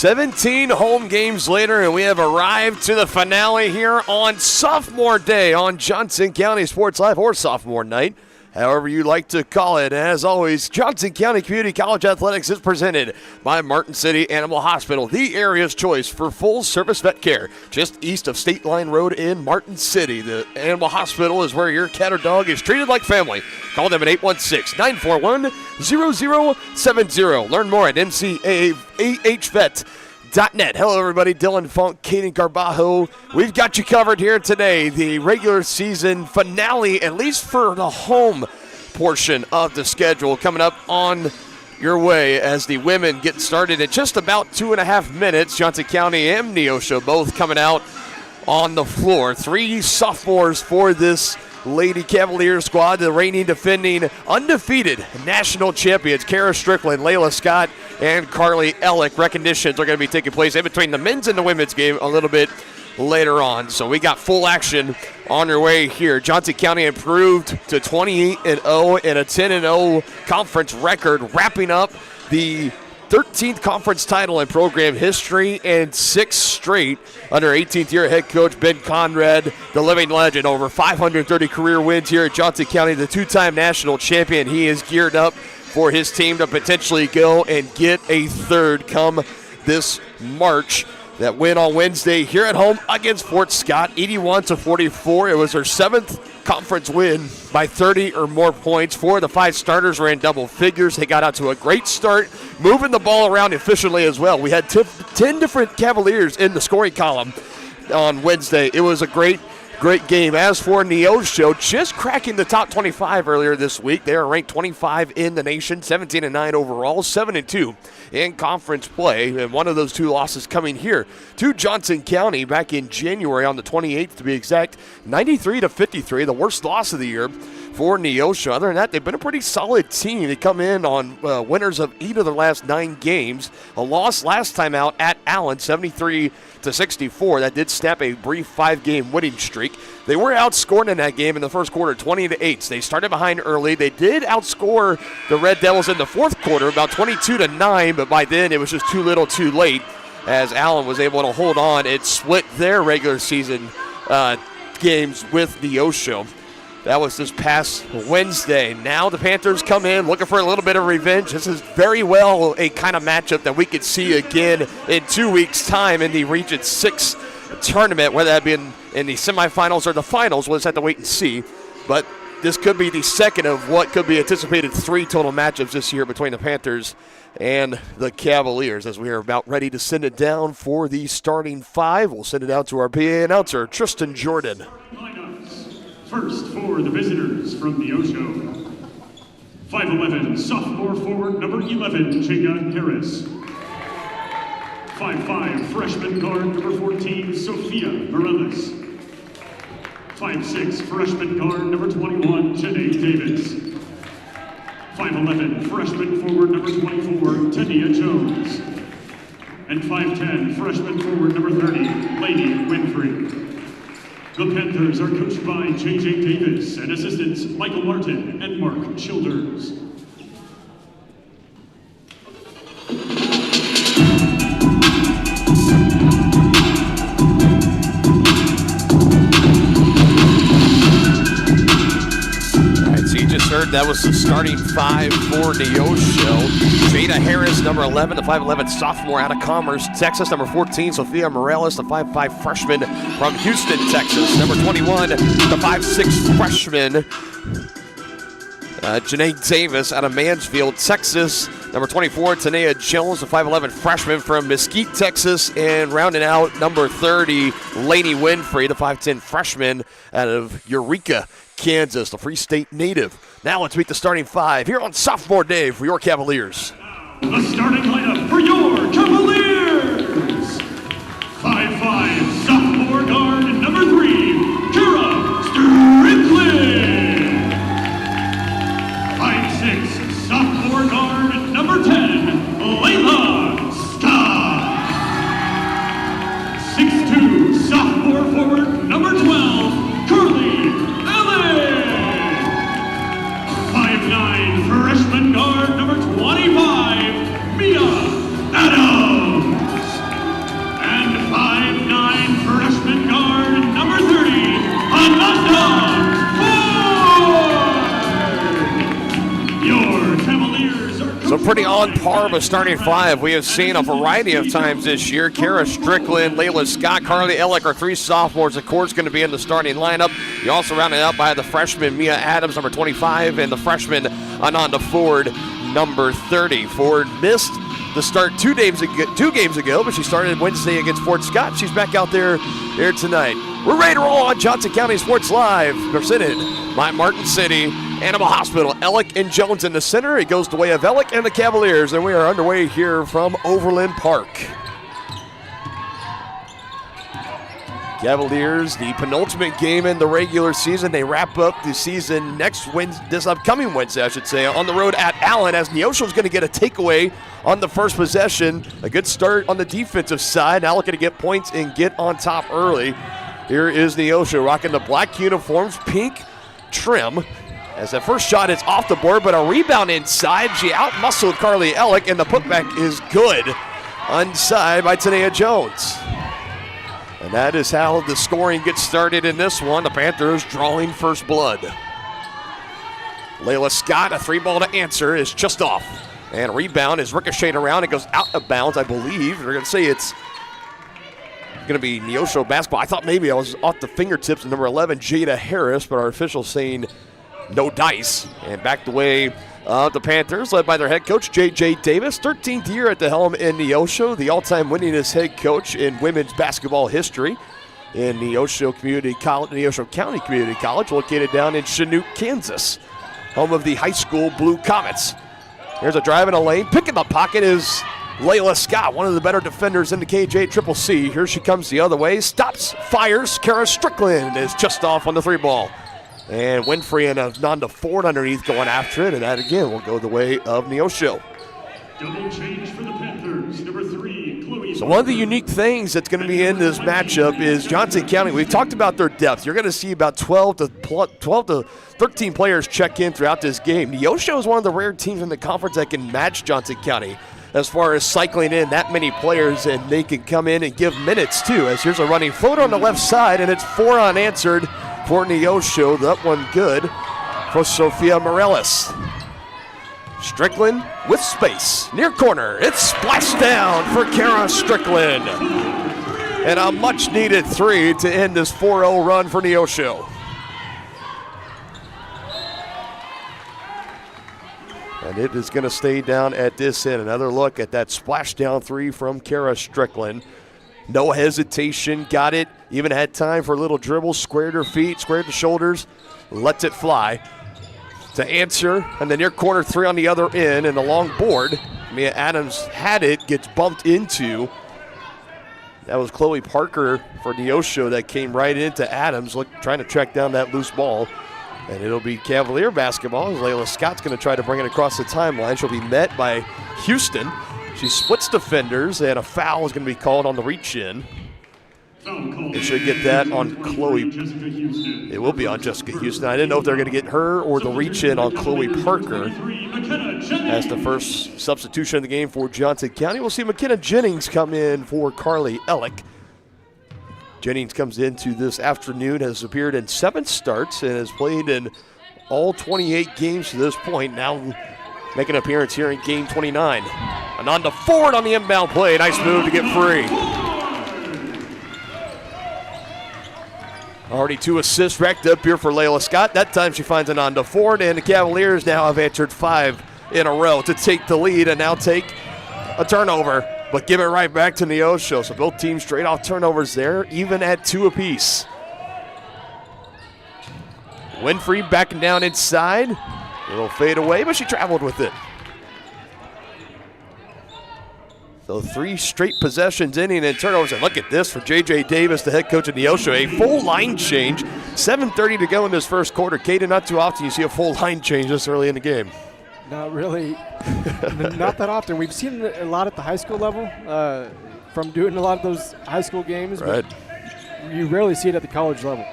17 home games later, and we have arrived to the finale here on Sophomore Day on Johnson County Sports Live, or Sophomore Night, however you like to call it. As always, Johnson County Community College Athletics is presented by Martin City Animal Hospital, the area's choice for full-service vet care, just east of State Line Road in Martin City. The Animal Hospital is where your cat or dog is treated like family. Call them at 816-941-0070. Learn more at mcaahvet.net. Hello, everybody. Dylan Funk, Kaden Garbajo. We've got you covered here today. The regular season finale, at least for the home portion of the schedule, coming up on your way as the women get started in just about 2.5 minutes. Johnson County and Neosho both coming out on the floor. 3 sophomores for this Lady Cavaliers squad, the reigning, defending, undefeated national champions, Kara Strickland, Layla Scott, and Carly Ellick. Recognitions are going to be taking place in between the men's and the women's game a little bit later on. So we got full action on your way here. Johnson County improved to 28-0 and a 10-0 conference record, wrapping up the 13th conference title in program history and 6 straight under 18th year head coach Ben Conrad, the living legend. Over 530 career wins here at Johnson County, the 2-time national champion. He is geared up for his team to potentially go and get a third come this March. That win on Wednesday here at home against Fort Scott, 81-44. It was their 7th conference win by 30 or more points. 4 of the 5 starters were in double figures. They got out to a great start, moving the ball around efficiently as well. We had 10 different Cavaliers in the scoring column on Wednesday. It was a great game. As for Neosho, just cracking the top 25 earlier this week. They are ranked 25 in the nation, 17-9 overall, 7-2 in conference play. And one of those 2 losses coming here to Johnson County back in January on the 28th to be exact, 93-53, the worst loss of the year for Neosho. Other than that, they've been a pretty solid team. They come in on winners of 8 of their last 9 games. A loss last time out at Allen, 73-64. That did snap a brief 5-game winning streak. They were outscored in that game in the first quarter, 20-8. They started behind early. They did outscore the Red Devils in the fourth quarter, about 22-9, but by then it was just too little too late as Allen was able to hold on and split their regular season games with Neosho. That was this past Wednesday. Now the Panthers come in looking for a little bit of revenge. This is very well a kind of matchup that we could see again in 2 weeks' time in the Region 6 tournament, whether that be in the semifinals or the finals. We'll just have to wait and see. But this could be the second of what could be anticipated 3 total matchups this year between the Panthers and the Cavaliers, as we are about ready to send it down for the starting 5. We'll send it out to our PA announcer, Tristan Jordan. First for the visitors from Neosho, 5'11", sophomore forward, number 11, Chega Harris. 5'5", freshman guard, number 14, Sophia Morales. 5'6", freshman guard, number 21, Janae Davis. 5'11", freshman forward, number 24, Tania Jones. And 5'10", freshman forward, number 30, Lady Winfrey. The Panthers are coached by J.J. Davis and assistants Michael Martin and Mark Childers. That was the starting 5 for Neosho. Jada Harris, number 11, the 5'11 sophomore out of Commerce, Texas. Number 14, Sophia Morales, the 5'5 freshman from Houston, Texas. Number 21, the 5'6 freshman, Janae Davis out of Mansfield, Texas. Number 24, Tania Jones, the 5'11 freshman from Mesquite, Texas. And rounding out, number 30, Lainey Winfrey, the 5'10 freshman out of Eureka, Kansas, the Free State native. Now let's meet the starting 5 here on Sophomore Day for your Cavaliers. The starting lineup for your Cavaliers. 5'5", sophomore guard, number 3, Kara Strickland. 5'6", sophomore guard, number 10, Layla Scott. 6'2", sophomore forward, number 12, Carly Ellick. 5'9", freshman guard, number 25, Mia Adams. pretty on par with starting five we have seen a variety of times this year. Kara Strickland, Layla Scott, Carly Ellick are three sophomores, of course, going to be in the starting lineup. You're also rounded out by the freshman Mia Adams, number 25, and the freshman Ananda Ford, number 30. Ford missed the start two games ago, but she started Wednesday against Fort Scott. She's back out there tonight. We're ready to roll on Johnson County Sports Live, presented by Martin City Animal Hospital. Ellick and Jones in the center. It goes the way of Ellick and the Cavaliers, and we are underway here from Overland Park. Cavaliers, the penultimate game in the regular season. They wrap up the season this upcoming Wednesday, I should say, on the road at Allen, as Neosho is going to get a takeaway on the first possession. A good start on the defensive side. Now looking to get points and get on top early. Here is Neosho rocking the black uniforms, pink trim. As that first shot is off the board, but a rebound inside. She out-muscled Carly Ellick, and the putback is good. Onside by Tanea Jones. And that is how the scoring gets started in this one. The Panthers drawing first blood. Layla Scott, a three ball to answer, is just off. And a rebound is ricocheted around. It goes out of bounds, I believe. They're going to say it's going to be Neosho basketball. I thought maybe I was off the fingertips of number 11, Jada Harris, but our officials saying no dice. And back the way the Panthers, led by their head coach, J.J. Davis, 13th year at the helm in Neosho, the all-time winningest head coach in women's basketball history in Neosho County Community College, located down in Chinook, Kansas, home of the high school Blue Comets. Here's a drive in a lane. Pick in the pocket is Layla Scott, one of the better defenders in the KJ-CCC. Here she comes the other way. Stops, fires. Kara Strickland is just off on the three ball. And Winfrey and Ananda Ford underneath going after it, and that again will go the way of Neosho. Double change for the Panthers, number 3, Chloe. So one of the unique things that's going to be in this matchup is Johnson County. We've talked about their depth. You're going to see about 12 to 13 players check in throughout this game. Neosho is one of the rare teams in the conference that can match Johnson County as far as cycling in that many players, and they can come in and give minutes too, as here's a running floater on the left side, and it's 4 unanswered for Neosho. That one good for Sophia Morales. Strickland with space. Near corner. It's splashed down for Kara Strickland. And a much-needed 3 to end this 4-0 run for Neosho. And it is going to stay down at this end. Another look at that splashdown 3 from Kara Strickland. No hesitation, got it. Even had time for a little dribble, squared her feet, squared the shoulders, lets it fly. To answer, and the near corner 3 on the other end, and the long board. Mia Adams had it, gets bumped into. That was Chloe Parker for Neosho that came right into Adams, trying to track down that loose ball. And it'll be Cavalier basketball as Layla Scott's going to try to bring it across the timeline. She'll be met by Houston. She splits defenders, and a foul is going to be called on the reach-in. They should get that on Chloe. It will be on Jessica Houston. I didn't know if they're going to get her or the reach-in on Chloe Parker as the first substitution of the game for Johnson County. We'll see McKenna Jennings come in for Carly Ellick. Jennings comes into this afternoon, has appeared in 7 starts, and has played in all 28 games to this point. Now making an appearance here in game 29. Ananda Ford on the inbound play. Nice move to get free. Already 2 assists racked up here for Layla Scott. That time she finds Ananda Ford, and the Cavaliers now have answered 5 in a row to take the lead and now take a turnover, but give it right back to Neosho. So both teams straight off turnovers there, even at 2 apiece. Winfrey backing down inside. A little fade away, but she traveled with it. So 3 straight possessions inning and turnovers. And look at this for J.J. Davis, the head coach of Neosho. A full line change. 7:30 to go in this first quarter. Kaden, not too often you see a full line change this early in the game. Not really. Not that often. We've seen it a lot at the high school level from doing a lot of those high school games. Right. But you rarely see it at the college level.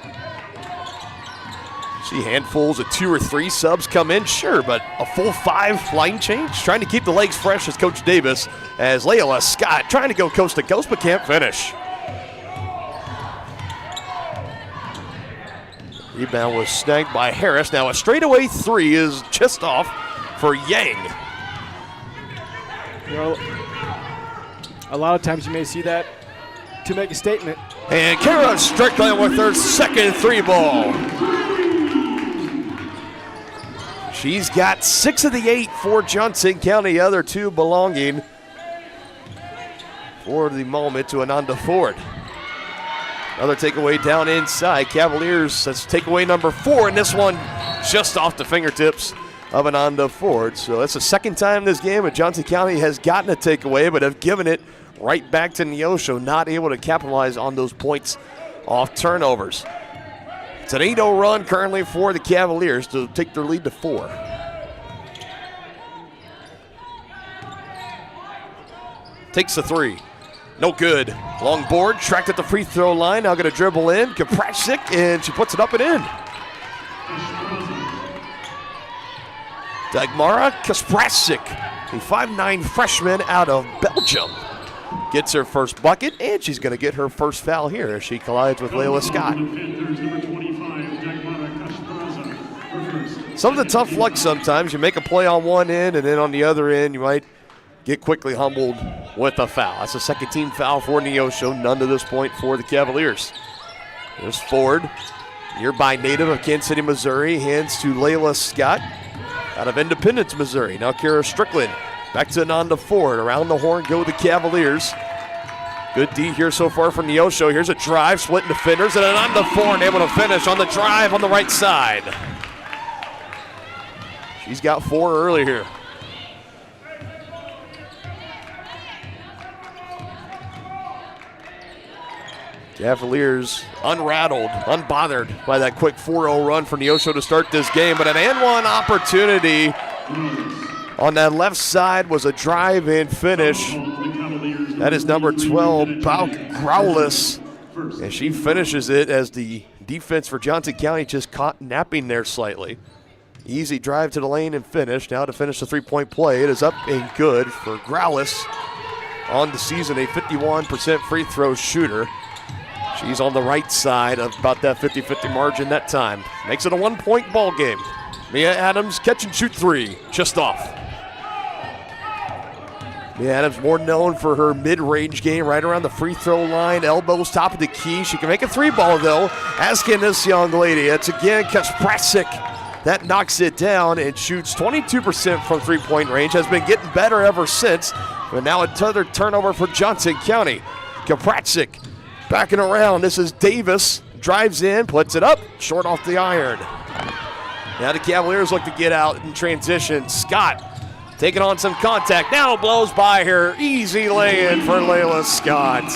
See handfuls of 2 or 3 subs come in, sure, but a full 5 line change. Trying to keep the legs fresh as Coach Davis, as Layla Scott trying to go coast to coast but can't finish. Rebound was snagged by Harris. Now a straightaway 3 is just off for Yang. You know, a lot of times you may see that to make a statement. And Kara Strickland with her second three ball. She's got 6 of the 8 for Johnson County, the other 2 belonging for the moment to Ananda Ford. Another takeaway down inside. Cavaliers, that's takeaway number 4, and this one just off the fingertips of Ananda Ford. So that's the second time this game that Johnson County has gotten a takeaway, but have given it right back to Neosho, not able to capitalize on those points off turnovers. It's an 8-0 run currently for the Cavaliers to take their lead to 4. Takes the 3. No good. Long board, tracked at the free throw line. Now going to dribble in. Kaprasik, and she puts it up and in. Dagmara Kasprasik, the 5'9" freshman out of Belgium, gets her first bucket, and she's going to get her first foul here as she collides with Layla Scott. Some of the tough luck sometimes. You make a play on one end, and then on the other end, you might get quickly humbled with a foul. That's a second team foul for Neosho, none to this point for the Cavaliers. There's Ford, nearby native of Kansas City, Missouri, hands to Layla Scott out of Independence, Missouri. Now Kara Strickland back to Ananda Ford. Around the horn go the Cavaliers. Good D here so far from Neosho. Here's a drive, splitting defenders, and Ananda Ford able to finish on the drive on the right side. She's got 4 early here. Cavaliers unrattled, unbothered by that quick 4-0 run for Neosho to start this game, but an and-one opportunity on that left side was a drive-in finish. That is number 12, Bauk Growlis, and she finishes it as the defense for Johnson County just caught napping there slightly. Easy drive to the lane and finish. Now to finish the three-point play, it is up and good for Growlis. On the season, a 51% free throw shooter. She's on the right side of about that 50-50 margin that time. Makes it a 1-point ball game. Mia Adams catch and shoot 3, just off. Mia Adams more known for her mid-range game right around the free throw line. Elbows top of the key. She can make a 3-ball though. As can this young lady. It's again Kasprasik that knocks it down and shoots 22% from three-point range. Has been getting better ever since. But now another turnover for Johnson County. Kasprasik backing around. This is Davis. Drives in, puts it up, short off the iron. Now the Cavaliers look to get out in transition. Scott taking on some contact. Now blows by her. Easy lay-in for Layla Scott.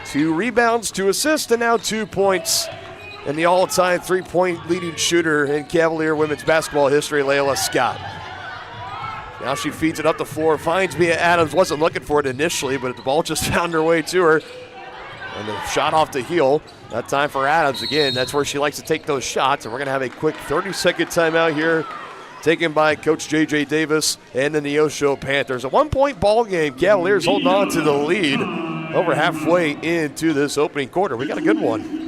2 rebounds, 2 assists, and now 2 points. And the all-time 3-point leading shooter in Cavalier women's basketball history, Layla Scott. Now she feeds it up the floor, finds Mia Adams. Wasn't looking for it initially, but the ball just found her way to her. And the shot off the heel. That time for Adams again. That's where she likes to take those shots. And we're going to have a quick 30-second timeout here taken by Coach J.J. Davis and the Neosho Panthers. A 1-point ball game. Cavaliers holding on to the lead over halfway into this opening quarter. We got a good one.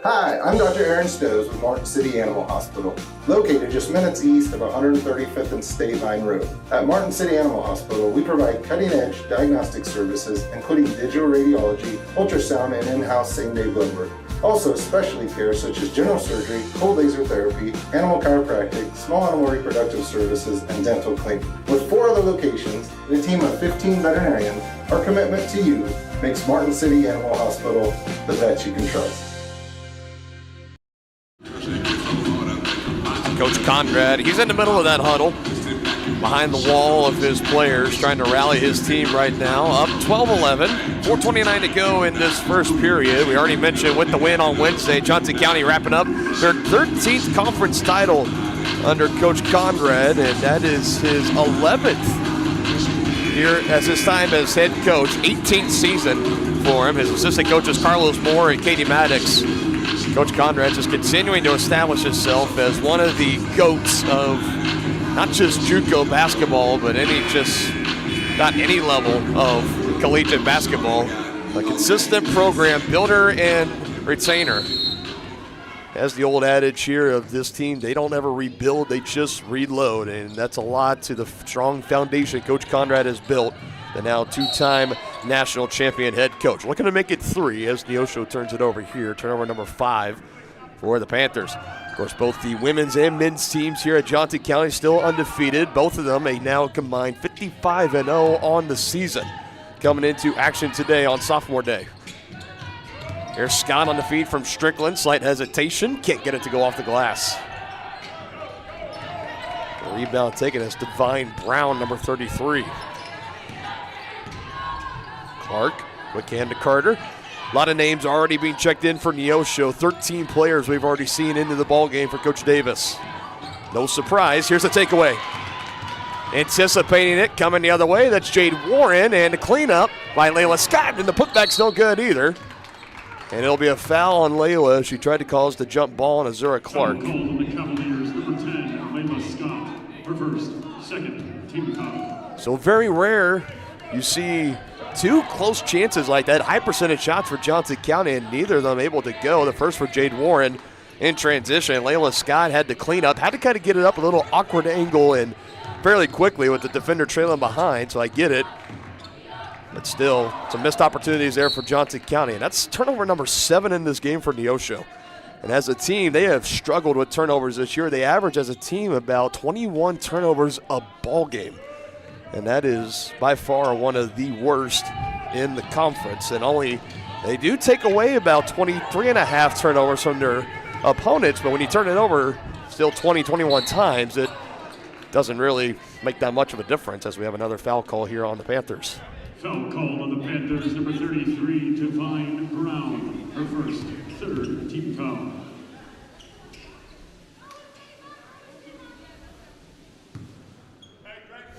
Hi, I'm Dr. Aaron Stows with Martin City Animal Hospital, located just minutes east of 135th and State Line Road. At Martin City Animal Hospital, we provide cutting-edge diagnostic services, including digital radiology, ultrasound, and in-house same-day blood work. Also, specialty care such as general surgery, cold laser therapy, animal chiropractic, small animal reproductive services, and dental cleaning. With 4 other locations and a team of 15 veterinarians, our commitment to you makes Martin City Animal Hospital the vet you can trust. Coach Conrad, he's in the middle of that huddle, behind the wall of his players, trying to rally his team right now. Up 12-11, 4:29 to go in this first period. We already mentioned with the win on Wednesday, Johnson County wrapping up their 13th conference title under Coach Conrad, and that is his 11th here as his time as head coach, 18th season for him. His assistant coaches Carlos Moore and Katie Maddox. Coach Conrad is continuing to establish himself as one of the GOATs of not just JUCO basketball, but not any level of collegiate basketball. A consistent program builder and retainer. as the old adage here of this team, they don't ever rebuild, they just reload. And that's a lot to the strong foundation Coach Conrad has built, the now two-time national champion head coach. Looking to make it 3 as Neosho turns it over here. Turnover number 5 for the Panthers. Of course, both the women's and men's teams here at Johnson County still undefeated. Both of them a now combined 55-0 on the season. Coming into action today on sophomore day. Here's Scott on the feed from Strickland. Slight hesitation. Can't get it to go off the glass. The rebound taken as Divine Brown, number 33. Clark, quick hand to Carter. A lot of names already being checked in for Neosho. 13 players we've already seen into the ball game for Coach Davis. No surprise. Here's the takeaway. Anticipating it, coming the other way. That's Jade Warren, and a cleanup by Layla Scott, and the putback's no good either. And it'll be a foul on Layla. She tried to cause the jump ball on Azura Clark. Foul called on the Cavaliers, number 10, Layla Scott. Her first, second, team foul. So very rare you see 2 close chances like that. High percentage shots for Johnson County, and neither of them able to go. The first for Jade Warren in transition. Layla Scott had to clean up, had to kind of get it up a little awkward angle and fairly quickly with the defender trailing behind, so I get it. But still, some missed opportunities there for Johnson County. And that's turnover number 7 in this game for Neosho. And as a team, they have struggled with turnovers this year. They average as a team about 21 turnovers a ball game. And that is by far one of the worst in the conference. And they do take away about 23.5 turnovers from their opponents. But when you turn it over still 20, 21 times, it doesn't really make that much of a difference as we have another foul call here on the Panthers. Foul called on the Panthers, number 33, Divine Brown. Her first, third, team foul.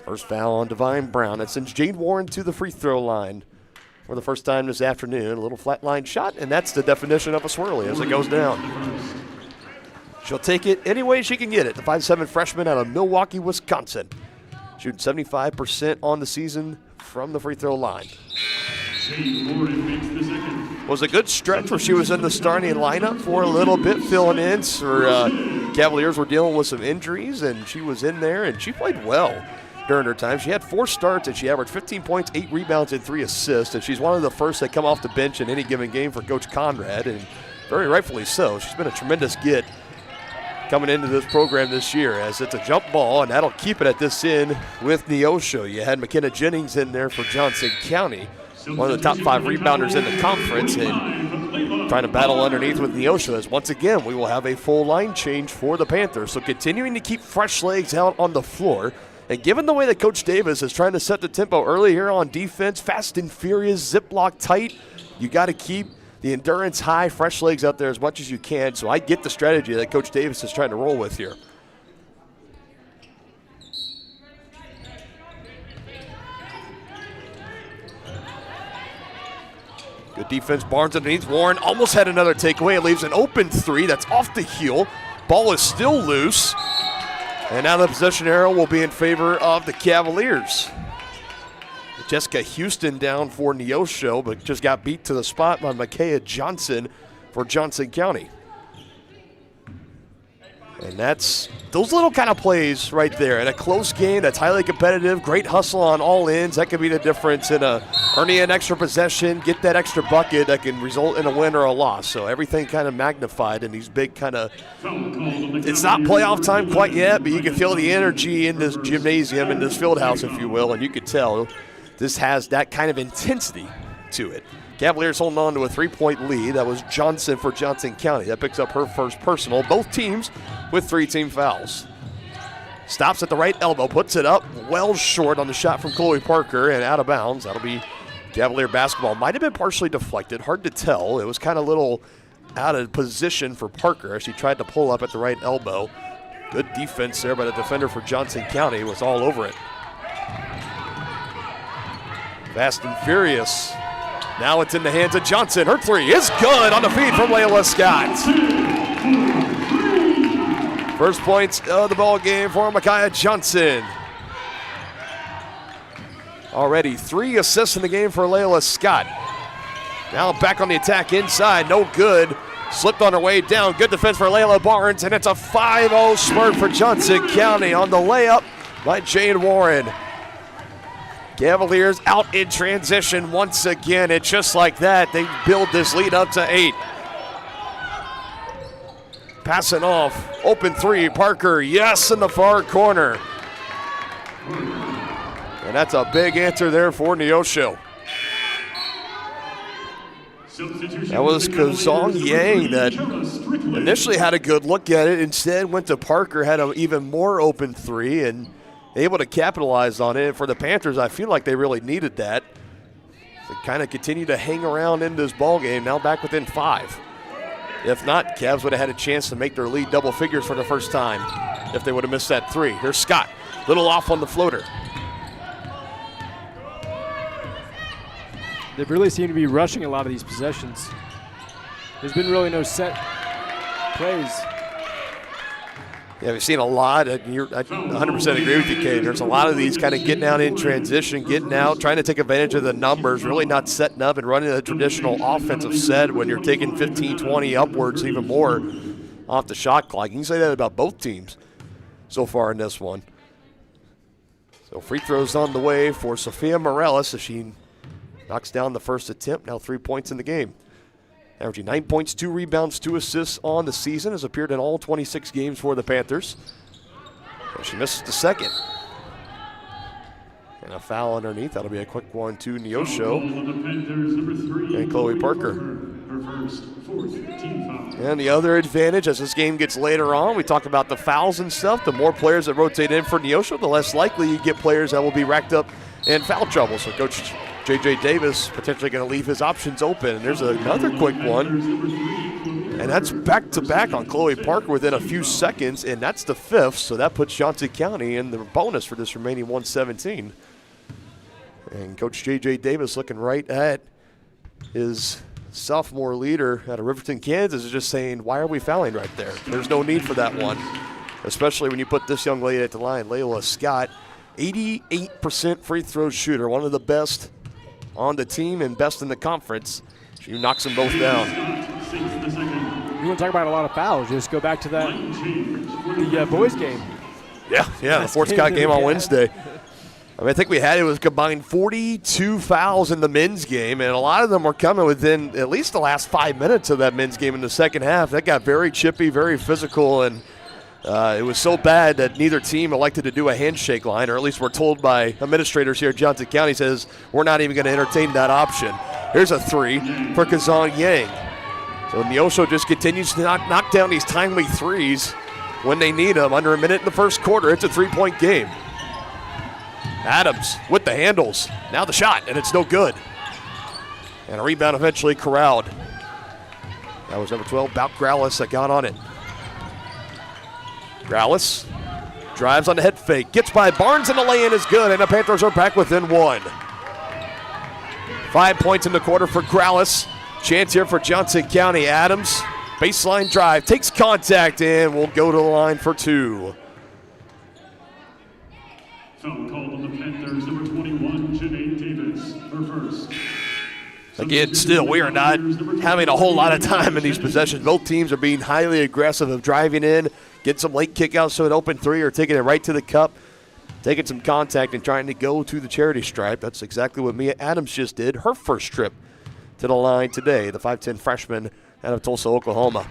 First foul on Divine Brown. That sends Jade Warren to the free throw line for the first time this afternoon. A little flat line shot, and that's the definition of a swirly as it goes down. She'll take it any way she can get it. The 5'7" freshman out of Milwaukee, Wisconsin. Shooting 75% on the season from the free throw line. Was a good stretch where she was in the starting lineup for a little bit, filling in. Her Cavaliers were dealing with some injuries, and she was in there, and she played well during her time. She had 4 starts, and she averaged 15 points, 8 rebounds, and 3 assists. And she's one of the first that come off the bench in any given game for Coach Conrad, and very rightfully so. She's been a tremendous get coming into this program this year, as it's a jump ball, and that'll keep it at this end with Neosho. You had McKenna Jennings in there for Johnson County, one of the top 5 rebounders in the conference, and trying to battle underneath with Neosho, as once again we will have a full line change for the Panthers. So continuing to keep fresh legs out on the floor, and given the way that Coach Davis is trying to set the tempo early here on defense, fast and furious, zip block tight, you got to keep the endurance high, fresh legs out there as much as you can. So I get the strategy that Coach Davis is trying to roll with here. Good defense, Barnes underneath. Warren almost had another takeaway. It leaves an open 3 that's off the heel. Ball is still loose. And now the possession arrow will be in favor of the Cavaliers. Jessica Houston down for Neosho, but just got beat to the spot by Micaiah Johnson for Johnson County. And that's those little kind of plays right there. In a close game that's highly competitive, great hustle on all ends. That could be the difference in earning an extra possession, get that extra bucket that can result in a win or a loss. So everything kind of magnified in these big kind of, it's not playoff time quite yet, but you can feel the energy in this gymnasium, in this field house, if you will, and you could tell this has that kind of intensity to it. Cavaliers holding on to a 3-point lead. That was Johnson for Johnson County. That picks up her first personal. Both teams with 3 team fouls. Stops at the right elbow, puts it up well short on the shot from Chloe Parker and out of bounds. That'll be Cavalier basketball. Might have been partially deflected, hard to tell. It was kind of a little out of position for Parker as she tried to pull up at the right elbow. Good defense there by the defender for Johnson County, was all over it. Fast and furious. Now it's in the hands of Johnson. Her 3 is good on the feed from Layla Scott. First points of the ball game for Micaiah Johnson. Already 3 assists in the game for Layla Scott. Now back on the attack inside, no good. Slipped on her way down. Good defense for Layla Barnes, and it's a 5-0 spurt for Johnson County on the layup by Jane Warren. Cavaliers out in transition once again, and just like that, they build this lead up to 8. Passing off, open three, Parker, yes, in the far corner. And that's a big answer there for Neosho. That was Kazong Yang that initially had a good look at it, instead went to Parker, had an even more open three, and able to capitalize on it. For the Panthers, I feel like they really needed that. They kind of continue to hang around in this ball game, now back within 5. If not, Cavs would have had a chance to make their lead double figures for the first time if they would have missed that three. Here's Scott, little off on the floater. They really seem to be rushing a lot of these possessions. There's been really no set plays. Yeah, we've seen a lot. I 100% agree with you, Kate. There's a lot of these kind of getting out in transition, getting out, trying to take advantage of the numbers, really not setting up and running a traditional offensive set when you're taking 15, 20 upwards, even more off the shot clock. You can say that about both teams so far in this one. So free throws on the way for Sophia Morales as she knocks down the first attempt, now 3 points in the game. Averaging 9 points, 2 rebounds, 2 assists on the season. Has appeared in all 26 games for the Panthers. And she misses the second. And a foul underneath. That'll be a quick one to Neosho and Chloe Parker. And the other advantage as this game gets later on, we talk about the fouls and stuff. The more players that rotate in for Neosho, the less likely you get players that will be racked up in foul trouble. So Coach J.J. Davis potentially going to leave his options open. And there's another quick one. And that's back-to-back on Chloe Parker within a few seconds, and that's the 5th. So that puts Johnson County in the bonus for this remaining 117. And Coach J.J. Davis looking right at his sophomore leader out of Riverton, Kansas, is just saying, why are we fouling right there? There's no need for that one, especially when you put this young lady at the line, Layla Scott, 88% free throw shooter, one of the best on the team and best in the conference. She knocks them both down. You want to talk about a lot of fouls, just go back to the boys game. Yeah, the Fort Scott game on Wednesday. I think we had it was combined 42 fouls in the men's game, and a lot of them were coming within at least the last 5 minutes of that men's game in the second half. That got very chippy, very physical, and it was so bad that neither team elected to do a handshake line, or at least we're told by administrators here at Johnson County, says we're not even going to entertain that option. Here's a 3 for Kazan Yang. So Neosho just continues to knock down these timely threes when they need them. Under a minute in the first quarter, it's a 3-point game. Adams with the handles. Now the shot, and it's no good. And a rebound eventually corralled. That was number 12, Bout Growlis, that got on it. Growlis drives on the head fake, gets by Barnes, and the lay-in is good, and the Panthers are back within 1. 5 points in the quarter for Growlis. Chance here for Johnson County. Adams, baseline drive, takes contact, and will go to the line for 2. Foul called on the Panthers, number 21, Janae Davis, her first. Again, still, we are not having a whole lot of time in these possessions. Both teams are being highly aggressive of driving in, getting some late kickouts to an open 3, or taking it right to the cup, taking some contact and trying to go to the charity stripe. That's exactly what Mia Adams just did, her first trip to the line today, the 5'10 freshman out of Tulsa, Oklahoma.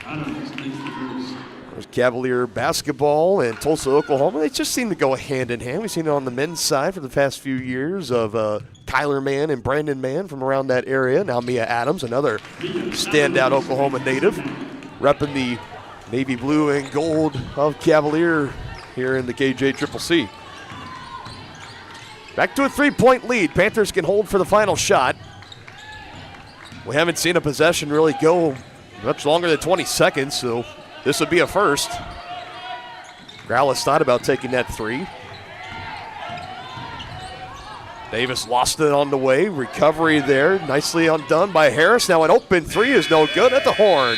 Adams makes the first. There's Cavalier basketball and Tulsa, Oklahoma. They just seem to go hand in hand. We've seen it on the men's side for the past few years of Kyler Mann and Brandon Mann from around that area. Now Mia Adams, another standout Oklahoma native, repping the navy blue and gold of Cavalier here in the KJCCC. Back to a 3-point lead. Panthers can hold for the final shot. We haven't seen a possession really go much longer than 20 seconds, so this would be a first. Growlis thought about taking that 3. Davis lost it on the way. Recovery there. Nicely undone by Harris. Now an open 3 is no good at the horn.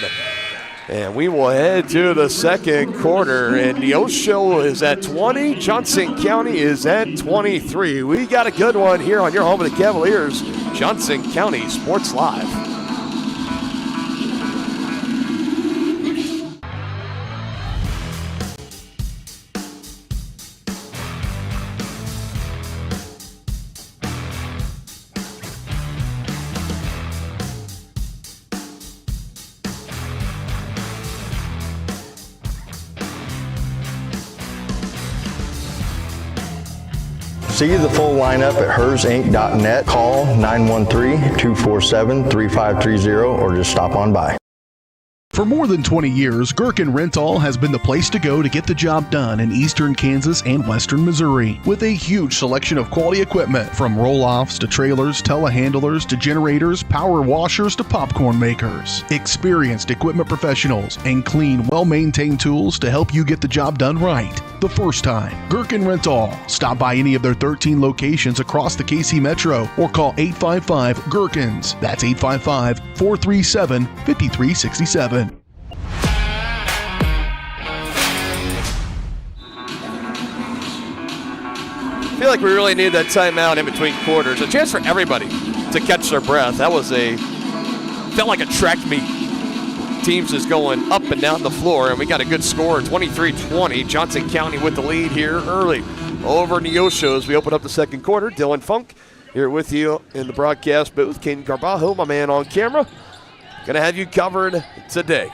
And we will head to the second quarter. And Neosho is at 20. Johnson County is at 23. We got a good one here on your home of the Cavaliers. Johnson County Sports Live. See the full lineup at hersinc.net. Call 913-247-3530 or just stop on by. For more than 20 years, Gherkin Rental has been the place to go to get the job done in eastern Kansas and western Missouri. With a huge selection of quality equipment, from roll-offs to trailers, telehandlers to generators, power washers to popcorn makers. Experienced equipment professionals and clean, well-maintained tools to help you get the job done right the first time. Gherkin Rental. Stop by any of their 13 locations across the KC Metro or call 855-GHERKINS. That's 855-437-5367. I feel like we really need that timeout in between quarters. A chance for everybody to catch their breath. That was felt like a track meet. Teams is going up and down the floor, and we got a good score, 23-20. Johnson County with the lead here early over Neosho as we open up the second quarter. Dylan Funk here with you in the broadcast booth. Ken Garbajo, my man on camera, going to have you covered today.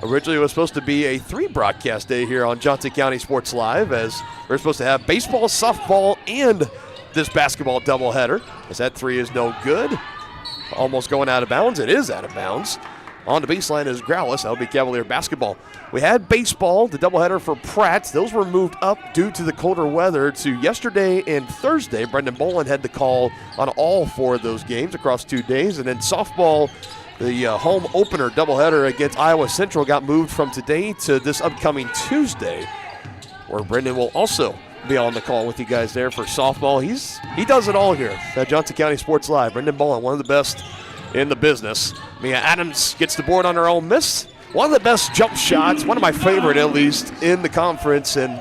Originally, it was supposed to be a 3 broadcast day here on Johnson County Sports Live, as we're supposed to have baseball, softball, and this basketball doubleheader. As that 3 is no good. Almost going out of bounds. It is out of bounds. On the baseline is Growlis. That'll be Cavalier basketball. We had baseball, the doubleheader for Pratt. Those were moved up due to the colder weather to yesterday and Thursday. Brendan Boland had the call on all 4 of those games across 2 days. And then softball, the home opener doubleheader against Iowa Central, got moved from today to this upcoming Tuesday, where Brendan will also be on the call with you guys there for softball. He does it all here at Johnson County Sports Live. Brendan Boland, one of the best in the business. Mia Adams gets the board on her own miss. One of the best jump shots, one of my favorite at least, in the conference, and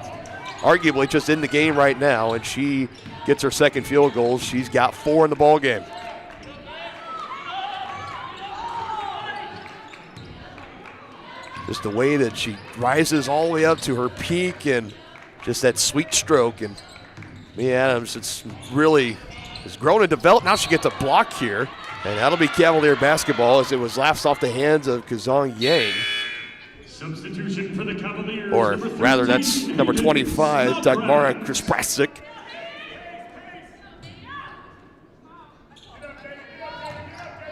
arguably just in the game right now. And she gets her second field goal. She's got 4 in the ball game. Just the way that she rises all the way up to her peak and just that sweet stroke. And Mia Adams, it's really has grown and developed. Now she gets a block here, and that'll be Cavalier basketball as it was lapsed off the hands of Kazong Yang. Substitution for the Cavaliers. Or rather, that's number 25, Dagmara Krisprasik.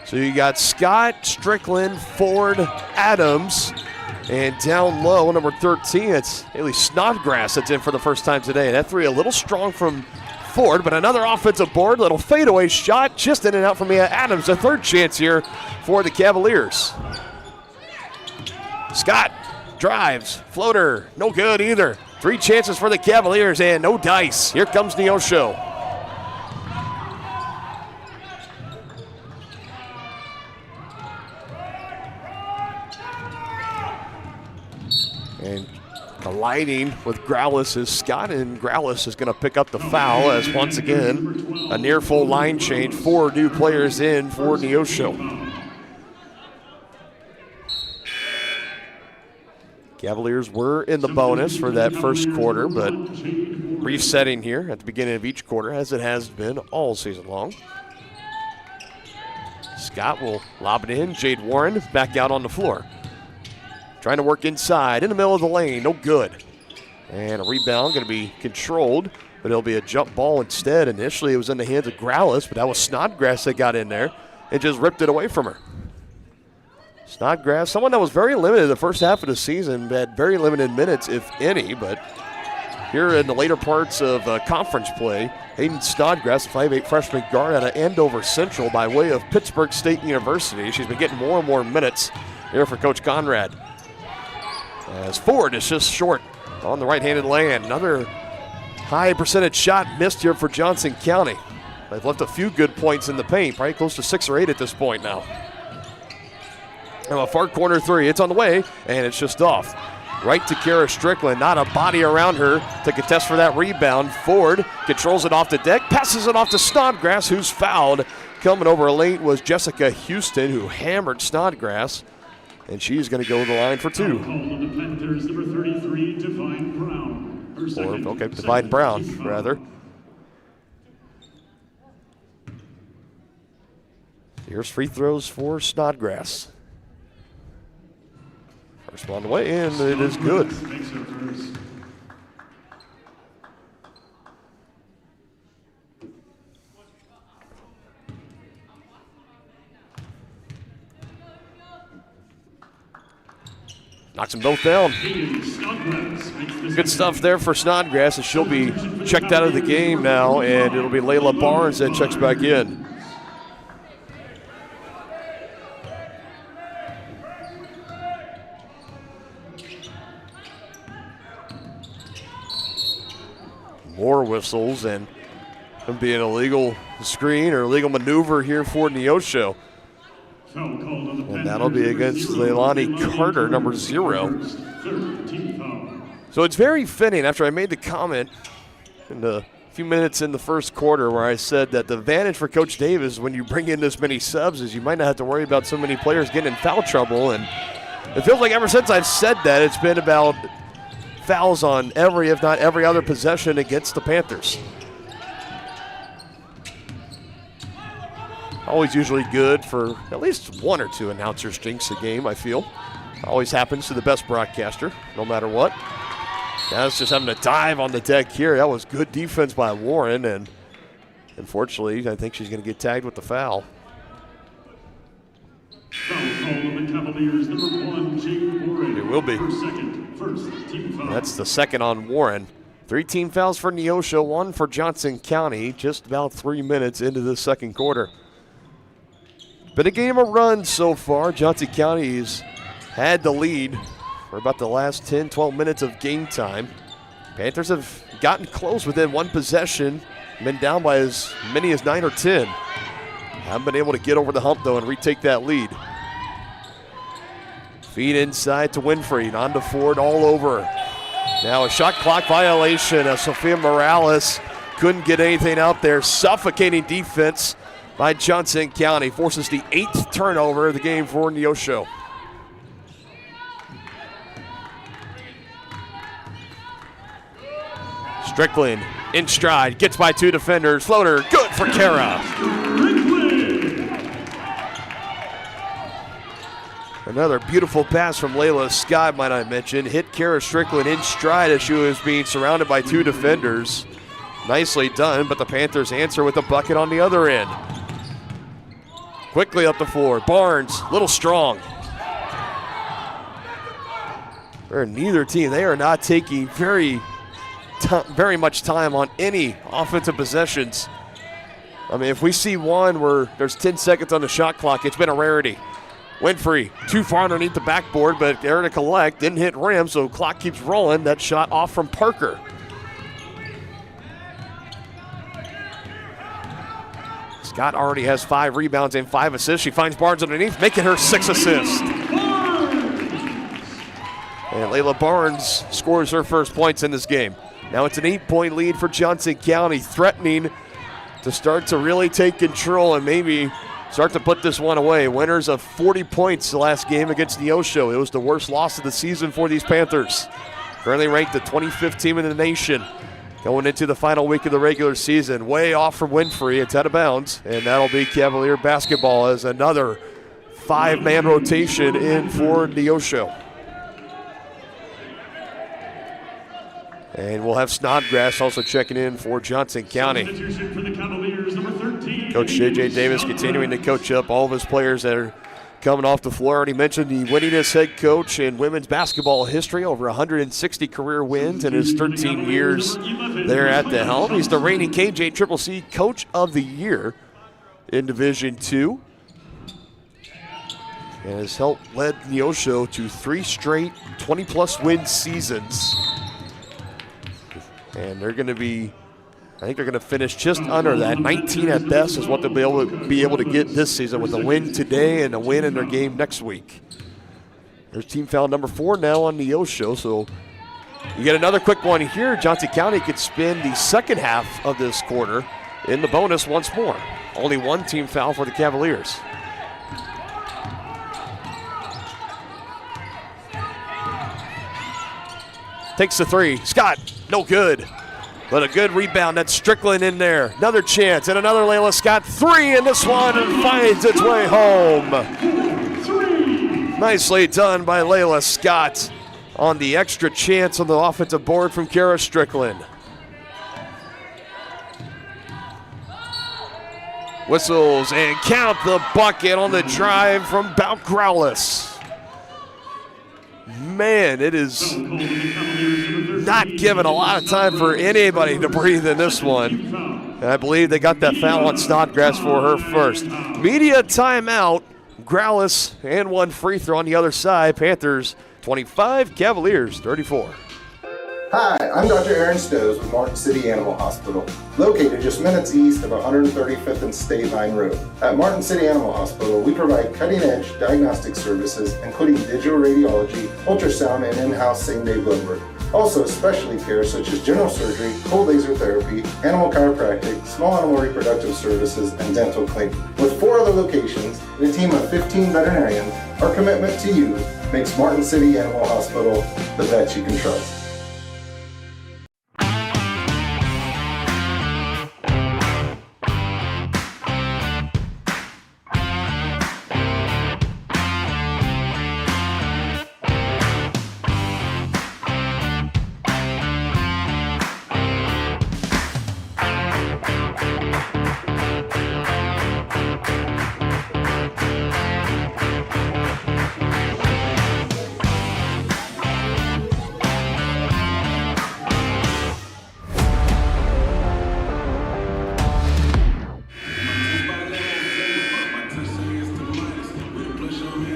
So you got Scott, Strickland, Ford, Adams, and down low, number 13, it's Haley Snodgrass that's in for the first time today. That 3 a little strong from Ford, but another offensive board, little fadeaway shot, just in and out from Mia Adams. A third chance here for the Cavaliers. Scott drives, floater, no good either. 3 chances for the Cavaliers and no dice. Here comes Neosho. And colliding with Growlis is Scott, and Growlis is going to pick up the foul as once again a near full line change. 4 new players in for Neosho. Cavaliers were in the bonus for that first quarter, but resetting here at the beginning of each quarter, as it has been all season long. Scott will lob it in. Jade Warren back out on the floor. Trying to work inside in the middle of the lane. No good. And a rebound going to be controlled, but it'll be a jump ball instead. Initially, it was in the hands of Growlis, but that was Snodgrass that got in there and just ripped it away from her. Snodgrass, someone that was very limited the first half of the season, had very limited minutes, if any, but here in the later parts of conference play, Hayden Snodgrass, 5'8" freshman guard out of Andover Central by way of Pittsburgh State University. She's been getting more and more minutes here for Coach Conrad. As Ford is just short on the right-handed lane. Another high percentage shot missed here for Johnson County. They've left a few good points in the paint, probably close to 6 or 8 at this point now. And a far corner 3, it's on the way, and it's just off. Right to Kara Strickland, not a body around her to contest for that rebound. Ford controls it off the deck, passes it off to Snodgrass, who's fouled. Coming over late was Jessica Houston, who hammered Snodgrass. And she's going to go to the line for 2. The Panthers, number 33, Divine Brown. Divine Brown, rather. Here's free throws for Snodgrass. First one on the way, and it is good. Knocks them both down. Hayden Snodgrass makes the Good stuff there for Snodgrass, and she'll be checked out of the game now, and it'll be Layla Barnes that checks back in. More whistles, and it'll be an illegal screen or illegal maneuver here for Neosho. Foul called on the And that'll be Panthers, against number Leilani 0. Carter, number 0. Third team foul. So it's very fitting after I made the comment in the few minutes in the first quarter where I said that the advantage for Coach Davis when you bring in this many subs is you might not have to worry about so many players getting in foul trouble. And it feels like ever since I've said that, it's been about fouls on every, if not every other possession against the Panthers. Always usually good for at least one or two announcers jinx a game, I feel. Always happens to the best broadcaster, no matter what. Now it's just having to dive on the deck here. That was good defense by Warren, and unfortunately, I think she's going to get tagged with the foul. Foul call on the Cavaliers, number 1, Jade Warren. It will be. First team foul. That's the second on Warren. 3 team fouls for Neosho, 1 for Johnson County, just about 3 minutes into the second quarter. Been a game of runs so far. Johnson County's had the lead for about the last 10, 12 minutes of game time. Panthers have gotten close within 1 possession, been down by as many as 9 or 10. Haven't been able to get over the hump, though, and retake that lead. Feed inside to Winfrey, on to Ford all over. Now a shot clock violation as Sophia Morales couldn't get anything out there. Suffocating defense by Johnson County. Forces the 8th turnover of the game for Neosho. Strickland in stride, gets by 2 defenders. Floater, good for Kara. Another beautiful pass from Layla Scott, might I mention. Hit Kara Strickland in stride as she was being surrounded by 2 defenders. Nicely done, but the Panthers answer with a bucket on the other end. Quickly up the floor. Barnes, little strong. For neither team, they are not taking very much time on any offensive possessions. I mean, if we see one where there's 10 seconds on the shot clock, it's been a rarity. Winfrey, too far underneath the backboard, but there to collect, didn't hit rim, so clock keeps rolling. That shot off from Parker. Scott already has 5 rebounds and 5 assists. She finds Barnes underneath, making her 6 assists. And Layla Barnes scores her first points in this game. Now it's an 8-point lead for Johnson County, threatening to start to really take control and maybe start to put this one away. Winners of 40 points the last game against Neosho. It was the worst loss of the season for these Panthers. Currently ranked the 25th team in the nation going into the final week of the regular season. Way off from Winfrey. It's out of bounds, and that'll be Cavalier basketball as another 5-man rotation in for Neosho. And we'll have Snodgrass also checking in for Johnson County. Substitution for the Cavaliers, number 13. Coach J.J. Davis continuing to coach up all of his players that are coming off the floor. Already mentioned the winningest head coach in women's basketball history, over 160 career wins in his 13 years there at the helm. He's the reigning KJCCC Coach of the Year in Division II. And has led Neosho to 3 straight 20-plus win seasons. And they're going to be, I think they're going to finish just under that. 19 at best is what they'll be able to get this season with a win today and a win in their game next week. There's team foul number 4 now on Neosho. So you get another quick one here. Johnson County could spend the second half of this quarter in the bonus once more. Only 1 team foul for the Cavaliers. Takes the 3. Scott, no good. But a good rebound. That's Strickland in there. Another chance. And another Layla Scott 3 in this one and finds its way home. Nicely done by Layla Scott on the extra chance on the offensive board from Kara Strickland. Whistles and count the bucket on the drive from Bout Growless. Man, it is not giving a lot of time for anybody to breathe in this one. And I believe they got that foul on Snodgrass for her first. Media timeout. Growlis and one free throw on the other side. Panthers 25, Cavaliers 34. Hi, I'm Dr. Aaron Stowe with Martin City Animal Hospital, located just minutes east of 135th and State Line Road. At Martin City Animal Hospital, we provide cutting-edge diagnostic services, including digital radiology, ultrasound, and in-house same-day blood work. Also, specialty care such as general surgery, cold laser therapy, animal chiropractic, small animal reproductive services, and dental cleaning. With 4 other locations and a team of 15 veterinarians, our commitment to you makes Martin City Animal Hospital the vet you can trust.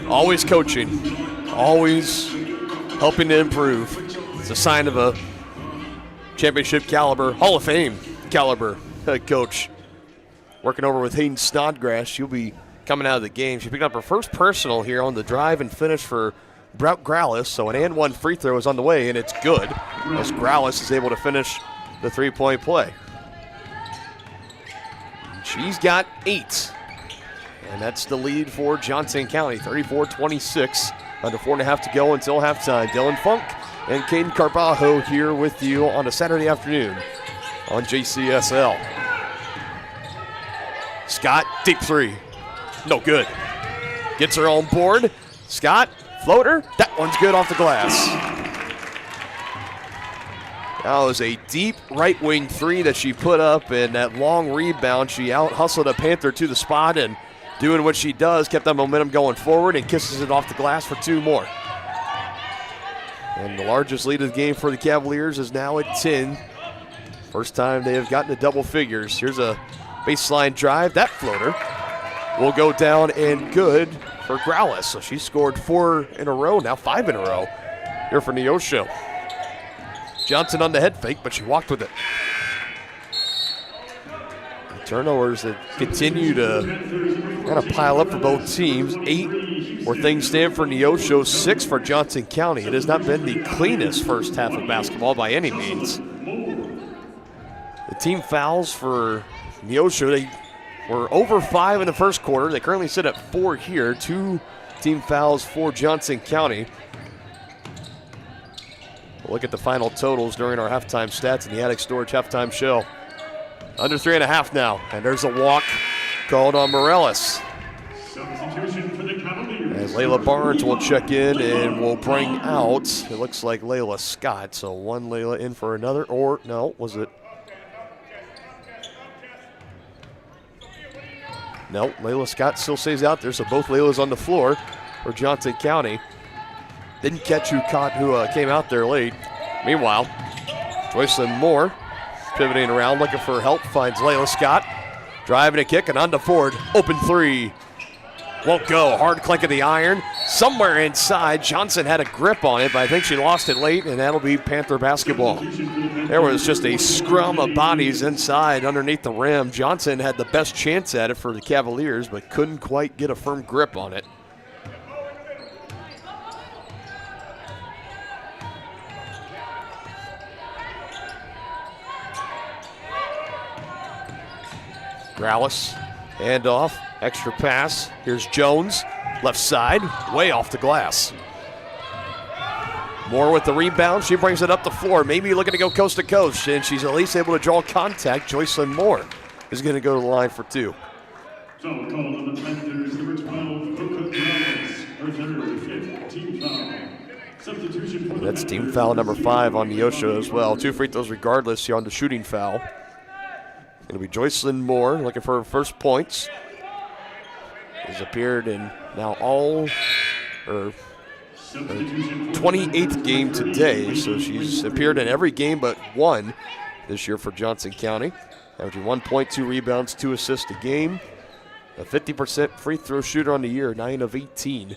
Always coaching, always helping to improve. It's a sign of a championship caliber, Hall of Fame caliber head coach. Working over with Hayden Snodgrass. She'll be coming out of the game. She picked up her first personal here on the drive and finish for Brout Growlis. So an and one free throw is on the way, and it's good as Growlis is able to finish the three-point play. She's got 8. And that's the lead for Johnson County, 34-26. Under 4.5 to go until halftime. Dylan Funk and Caden Carbajo here with you on a Saturday afternoon on JCSL. Scott, deep three. No good. Gets her on board. Scott, floater. That one's good off the glass. That was a deep right wing three that she put up, and that long rebound, she out hustled a Panther to the spot, and doing what she does, kept that momentum going forward and kisses it off the glass for 2 more. And the largest lead of the game for the Cavaliers is now at 10. First time they have gotten to double figures. Here's a baseline drive. That floater will go down and good for Growlis. So she scored 4 in a row, now 5 in a row here for Neosho. Johnson on the head fake, but she walked with it. Turnovers that continue to kind of pile up for both teams. 8 where things stand for Neosho, 6 for Johnson County. It has not been the cleanest first half of basketball by any means. The team fouls for Neosho, they were over 5 in the first quarter. They currently sit at 4 here. 2 team fouls for Johnson County. We'll look at the final totals during our halftime stats in the Attic Storage halftime show. Under 3.5 now, and there's a walk called on Morales. Substitution for the Cavaliers. As Layla Barnes will check in and will bring out, it looks like Layla Scott. So one Layla in for another, or no, was it? No, Layla Scott still stays out there, so both Laylas on the floor for Johnson County. Didn't catch who came out there late. Meanwhile, Joycelyn Moore pivoting around, looking for help, finds Layla Scott. Driving a kick and on to Ford. Open three. Won't go. Hard clink of the iron. Somewhere inside. Johnson had a grip on it, but I think she lost it late, and that'll be Panther basketball. There was just a scrum of bodies inside underneath the rim. Johnson had the best chance at it for the Cavaliers, but couldn't quite get a firm grip on it. Growlis, handoff, extra pass. Here's Jones, left side, way off the glass. Moore with the rebound. She brings it up the floor, maybe looking to go coast to coast, and she's at least able to draw contact. Joycelyn Moore is going to go to the line for 2. Foul called on the Panthers, number 12, Luca Ramos, her third, 5th team foul. Substitution for the That's team Panthers, foul number 5 on Neosho as well. 2 free throws regardless here on the shooting foul. It'll be Joycelyn Moore looking for her first points. Has appeared in now all, or 28th game today, so she's appeared in every game but one this year for Johnson County. Averaging 1.2 rebounds, 2 assists a game. A 50% free throw shooter on the year, 9 of 18.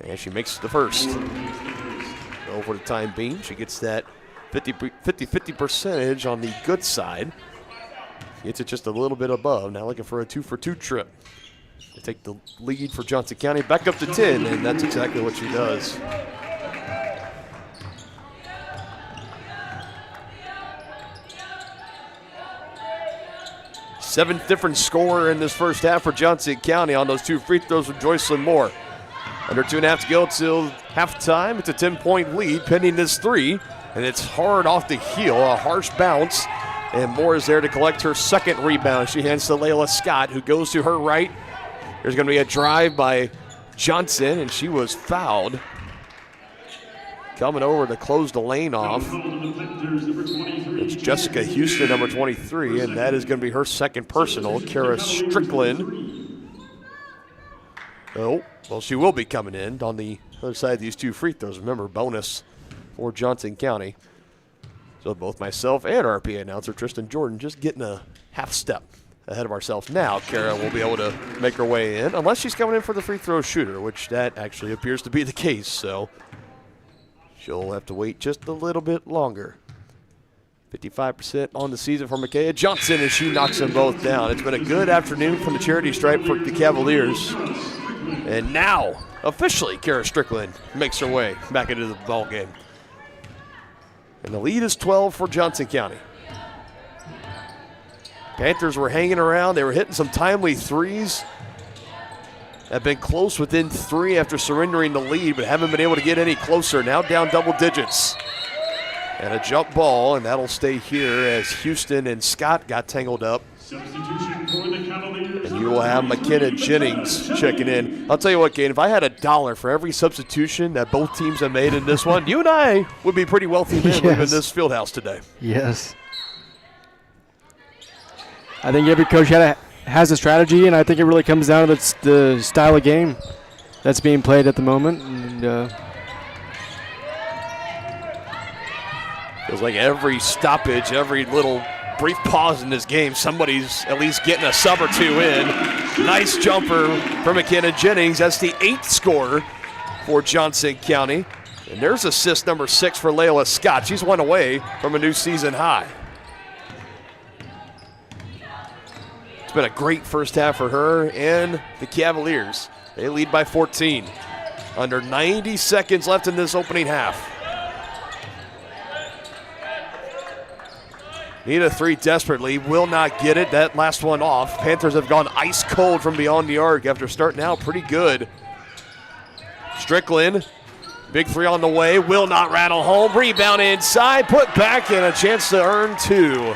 And she makes the first. Over the time being, she gets that 50 percentage on the good side. Gets it just a little bit above. Now looking for a 2-for-2 trip to take the lead for Johnson County back up to 10, and that's exactly what she does. Seventh different scorer in this first half for Johnson County on those 2 free throws from Joycelyn Moore. Under 2.5 to go till halftime. It's a 10-point lead pending this 3, and it's hard off the heel, a harsh bounce, and Moore is there to collect her second rebound. She hands to Layla Scott, who goes to her right. There's going to be a drive by Johnson, and she was fouled. Coming over to close the lane off. It's Jessica Houston, number 23, and that is going to be her second personal. Kara Strickland. Oh, well, she will be coming in on the other side of these 2 free throws. Remember, bonus for Johnson County. So both myself and our PA announcer, Tristan Jordan, just getting a half step ahead of ourselves. Now Kara will be able to make her way in, unless she's coming in for the free throw shooter, which that actually appears to be the case. So she'll have to wait just a little bit longer. 55% on the season for Micaiah Johnson as she knocks them both down. It's been a good afternoon from the charity stripe for the Cavaliers. And now, officially, Kara Strickland makes her way back into the ball game. And the lead is 12 for Johnson County. Panthers were hanging around. They were hitting some timely threes. Have been close within 3 after surrendering the lead, but haven't been able to get any closer. Now down double digits. And a jump ball, and that'll stay here as Houston and Scott got tangled up. Substitution for the Cavaliers. And you will have McKenna Jennings checking in. I'll tell you what, Kane, if I had $1 for every substitution that both teams have made in this one, you and I would be pretty wealthy men living in this field house today. Yes. I think every coach has a strategy, and I think it really comes down to the style of game that's being played at the moment. And feels like every stoppage, every little brief pause in this game, somebody's at least getting a sub or 2 in. Nice jumper for McKenna Jennings. That's the 8th scorer for Johnson County. And there's assist number 6 for Layla Scott. She's one away from a new season high. It's been a great first half for her and the Cavaliers. They lead by 14. Under 90 seconds left in this opening half. Need a 3 desperately, will not get it. That last one off. Panthers have gone ice cold from beyond the arc after starting out pretty good. Strickland, big 3 on the way, will not rattle home. Rebound inside, put back, and a chance to earn 2.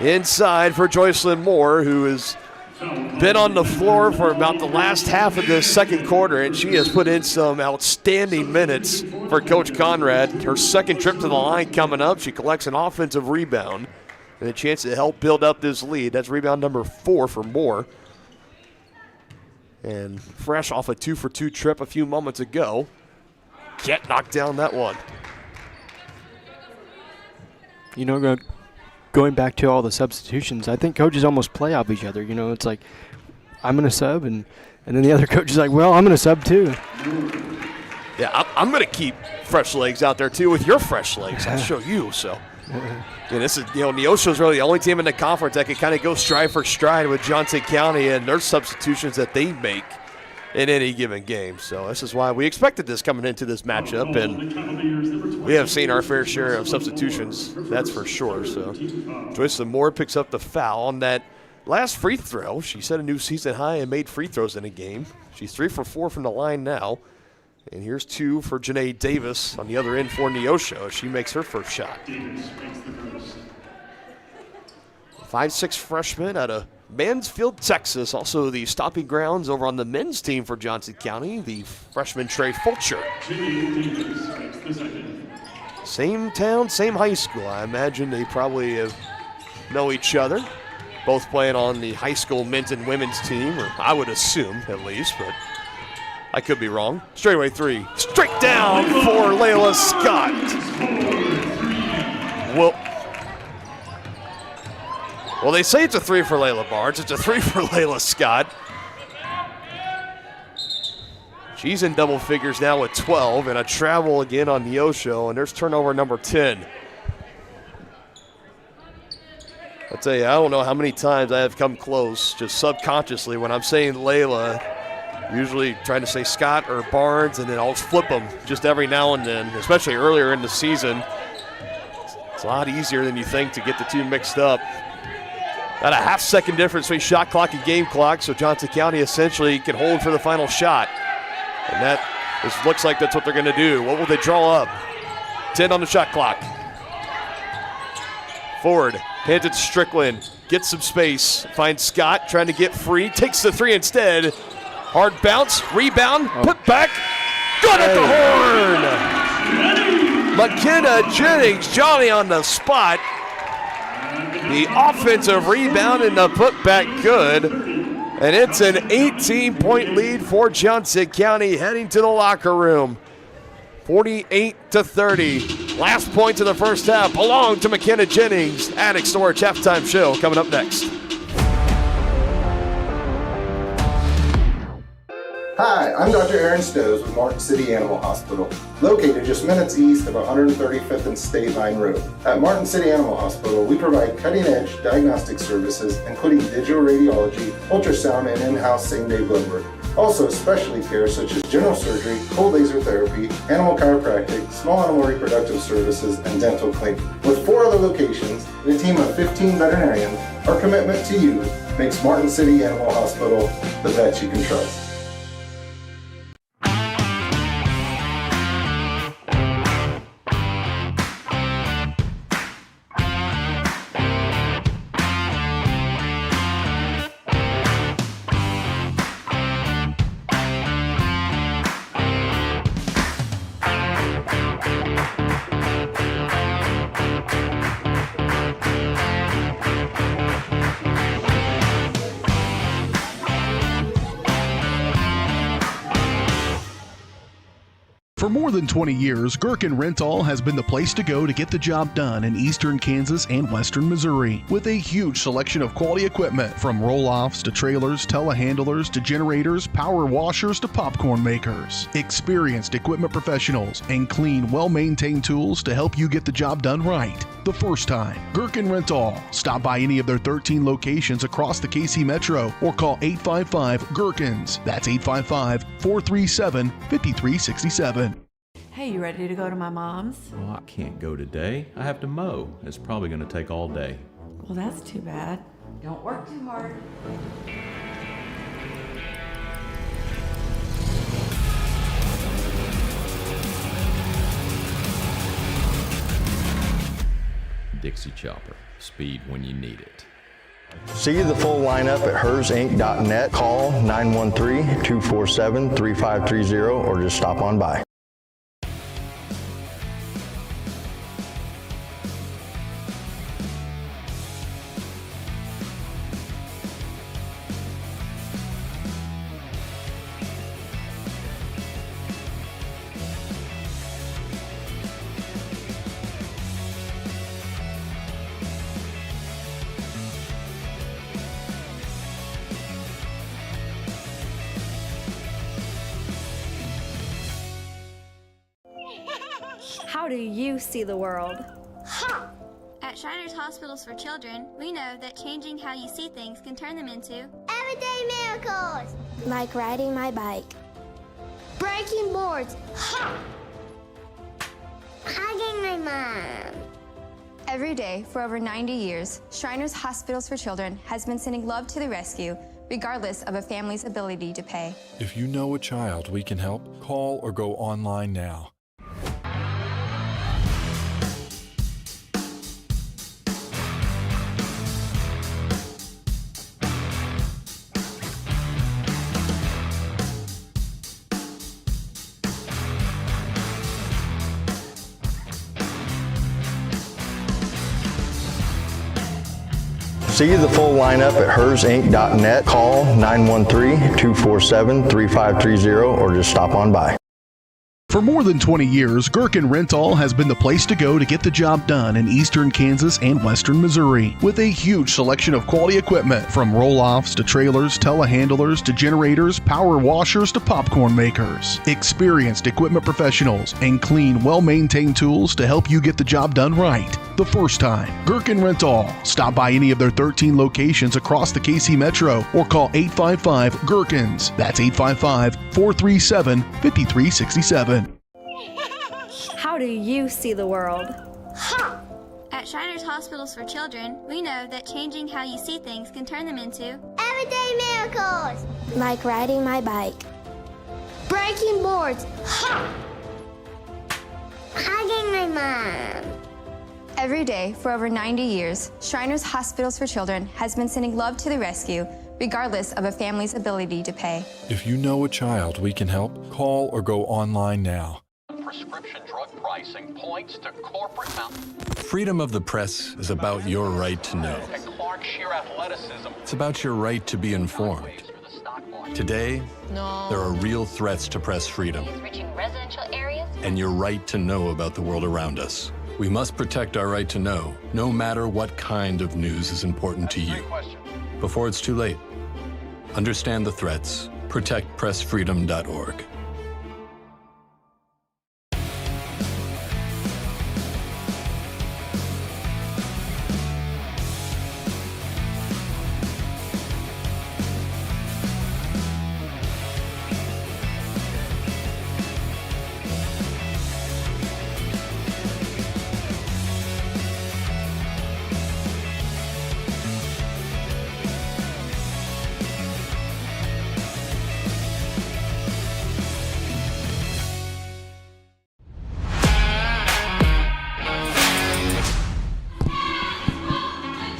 Inside for Joycelyn Moore, who has been on the floor for about the last half of this second quarter, and she has put in some outstanding minutes for Coach Conrad. Her second trip to the line coming up. She collects an offensive rebound and a chance to help build up this lead. That's rebound number 4 for Moore. And fresh off a 2-for-2 trip a few moments ago. Can't knock down that one. you know, going back to all the substitutions, I think coaches almost play off each other. You know, it's like, I'm going to sub, and then the other coach is like, well, I'm going to sub too. Yeah, I'm going to keep fresh legs out there too with your fresh legs. I'll show you. So, yeah, this is, Neosho's really the only team in the conference that can kind of go stride for stride with Johnson County and their substitutions that they make in any given game. So this is why we expected this coming into this matchup, and we have seen our fair share of substitutions, that's for sure. So Joycelyn Moore picks up the foul on that last free throw. She set a new season high and made free throws in a game. She's 3 for 4 from the line now. And here's 2 for Janae Davis on the other end for Neosho. She makes her first shot. 5'6" freshman out of Mansfield, Texas. Also the stopping grounds over on the men's team for Johnson County, the freshman Trey Fulcher. Same town, same high school. I imagine they probably know each other. Both playing on the high school men's and women's team, or I would assume at least, but I could be wrong. Straightaway three. Straight down for Layla Scott. Well, they say it's a three for Layla Barnes. It's a three for Layla Scott. She's in double figures now with 12, and a travel again on Neosho, and there's turnover number 10. I'll tell you, I don't know how many times I have come close, just subconsciously, when I'm saying Layla, usually trying to say Scott or Barnes, and then I'll flip them just every now and then, especially earlier in the season. It's a lot easier than you think to get the two mixed up. About a half-second difference between shot clock and game clock, so Johnson County essentially can hold for the final shot. And this looks like that's what they're going to do. What will they draw up? 10 on the shot clock. Ford hands it to Strickland. Gets some space. Finds Scott trying to get free. Takes the three instead. Hard bounce. Rebound. Put back. Good at the horn. McKenna Jennings, Johnny on the spot. The offensive rebound and the putback good. And it's an 18-point lead for Johnson County heading to the locker room. 48-30. Last points of the first half belong to McKenna Jennings. Attic Storage halftime show coming up next. Hi, I'm Dr. Aaron Stows with Martin City Animal Hospital, located just minutes east of 135th and State Line Road. At Martin City Animal Hospital, we provide cutting-edge diagnostic services, including digital radiology, ultrasound, and in-house same-day blood work. Also, specialty care such as general surgery, cold laser therapy, animal chiropractic, small animal reproductive services, and dental cleaning. With 4 other locations and a team of 15 veterinarians, our commitment to you makes Martin City Animal Hospital the vet you can trust. For more than 20 years, Gherkin Rental has been the place to go to get the job done in eastern Kansas and western Missouri. With a huge selection of quality equipment, from roll-offs to trailers, telehandlers to generators, power washers to popcorn makers. Experienced equipment professionals and clean, well-maintained tools to help you get the job done right the first time. Gherkin Rental. Stop by any of their 13 locations across the KC Metro or call 855-GHERKINS. That's 855-437-5367. Hey, you ready to go to my mom's? Well, I can't go today. I have to mow. It's probably going to take all day. Well, that's too bad. Don't work too hard. Dixie Chopper. Speed when you need it. See the full lineup at hersinc.net. Call 913-247-3530 or just stop on by. How do you see the world? At Shriners Hospitals for Children, we know that changing how you see things can turn them into Everyday miracles! Like riding my bike. Breaking boards. Hugging my mom. Every day for over 90 years, Shriners Hospitals for Children has been sending love to the rescue, regardless of a family's ability to pay. If you know a child we can help, call or go online now. See the full lineup at hersinc.net. Call 913-247-3530 or just stop on by. For more than 20 years, Gherkin Rental has been the place to go to get the job done in eastern Kansas and western Missouri. With a huge selection of quality equipment, from roll-offs to trailers, telehandlers to generators, power washers to popcorn makers. Experienced equipment professionals and clean, well-maintained tools to help you get the job done right the first time. Gherkin Rental. Stop by any of their 13 locations across the KC Metro or call 855-GHERKINS. That's 855-437-5367. How do you see the world? At Shriners Hospitals for Children, we know that changing how you see things can turn them into everyday miracles. Like riding my bike. Breaking boards. Hugging my mom. Every day for over 90 years, Shriners Hospitals for Children has been sending love to the rescue, regardless of a family's ability to pay. If you know a child we can help, call or go online now. Prescription drug pricing points to corporate Freedom of the press is about your right to know. and Clark sheer athleticism. It's about your right to be informed. Today, there are real threats to press freedom reaching residential areas. and your right to know about the world around us. We must protect our right to know, no matter what kind of news is important to you. Before it's too late, understand the threats. ProtectPressFreedom.org.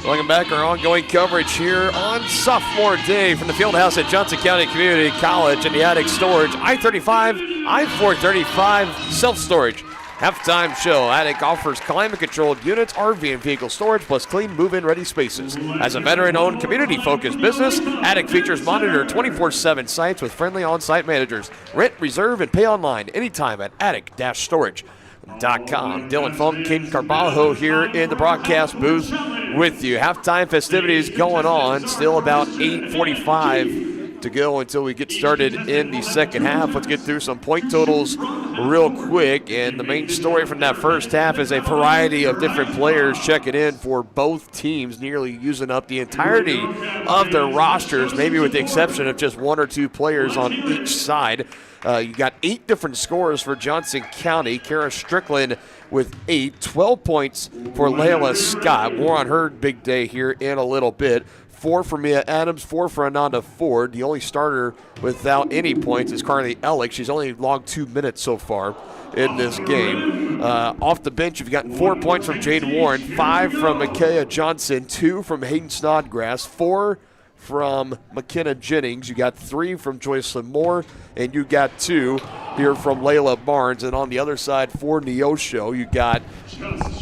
Welcome back. Our ongoing coverage here on Sophomore Day from the Fieldhouse at Johnson County Community College and the Attic Storage, I-35, I-435 self-storage. Halftime show. Attic offers climate-controlled units, RV and vehicle storage, plus clean, move-in ready spaces. As a veteran-owned, community-focused business, Attic features monitored 24/7 sites with friendly on-site managers. Rent, reserve, and pay online anytime at attic-storage.com. Dylan Funk, Caden Carvalho here in the broadcast booth with you. Halftime festivities going on. Still about 8:45 to go until we get started in the second half. Let's get through some point totals real quick. And the main story from that first half is a variety of different players checking in for both teams, nearly using up the entirety of their rosters, maybe with the exception of just one or two players on each side. You got 8 different scores for Johnson County. Kara Strickland with 8, 12 points for Layla Scott. More on her big day here in a little bit. 4 for Mia Adams, 4 for Ananda Ford. The only starter without any points is Carly Ellick. She's only logged 2 minutes so far in this game. Off the bench, you've gotten 4 points from Jade Warren, 5 from Micaiah Johnson, 2 from Hayden Snodgrass, 4 from McKenna Jennings. You got 3 from Joycelyn Moore, and you got 2 here from Layla Barnes. And on the other side for Neosho, you got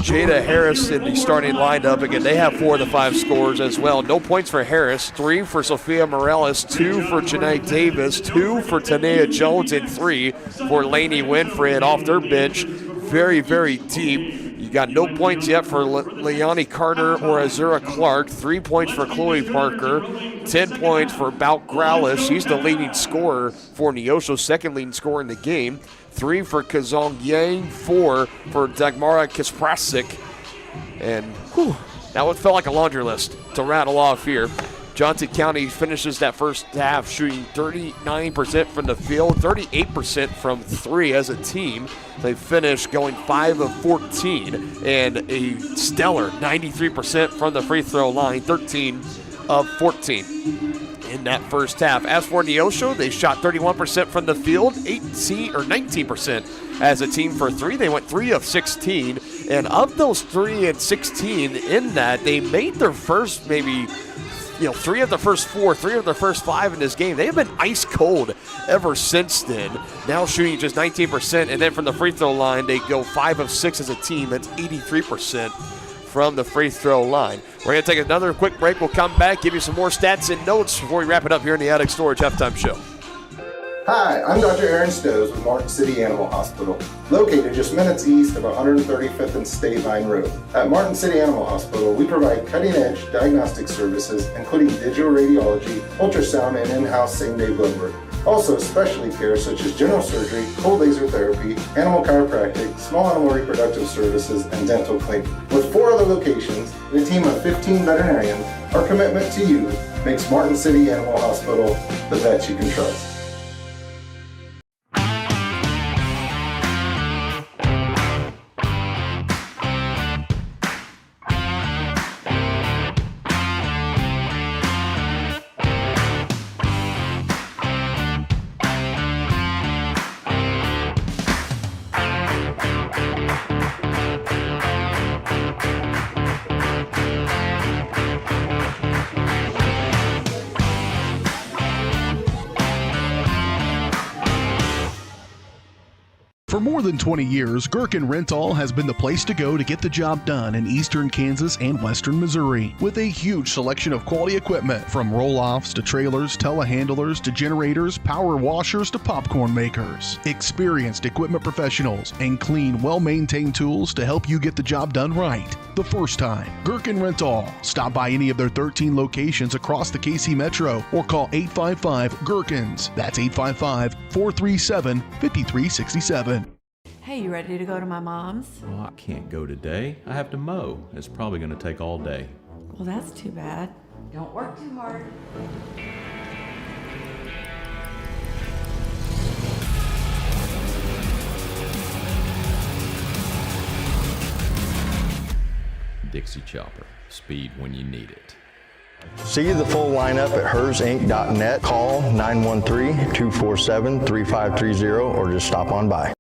Jada Harris in the starting lineup. Again, they have 4 of the 5 scores as well. No points for Harris, 3 for Sophia Morales, 2 for Janae Davis, 2 for Tanea Jones, and 3 for Lainey Winfred off their bench. Very, very deep. You got no points yet for Leonie Carter or Azura Clark. 3 points for Chloe Parker. 10 points for Bout Growlis. He's the leading scorer for Neosho, second leading scorer in the game. 3 for Kazong Yang. 4 for Dagmara Kasprasik. And that one felt like a laundry list to rattle off here. Johnson County finishes that first half shooting 39% from the field, 38% from 3 as a team. They finished going 5 of 14 and a stellar 93% from the free throw line, 13 of 14 in that first half. As for Neosho, they shot 31% from the field, 19% as a team for 3. They went 3 of 16, and of those 3 and 16 in that, they made their first maybe 3 of the first 4, 3 of the first 5 in this game. They have been ice cold ever since then. Now shooting just 19%, and then from the free throw line, they go 5 of 6 as a team. That's 83% from the free throw line. We're going to take another quick break. We'll come back, give you some more stats and notes before we wrap it up here in the Attic Storage Halftime Show. Hi, I'm Dr. Aaron Stowe with Martin City Animal Hospital, located just minutes east of 135th and State Vine Road. At Martin City Animal Hospital, we provide cutting-edge diagnostic services, including digital radiology, ultrasound, and in-house same-day blood work. Also, specialty care such as general surgery, cold laser therapy, animal chiropractic, small animal reproductive services, and dental cleaning. With 4 other locations and a team of 15 veterinarians, our commitment to you makes Martin City Animal Hospital the vet you can trust. For more than 20 years, Gherkin Rental has been the place to go to get the job done in eastern Kansas and western Missouri. With a huge selection of quality equipment, from roll-offs to trailers, telehandlers to generators, power washers to popcorn makers. Experienced equipment professionals and clean, well-maintained tools to help you get the job done right the first time. Gherkin Rental. Stop by any of their 13 locations across the KC Metro or call 855-GHERKINS. That's 855-437-5367. Hey, you ready to go to my mom's? Well, I can't go today. I have to mow. It's probably going to take all day. Well, that's too bad. Don't work too hard. Dixie Chopper. Speed when you need it. See the full lineup at hersinc.net. Call 913-247-3530 or just stop on by.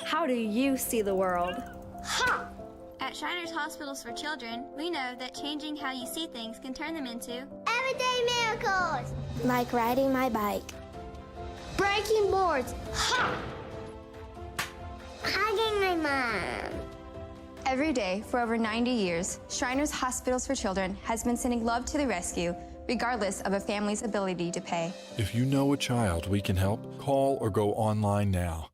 How do you see the world? At Shriners Hospitals for Children, we know that changing how you see things can turn them into everyday miracles. Like riding my bike. Breaking boards. Hugging my mom. Every day for over 90 years, Shriners Hospitals for Children has been sending love to the rescue, regardless of a family's ability to pay. If you know a child we can help, call or go online now.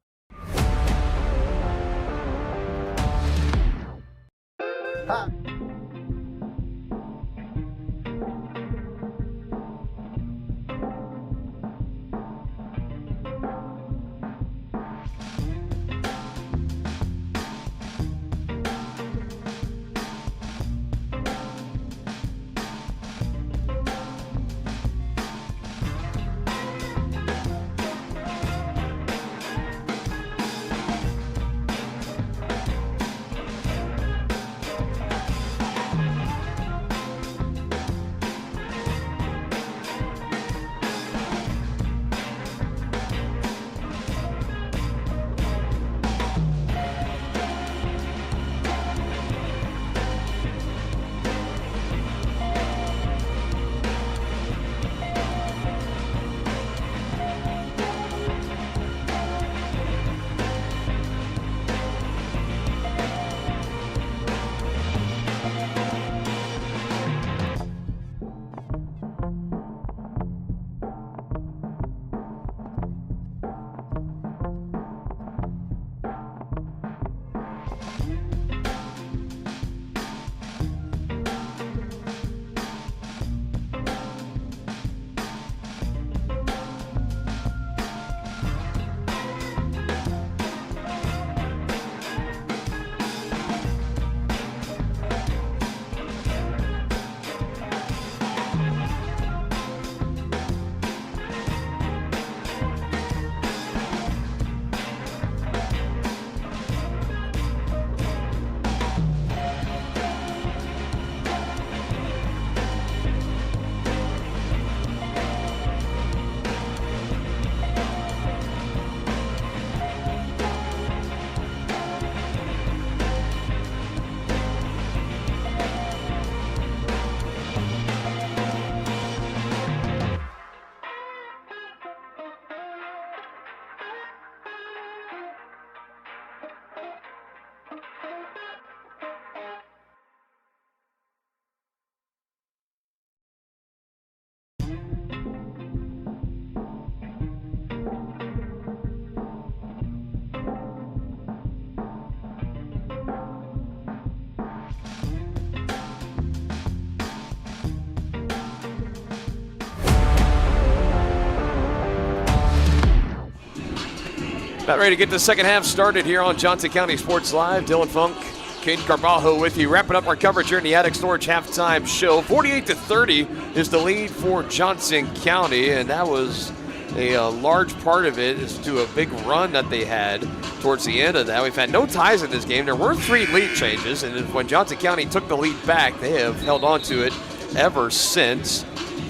About ready to get the second half started here on Johnson County Sports Live. Dylan Funk, Caden Carvalho with you, wrapping up our coverage here in the Attic Storage halftime show. 48-30 is the lead for Johnson County, and that was a large part of it is to a big run that they had towards the end of that. We've had no ties in this game. There were 3 lead changes, and when Johnson County took the lead back, they have held on to it ever since.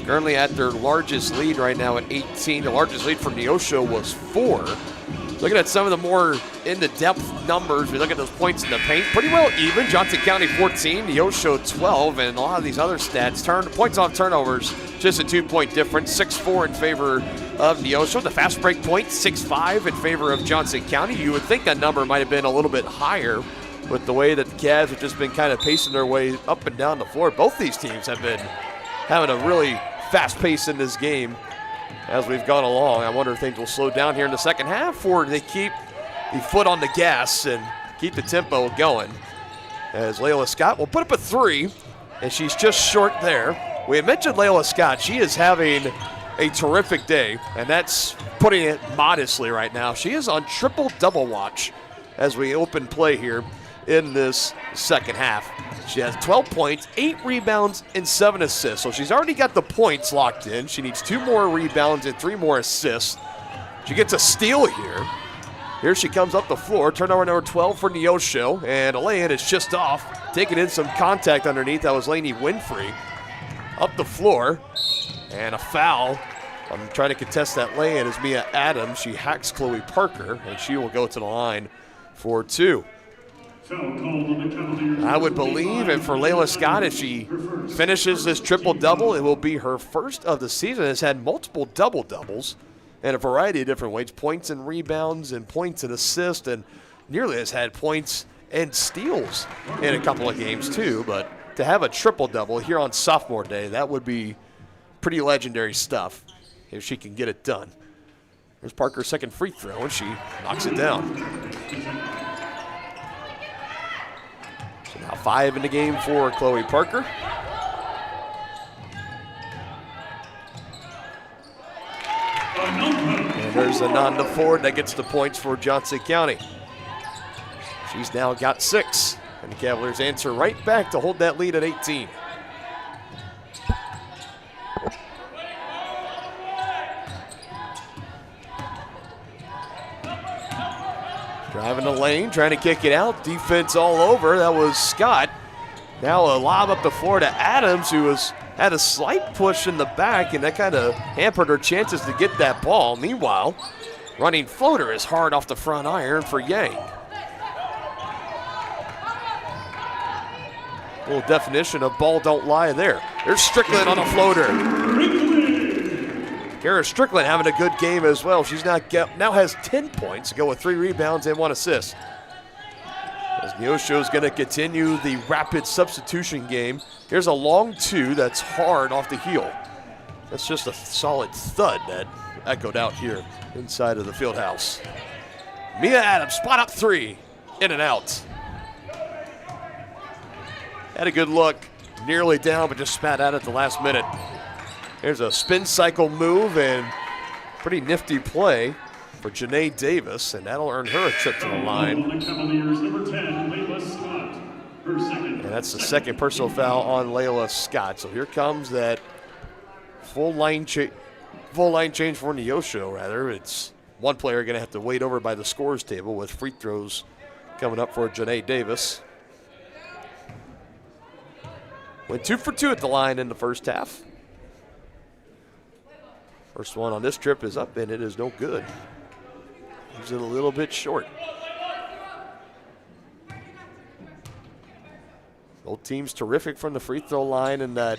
Currently at their largest lead right now at 18. The largest lead for Neosho was 4. Looking at some of the more in-the-depth numbers, we look at those points in the paint, pretty well even. Johnson County 14, Neosho 12, and a lot of these other stats. Points off turnovers, just a 2-point difference, 6-4 in favor of Neosho. The fast break point, 6-5 in favor of Johnson County. You would think that number might have been a little bit higher with the way that the Cavs have just been kind of pacing their way up and down the floor. Both these teams have been having a really fast pace in this game as we've gone along. I wonder if things will slow down here in the second half, or they keep the foot on the gas and keep the tempo going. As Layla Scott will put up a 3, and she's just short there. We had mentioned Layla Scott. She is having a terrific day, and that's putting it modestly right now. She is on triple-double watch as we open play here in this second half. She has 12 points, 8 rebounds, and 7 assists. So she's already got the points locked in. She needs 2 more rebounds and 3 more assists. She gets a steal here. Here she comes up the floor. Turnover number 12 for Neosho. And a lay-in is just off. Taking in some contact underneath. That was Lainey Winfrey. Up the floor. And a foul. I'm trying to contest that lay-in is Mia Adams. She hacks Chloe Parker, and she will go to the line for 2. I would believe, and for Layla Scott, if she finishes this triple-double, it will be her first of the season. Has had multiple double-doubles in a variety of different ways, points and rebounds and points and assists, and nearly has had points and steals in a couple of games too. But to have a triple-double here on sophomore day, that would be pretty legendary stuff if she can get it done. There's Parker's second free throw, and she knocks it down. Now 5 in the game for Chloe Parker. And there's Ananda Ford that gets the points for Johnson County. She's now got 6. And the Cavaliers answer right back to hold that lead at 18. Driving the lane, trying to kick it out. Defense all over. That was Scott. Now a lob up the floor to Adams, who had a slight push in the back, and that kind of hampered her chances to get that ball. Meanwhile, running floater is hard off the front iron for Yang. Little definition of ball don't lie there. There's Strickland on a floater. Kara Strickland having a good game as well. She's now has 10 points to go with 3 rebounds and 1 assist. As Neosho is going to continue the rapid substitution game. Here's a long 2 that's hard off the heel. That's just a solid thud that echoed out here inside of the field house. Mia Adams, spot up 3, in and out. Had a good look, nearly down, but just spat out at the last minute. There's a spin cycle move and pretty nifty play for Janae Davis, and that'll earn her a trip to the line. And that's the second personal foul on Layla Scott. So here comes that full line change for Neosho, rather. It's one player going to have to wait over by the scores table with free throws coming up for Janae Davis. Went 2 for 2 at the line in the first half. First one on this trip is up, and it is no good. He's a little bit short. Both teams terrific from the free throw line in that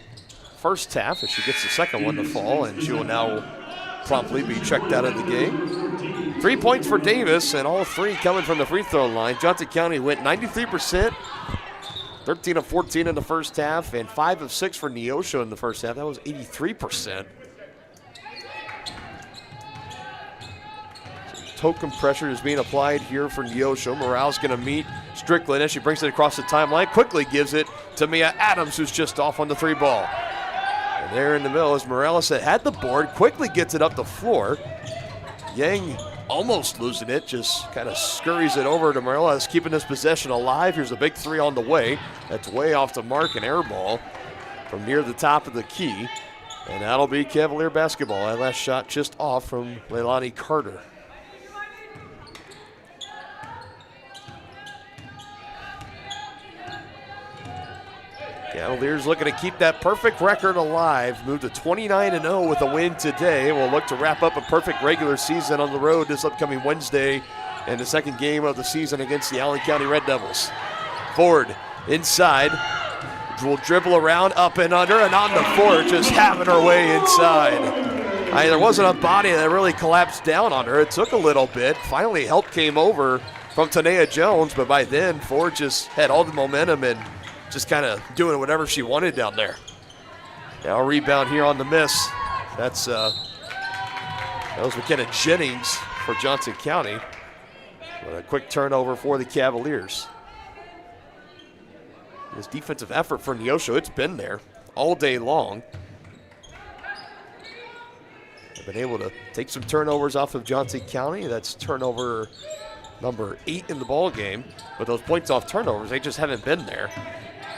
first half as she gets the second one to fall, and she will now promptly be checked out of the game. 3 points for Davis, and all 3 coming from the free throw line. Johnson County went 93%, 13 of 14 in the first half, and 5 of 6 for Neosho in the first half. That was 83%. Token pressure is being applied here for Neosho. Morale's going to meet Strickland as she brings it across the timeline. Quickly gives it to Mia Adams, who's just off on the 3 ball. And there in the middle is Morales that had the board. Quickly gets it up the floor. Yang almost losing it, just kind of scurries it over to Morales, keeping this possession alive. Here's a big three on the way. That's way off the mark, an air ball from near the top of the key. And that'll be Cavalier basketball. That last shot just off from Leilani Carter. Cavaliers looking to keep that perfect record alive. Move to 29-0 with a win today. We'll look to wrap up a perfect regular season on the road this upcoming Wednesday in the second game of the season against the Allen County Red Devils. Ford inside. Will dribble around, up and under, and on the Ford, just having her way inside. There wasn't a body that really collapsed down on her. It took a little bit. Finally, help came over from Tanea Jones, but by then, Ford just had all the momentum and just kind of doing whatever she wanted down there. Now a rebound here on the miss. That was McKenna Jennings for Johnson County. But a quick turnover for the Cavaliers. This defensive effort for Neosho, it's been there all day long. They've been able to take some turnovers off of Johnson County. That's turnover number 8 in the ball game. But those points off turnovers, they just haven't been there.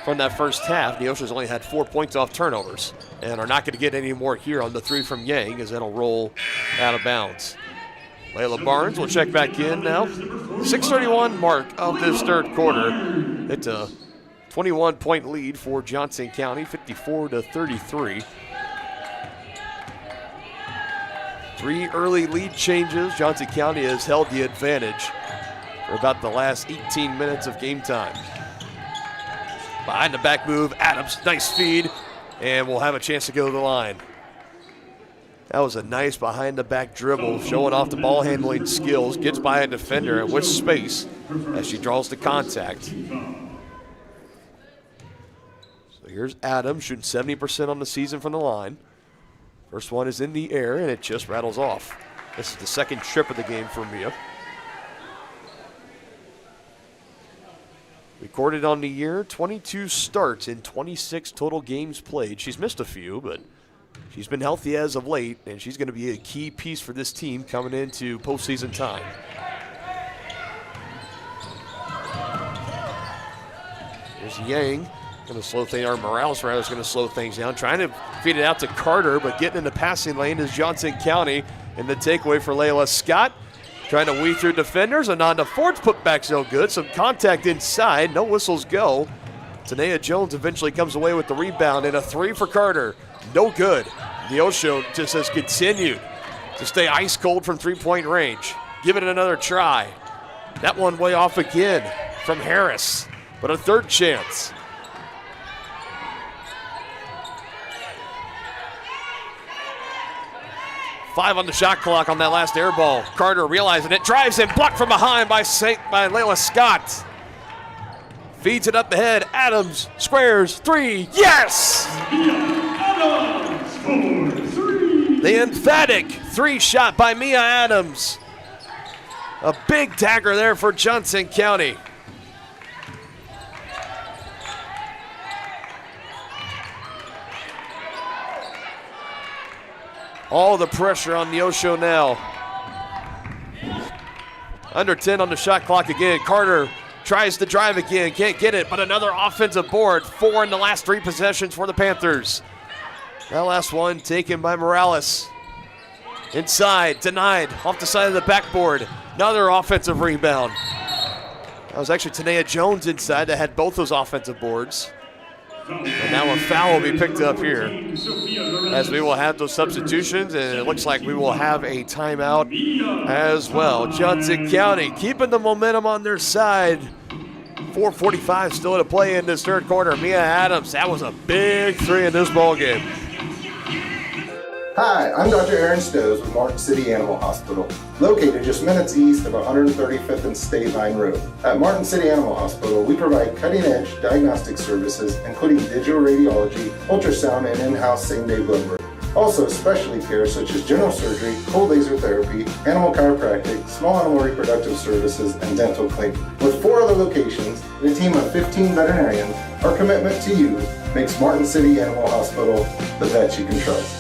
From that first half, Neosho's only had 4 points off turnovers and are not going to get any more here on the three from Yang as that'll roll out of bounds. Layla Barnes will check back in now. 6:31 mark of this third quarter. It's a 21-point lead for Johnson County, 54-33. 3 early lead changes. Johnson County has held the advantage for about the last 18 minutes of game time. Behind the back move, Adams, nice feed, and we'll have a chance to go to the line. That was a nice behind the back dribble, showing off the ball handling skills, gets by a defender and with space as she draws the contact. So here's Adams shooting 70% on the season from the line. First one is in the air and it just rattles off. This is the second trip of the game for Mia. Recorded on the year, 22 starts in 26 total games played. She's missed a few, but she's been healthy as of late, and she's going to be a key piece for this team coming into postseason time. There's Yang, going to slow things, or Morales rather is going to slow things down. Trying to feed it out to Carter, but getting in the passing lane is Johnson County, and the takeaway for Layla Scott. Trying to weave through defenders, and on the Ford's putback's no good. Some contact inside, no whistles go. Tanea Jones eventually comes away with the rebound, and a three for Carter. No good. Neosho just has continued to stay ice cold from three-point range. Give it another try. That one way off again from Harris, but a third chance. Five on the shot clock on that last air ball. Carter realizing it, drives in, blocked from behind by Layla Scott. Feeds it up ahead. Adams squares three. Yes! Adams for three. The emphatic three shot by Mia Adams. A big dagger there for Johnson County. All the pressure on Neosho now. Under 10 on the shot clock again. Carter tries to drive again, can't get it, but another offensive board. 4 in the last 3 possessions for the Panthers. That last one taken by Morales. Inside, denied, off the side of the backboard. Another offensive rebound. That was actually Tanea Jones inside that had both those offensive boards. And now a foul will be picked up here as we will have those substitutions, and it looks like we will have a timeout as well. Johnson County keeping the momentum on their side. 4:45 still to play in this third quarter. Mia Adams, that was a big three in this ball game. Hi, I'm Dr. Aaron Stows with Martin City Animal Hospital, located just minutes east of 135th and State Vine Road. At Martin City Animal Hospital, we provide cutting-edge diagnostic services, including digital radiology, ultrasound, and in-house same-day blood work. Also, specialty care such as general surgery, cold laser therapy, animal chiropractic, small animal reproductive services, and dental cleaning. With 4 other locations and a team of 15 veterinarians, our commitment to you makes Martin City Animal Hospital the vet you can trust.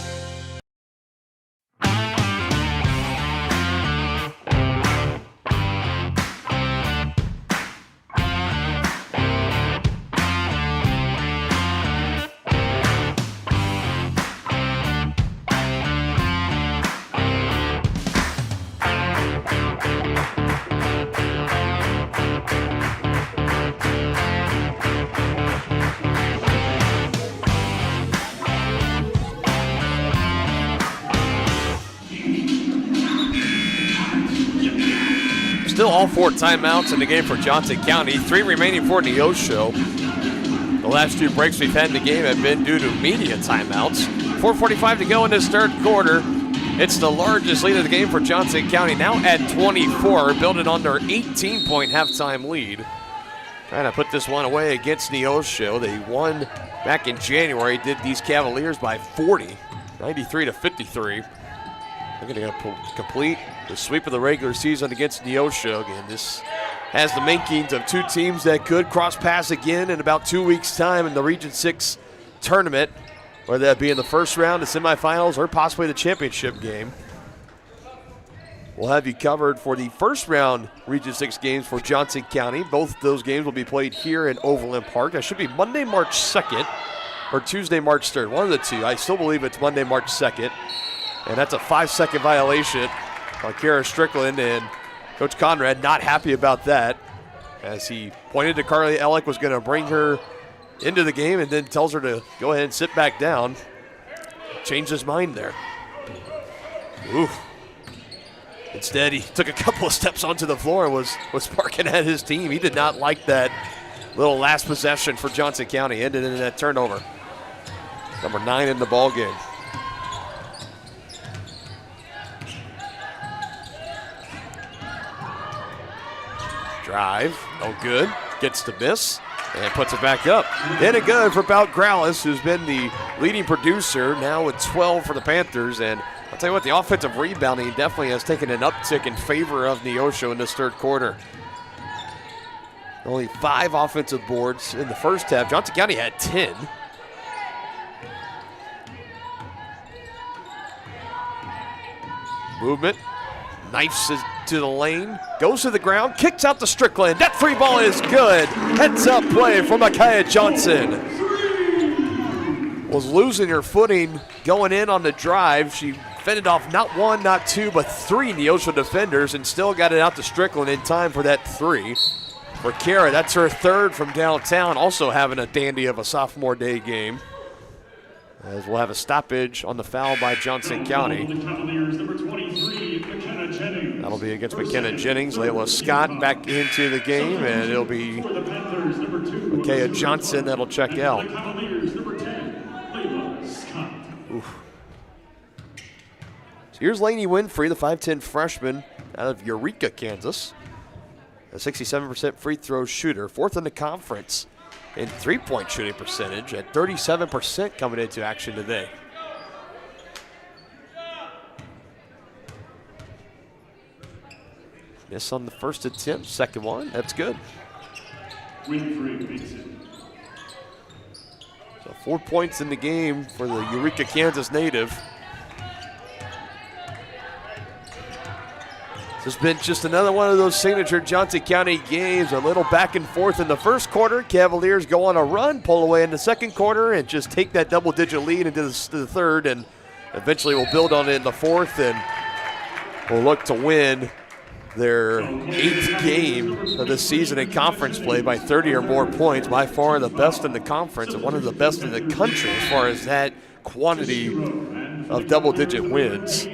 Still all 4 timeouts in the game for Johnson County. 3 remaining for Neosho. The last 2 breaks we've had in the game have been due to media timeouts. 4:45 to go in this third quarter. It's the largest lead of the game for Johnson County, now at 24, building on their 18-point halftime lead. Trying to put this one away against Neosho. They won back in January, did these Cavaliers by 40, 93-53. They're going to complete the sweep of the regular season against Neosho. Again, this has the makings of 2 teams that could cross paths again in about 2 weeks' time in the Region 6 tournament, whether that be in the first round, the semifinals, or possibly the championship game. We'll have you covered for the first round Region 6 games for Johnson County. Both those games will be played here in Overland Park. That should be Monday, March 2nd, or Tuesday, March 3rd. One of the two. I still believe it's Monday, March 2nd. And that's a 5-second violation by Kara Strickland, and Coach Conrad not happy about that, as he pointed to Carly Ellick, was going to bring her into the game, and then tells her to go ahead and sit back down. Changed his mind there. Ooh. Instead, he took a couple of steps onto the floor and was barking at his team. He did not like that little last possession for Johnson County. Ended in that turnover. Number 9 in the ball game. Drive, no good. Gets the miss and puts it back up. In it good for Bout Growlis, who's been the leading producer, now with 12 for the Panthers. And I'll tell you what, the offensive rebounding definitely has taken an uptick in favor of Neosho in this third quarter. Only 5 offensive boards in the first half. Johnson County had 10. Movement. Knifes it to the lane. Goes to the ground. Kicks out to Strickland. That free ball is good. Heads up play from Micaiah Johnson. Was losing her footing going in on the drive. She fended off not 1, not 2, but 3 Neosho defenders and still got it out to Strickland in time for that 3. For Kara, that's her 3rd from downtown, also having a dandy of a sophomore day game. As we'll have a stoppage on the foul by Johnson County. That'll be against McKenna Jennings. Layla Scott back into the game, and it'll be Micaiah Johnson that'll check out. Oof. So here's Lainey Winfrey, the 5'10 freshman out of Eureka, Kansas. A 67% free throw shooter, 4th in the conference in 3-point shooting percentage at 37% coming into action today. Miss on the first attempt, second one, that's good. Winfrey makes it. So 4 points in the game for the Eureka, Kansas native. This has been just another one of those signature Johnson County games. A little back and forth in the first quarter. Cavaliers go on a run, pull away in the second quarter, and just take that double-digit lead into the third, and eventually we'll build on it in the fourth, and we'll look to win their 8th game of the season in conference play by 30 or more points. By far the best in the conference and one of the best in the country as far as that quantity of double-digit wins.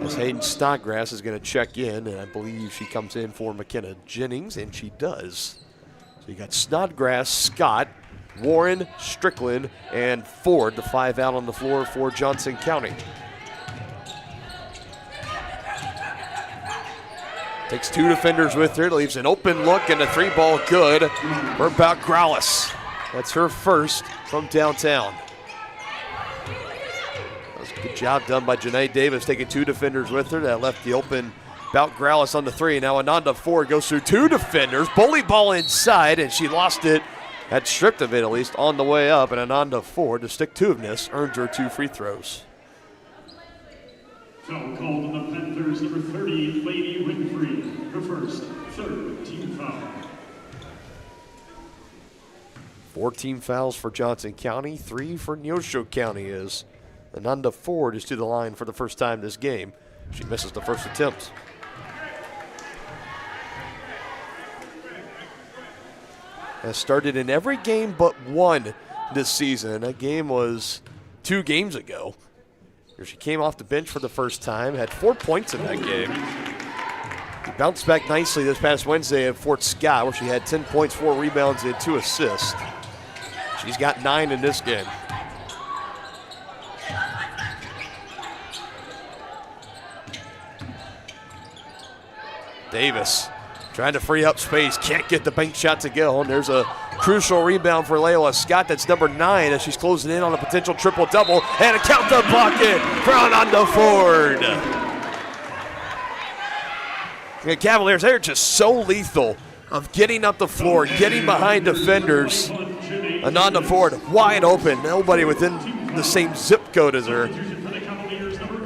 As Hayden Snodgrass is going to check in, and I believe she comes in for McKenna Jennings, and she does. So you got Snodgrass, Scott, Warren, Strickland, and Ford, the 5 out on the floor for Johnson County. Takes 2 defenders with her, leaves an open look, and a 3-ball good for Bout Growlis. That's her first from downtown. Good job done by Janae Davis, taking 2 defenders with her. That left the open Bout Growlis on the 3. Now Ananda Ford goes through 2 defenders. Bully ball inside, and she lost it. Had stripped of it, at least, on the way up. And Ananda Ford, to stick-to-itiveness, earns her 2 free throws. Foul called on the Panthers, number 30, Lady Winfrey. Her first, 3rd team foul. 4 team fouls for Johnson County, 3 for Neosho County, as Ananda Ford is to the line for the first time this game. She misses the first attempt. Has started in every game but one this season. That game was 2 games ago. Here she came off the bench for the first time, had 4 points in that game. bounced back nicely this past Wednesday at Fort Scott, where she had 10 points, 4 rebounds, and 2 assists. She's got 9 in this game. Davis trying to free up space, can't get the bank shot to go, and there's a crucial rebound for Layla Scott. That's number 9 as she's closing in on a potential triple-double, and a count the bucket for Ananda Ford. The Cavaliers, they're just so lethal of getting up the floor, getting behind defenders. Ananda Ford wide open, nobody within the same zip code as her.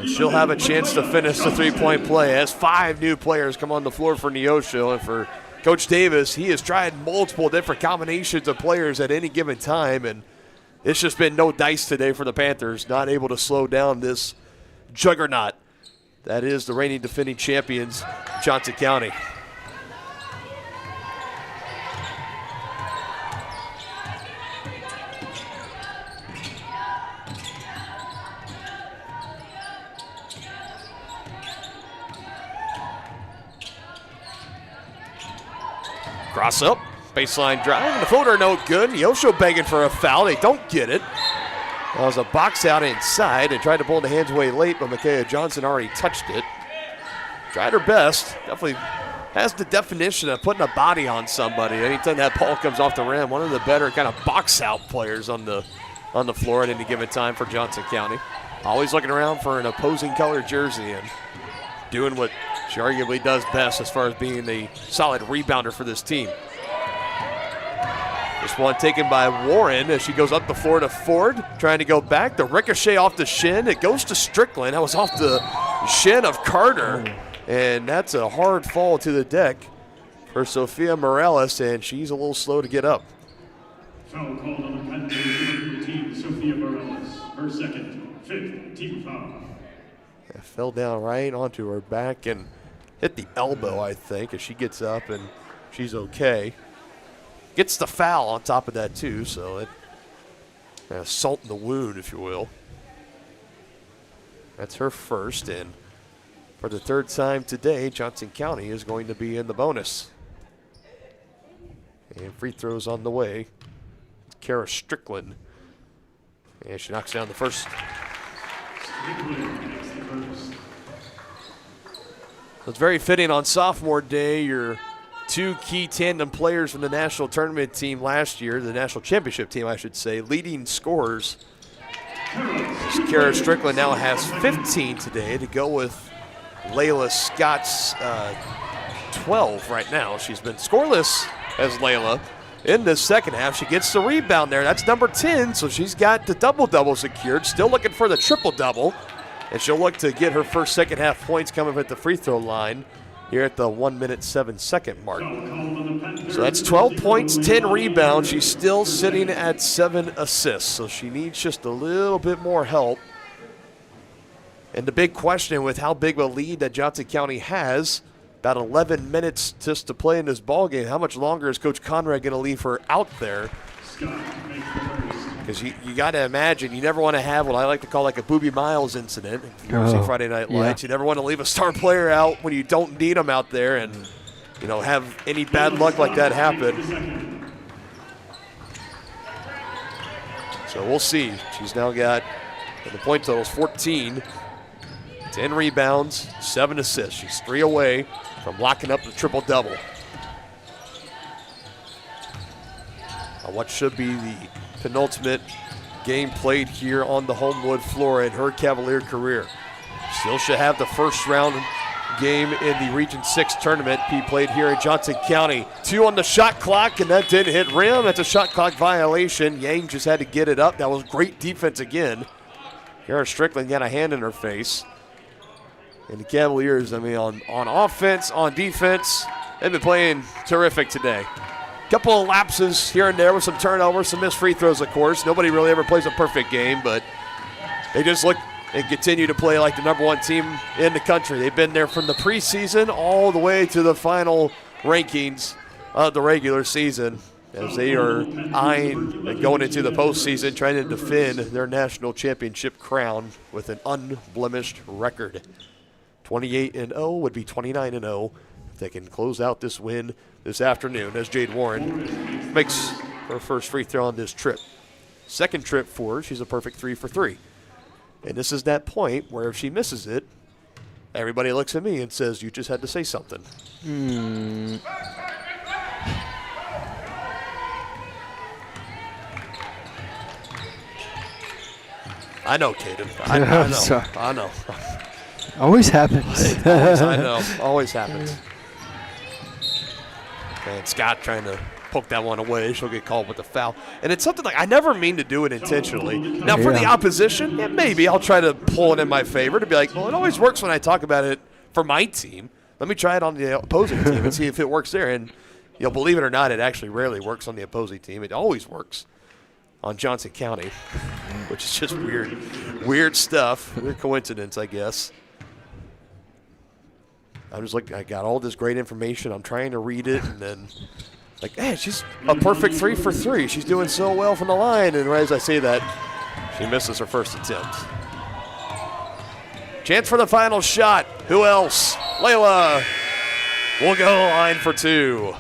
She'll have a chance to finish the three-point play as 5 new players come on the floor for Neosho. And for Coach Davis, he has tried multiple different combinations of players at any given time, and it's just been no dice today for the Panthers, not able to slow down this juggernaut that is the reigning defending champions, Johnson County. Cross up, baseline drive, and the floater no good. Neosho begging for a foul. They don't get it. That was a box out inside and tried to pull the hands away late, but Micaiah Johnson already touched it. Tried her best. Definitely has the definition of putting a body on somebody. Anytime that ball comes off the rim, one of the better kind of box out players on the floor at any given time for Johnson County. Always looking around for an opposing color jersey and doing what she arguably does best as far as being a solid rebounder for this team. This one taken by Warren as she goes up the floor to Ford, trying to go back. The ricochet off the shin. It goes to Strickland. That was off the shin of Carter. And that's a hard fall to the deck for Sophia Morales, and she's a little slow to get up. Foul called on the Panthers, number 13, Sophia Morales. Her second, 5th team foul. It fell down right onto her back and hit the elbow, I think, as she gets up, and she's okay. Gets the foul on top of that, too, so it salt in the wound, if you will. That's her first, and for the 3rd time today, Johnson County is going to be in the bonus. And free throws on the way. Kara Strickland. And she knocks down the first. So it's very fitting on sophomore day. Your 2 key tandem players from the national tournament team last year, the national championship team, I should say, leading scorers. Kara Strickland now has 15 today to go with Layla Scott's 12 right now. She's been scoreless as Layla in this second half. She gets the rebound there. That's number 10, so she's got the double-double secured. Still looking for the triple-double. And she'll look to get her first second half points coming at the free throw line here at the 1-minute, 7-second mark. So that's 12 points, 10 rebounds. She's still sitting at 7 assists, so she needs just a little bit more help. And the big question with how big of a lead that Johnson County has, about 11 minutes just to play in this ballgame, how much longer is Coach Conrad going to leave her out there? Because you got to imagine, you never want to have what I like to call like a Boobie Miles incident. If you ever see Friday Night Lights, you never want to leave a star player out when you don't need them out there and, you know, have any bad luck like that happen. So we'll see. She's now got, the point total is 14, 10 rebounds, 7 assists. She's 3 away from locking up the triple-double. What should be the penultimate game played here on the Homewood floor in her Cavalier career. Still should have the first round game in the Region 6 tournament be played here in Johnson County. 2 on the shot clock, and that didn't hit rim. That's a shot clock violation. Yang just had to get it up. That was great defense again. Kara Strickland got a hand in her face. And the Cavaliers, I mean, on offense, on defense, they've been playing terrific today. Couple of lapses here and there with some turnovers, some missed free throws, of course. Nobody really ever plays a perfect game, but they just look and continue to play like the #1 team in the country. They've been there from the preseason all the way to the final rankings of the regular season as they are eyeing and going into the postseason, trying to defend their national championship crown with an unblemished record. 28-0 would be 29-0 they can close out this win this afternoon as Jade Warren makes her first free throw on this trip. Second trip for her, she's a perfect 3 for 3. And this is that point where if she misses it, everybody looks at me and says, you just had to say something. I know, Caden. I know. Always happens. I know. Always happens. And Scott trying to poke that one away. She'll get called with the foul. And it's something like I never mean to do it intentionally. Now, for the opposition, maybe I'll try to pull it in my favor to be like, well, it always works when I talk about it for my team. Let me try it on the opposing team and see if it works there. And, believe it or not, it actually rarely works on the opposing team. It always works on Johnson County, which is just weird stuff. Weird coincidence, I guess. I'm just like, I got all this great information. I'm trying to read it, and then, like, hey, she's a perfect 3 for 3. She's doing so well from the line. And right as I say that, she misses her first attempt. Chance for the final shot. Who else? Layla will go line for 2.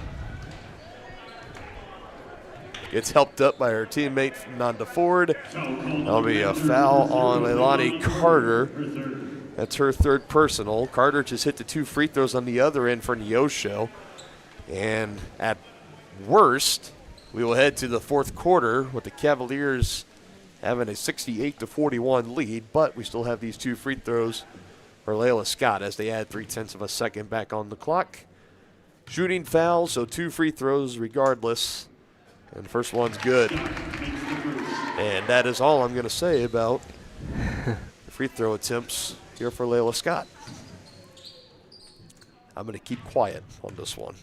Gets helped up by her teammate Nanda Ford. That'll be a foul on Leilani Carter. That's her third personal. Carter just hit the 2 free throws on the other end for Neosho. And at worst, we will head to the fourth quarter with the Cavaliers having a 68-41 lead, but we still have these 2 free throws for Layla Scott as they add 0.3 of a second back on the clock. Shooting foul, so 2 free throws regardless. And the first one's good. And that is all I'm going to say about the free throw attempts here for Layla Scott. I'm going to keep quiet on this one.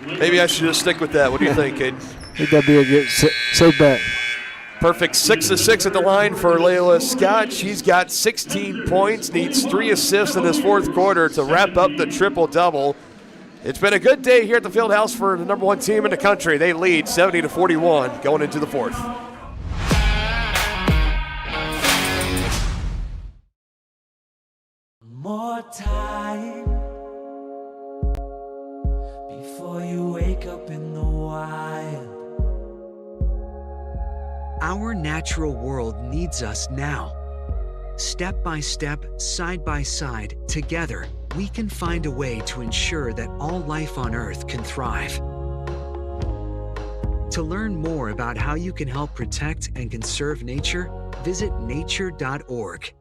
Maybe I should just stick with that. What do you think, Caden? I think that'd be a good safe bet. Perfect 6 of 6 at the line for Layla Scott. She's got 16 points, needs 3 assists in this fourth quarter to wrap up the triple-double. It's been a good day here at the Fieldhouse for the number 1 team in the country. They lead 70-41 going into the fourth. More time before you wake up in the wild. Our natural world needs us now. Step by step, side by side, together, we can find a way to ensure that all life on Earth can thrive. To learn more about how you can help protect and conserve nature, visit nature.org.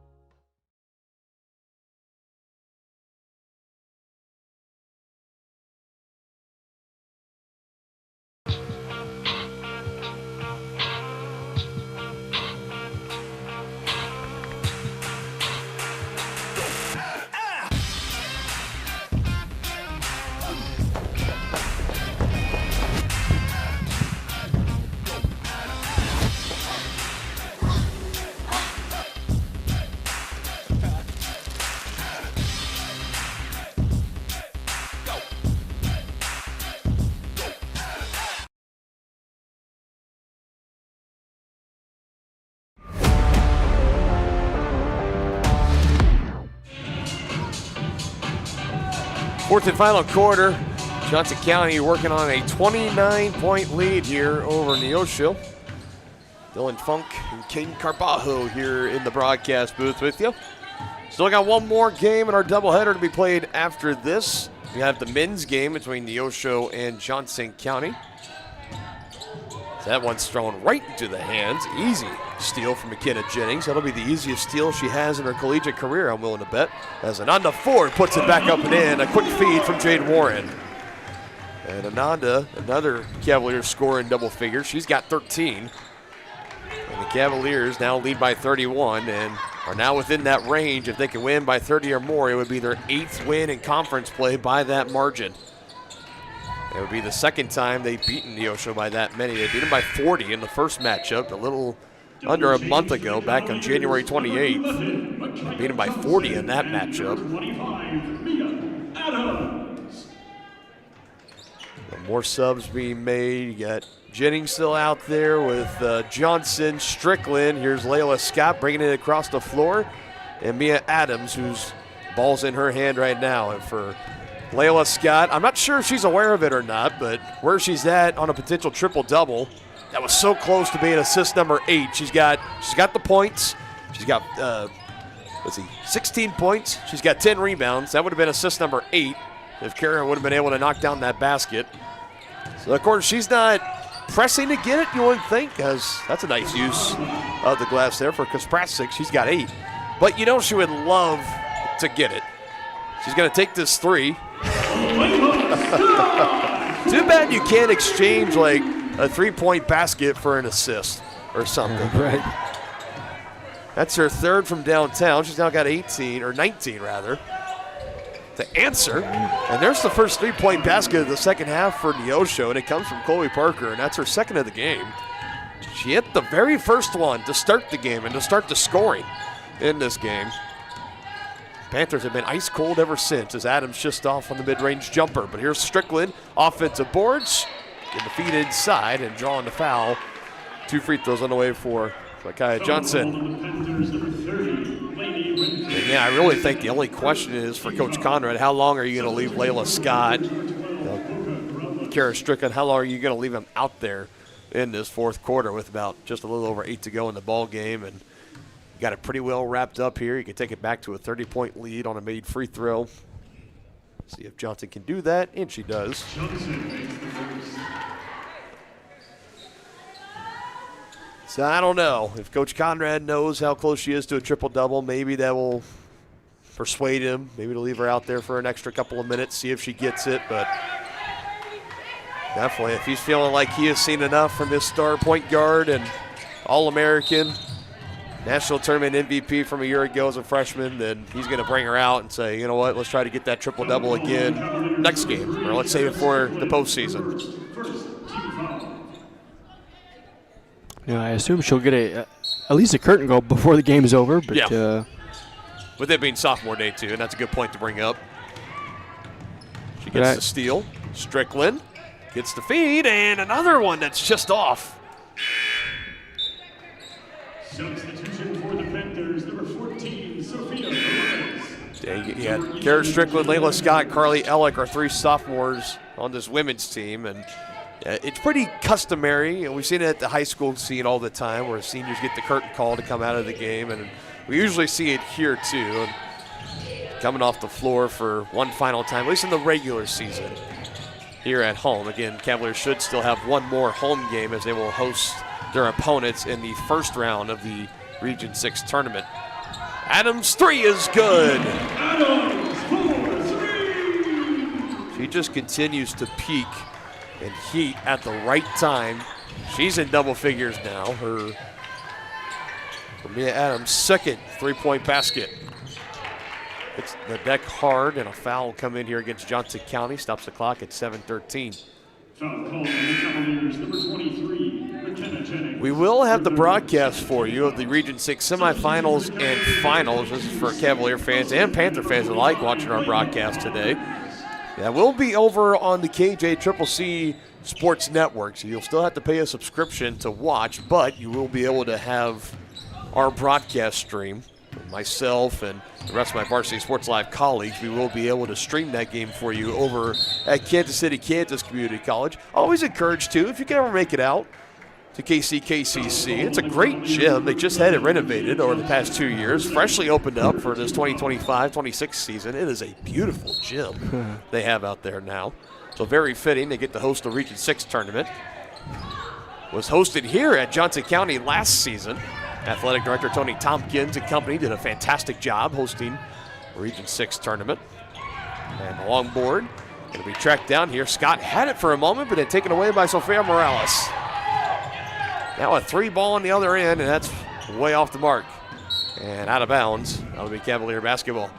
Fourth and final quarter. Johnson County working on a 29-point lead here over Neosho. Dylan Funk and King Carbajo here in the broadcast booth with you. Still got one more game in our doubleheader to be played after this. We have the men's game between Neosho and Johnson County. That one's thrown right into the hands. Easy steal from McKenna Jennings. That'll be the easiest steal she has in her collegiate career, I'm willing to bet. As Ananda Ford puts it back up and in. A quick feed from Jade Warren. And Ananda, another Cavaliers scorer in double figures. She's got 13. And the Cavaliers now lead by 31 and are now within that range. If they can win by 30 or more, it would be their 8th win in conference play by that margin. It would be the second time they've beaten Neosho by that many. They beat them by 40 in the first matchup a little under a month ago, back on January 28th. They beat them by 40 in that matchup. More subs being made. You got Jennings still out there with Johnson, Strickland. Here's Layla Scott bringing it across the floor. And Mia Adams, who's Ball's in her hand right now. And for Layla Scott, I'm not sure if she's aware of it or not, but where she's at on a potential triple-double, that was so close to being assist number 8. She's got the points. She's got, 16 points. She's got 10 rebounds. That would have been assist number 8 if Kara would have been able to knock down that basket. So, of course, she's not pressing to get it, you wouldn't think, because that's a nice use of the glass there for Kasprasik. She's got 8. But you know she would love to get it. She's going to take this 3. Too bad you can't exchange like a 3-point basket for an assist or something. Right. That's her 3rd from downtown. She's now got 19 rather, to answer. And there's the first 3-point basket of the second half for Neosho, and it comes from Chloe Parker, and that's her 2nd of the game. She hit the very first one to start the game and to start the scoring in this game. Panthers have been ice cold ever since as Adams just off on the mid-range jumper. But here's Strickland, offensive boards, getting the feet inside and drawing the foul. 2 free throws on the way for Micaiah Johnson. And yeah, I really think the only question is for Coach Conrad, how long are you going to leave Layla Scott, Kara Strickland, how long are you going to leave them out there in this 4th quarter with about just a little over 8 to go in the ball game? And got it pretty well wrapped up here. You can take it back to a 30-point lead on a made free throw. See if Johnson can do that, and she does. So I don't know. If Coach Conrad knows how close she is to a triple-double, maybe that will persuade him. Maybe to leave her out there for an extra couple of minutes, see if she gets it. But definitely, if he's feeling like he has seen enough from this star point guard and All-American, National Tournament MVP from a year ago as a freshman, then he's going to bring her out and say, you know what, let's try to get that triple-double again next game, or let's save it for the postseason. I assume she'll get at least a curtain goal before the game is over. But yeah. With it being sophomore day, too, and that's a good point to bring up. She gets the steal. Strickland gets the feed, and another one that's just off. Substitution for the Panthers, number 14, Sophia Perez. Yeah, Kara Strickland, Layla Scott, Carly Ellick are 3 sophomores on this women's team, and it's pretty customary, and we've seen it at the high school scene all the time where seniors get the curtain call to come out of the game, and we usually see it here too. And coming off the floor for one final time, at least in the regular season here at home. Again, Cavaliers should still have one more home game as they will host their opponents in the first round of the Region 6 tournament. Adams' 3 is good. She just continues to peak and heat at the right time. She's in double figures now. Her Mia Adams' 2nd 3-point basket. Hits the deck hard, and a foul will come in here against Johnson County. Stops the clock at 7:13. Foul called on the Cavaliers, number 23, McKenna Jennings. We will have the broadcast for you of the Region 6 semifinals and finals. This is for Cavalier fans and Panther fans alike watching our broadcast today. That will be over on the KJCCC Sports Network, so you'll still have to pay a subscription to watch, but you will be able to have our broadcast stream. Myself and the rest of my Varsity Sports Live colleagues, we will be able to stream that game for you over at Kansas City, Kansas Community College. Always encourage, too, if you can ever make it out to KCKCC. It's a great gym. They just had it renovated over the past 2 years, freshly opened up for this 2025-26 season. It is a beautiful gym they have out there now. So very fitting. They get to host the Region 6 tournament. Was hosted here at Johnson County last season. Athletic Director Tony Tompkins and company did a fantastic job hosting the Region 6 tournament. And the long board going to be tracked down here. Scott had it for a moment, but then taken away by Sofia Morales. Now a 3 ball on the other end, and that's way off the mark and out of bounds. That'll be Cavalier basketball.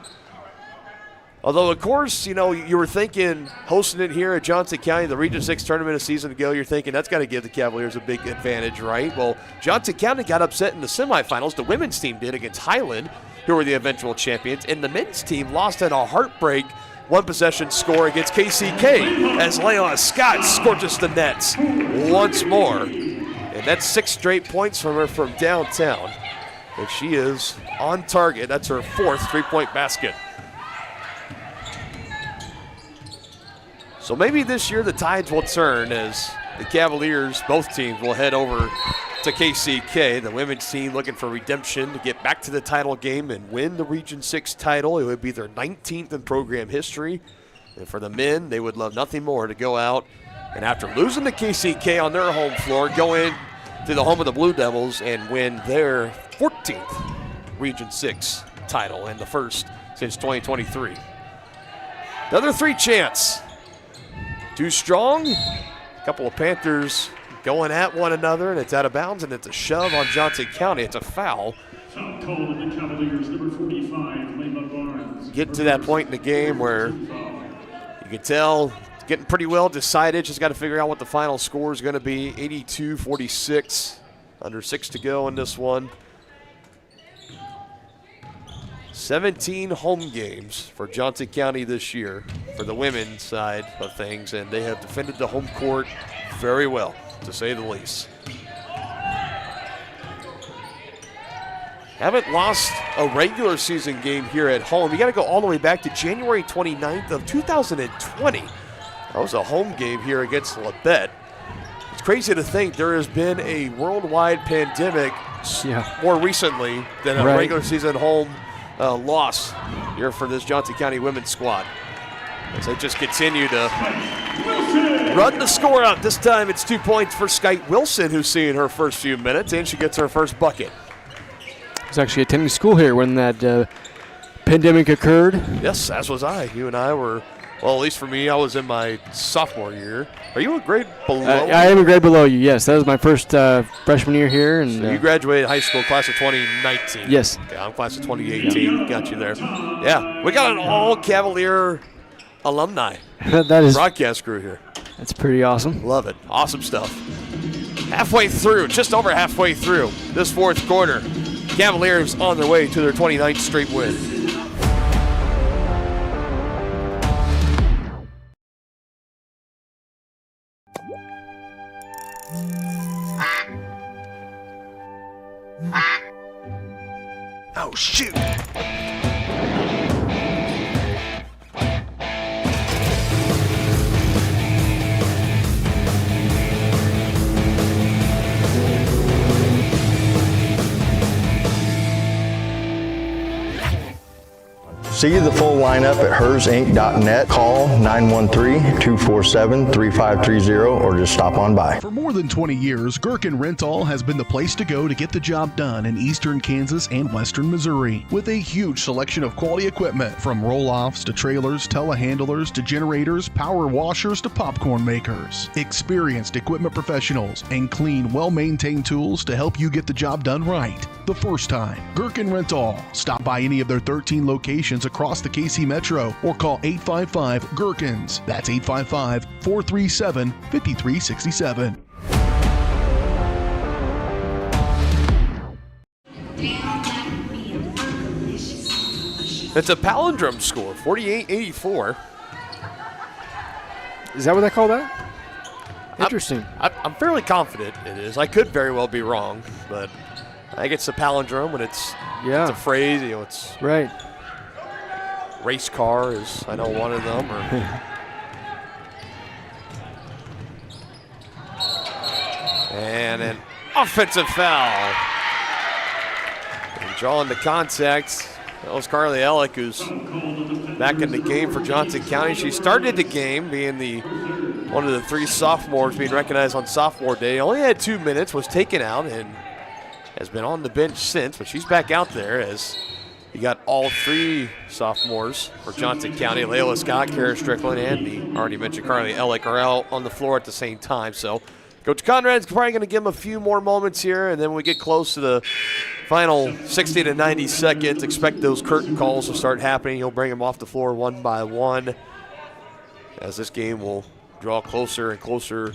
Although, of course, you know, you were thinking hosting it here at Johnson County, the Region 6 tournament a season ago, you're thinking that's got to give the Cavaliers a big advantage, right? Well, Johnson County got upset in the semifinals. The women's team did against Highland, who were the eventual champions, and the men's team lost in a heartbreak one-possession score against KCK as Layla Scott scorches the nets once more. And that's 6 straight points from her from downtown. And she is on target. That's her 4th 3-point basket. So maybe this year the tides will turn as the Cavaliers, both teams, will head over to KCK. The women's team looking for redemption to get back to the title game and win the Region 6 title. It would be their 19th in program history. And for the men, they would love nothing more to go out and after losing to KCK on their home floor, go in to the home of the Blue Devils and win their 14th Region 6 title and the first since 2023. The other three chants. Too strong. A couple of Panthers going at one another, and it's out of bounds, and it's a shove on Johnson County. It's a foul. Foul called on the Cavaliers, number 45, Layla Barnes. Getting to that point in the game where you can tell it's getting pretty well decided. Just got to figure out what the final score is going to be. 82-46, under 6 to go in this one. 17 home games for Johnson County this year for the women's side of things, and they have defended the home court very well, to say the least. Haven't lost a regular season game here at home. You got to go all the way back to January 29th of 2020. That was a home game here against Labette. It's crazy to think there has been a worldwide pandemic more recently than a regular season home loss here for this Johnson County women's squad. As they just continue to run the score out. This time it's 2 points for Skyte Wilson, who's seeing her first few minutes, and she gets her first bucket. I was actually attending school here when that pandemic occurred. Yes, as was I. You and I were, well, at least for me, I was in my sophomore year. Are you a grade below? I am a grade below you, yes. That was my first freshman year here. And so you graduated high school class of 2019? Yes. Okay, I'm class of 2018. Got you there. Yeah, we got an all-Cavalier alumni that is broadcast crew here. That's pretty awesome. Love it. Awesome stuff. Halfway through, just over halfway through this fourth quarter, Cavaliers on their way to their 29th straight win. Oh, shoot. See the full lineup at hersinc.net. Call 913-247-3530 or just stop on by. For more than 20 years, Gherkin Rental has been the place to go to get the job done in eastern Kansas and western Missouri. With a huge selection of quality equipment, from roll-offs to trailers, telehandlers to generators, power washers to popcorn makers. Experienced equipment professionals and clean, well-maintained tools to help you get the job done right the first time. Gherkin Rental. Stop by any of their 13 locations across the KC Metro or call 855-GHERKINS. That's 855-437-5367. It's a palindrome score, 48-84. Is that what they call that? Interesting. I'm fairly confident it is. I could very well be wrong, but I think it's a palindrome when it's a phrase. You know, it's right. Race car is, I know, one of them. And an offensive foul. And drawing the contact. That was Carly Ellick, who's back in the game for Johnson County. She started the game being one of the three sophomores being recognized on sophomore day. Only had 2 minutes, was taken out, and has been on the bench since, but she's back out there as you got all three sophomores for Johnson County. Layla Scott, Kara Strickland, and the already mentioned Carly Ellick are out on the floor at the same time. So Coach Conrad's probably going to give them a few more moments here, and then when we get close to the final 60 to 90 seconds, expect those curtain calls to start happening. He'll bring them off the floor one by one as this game will draw closer and closer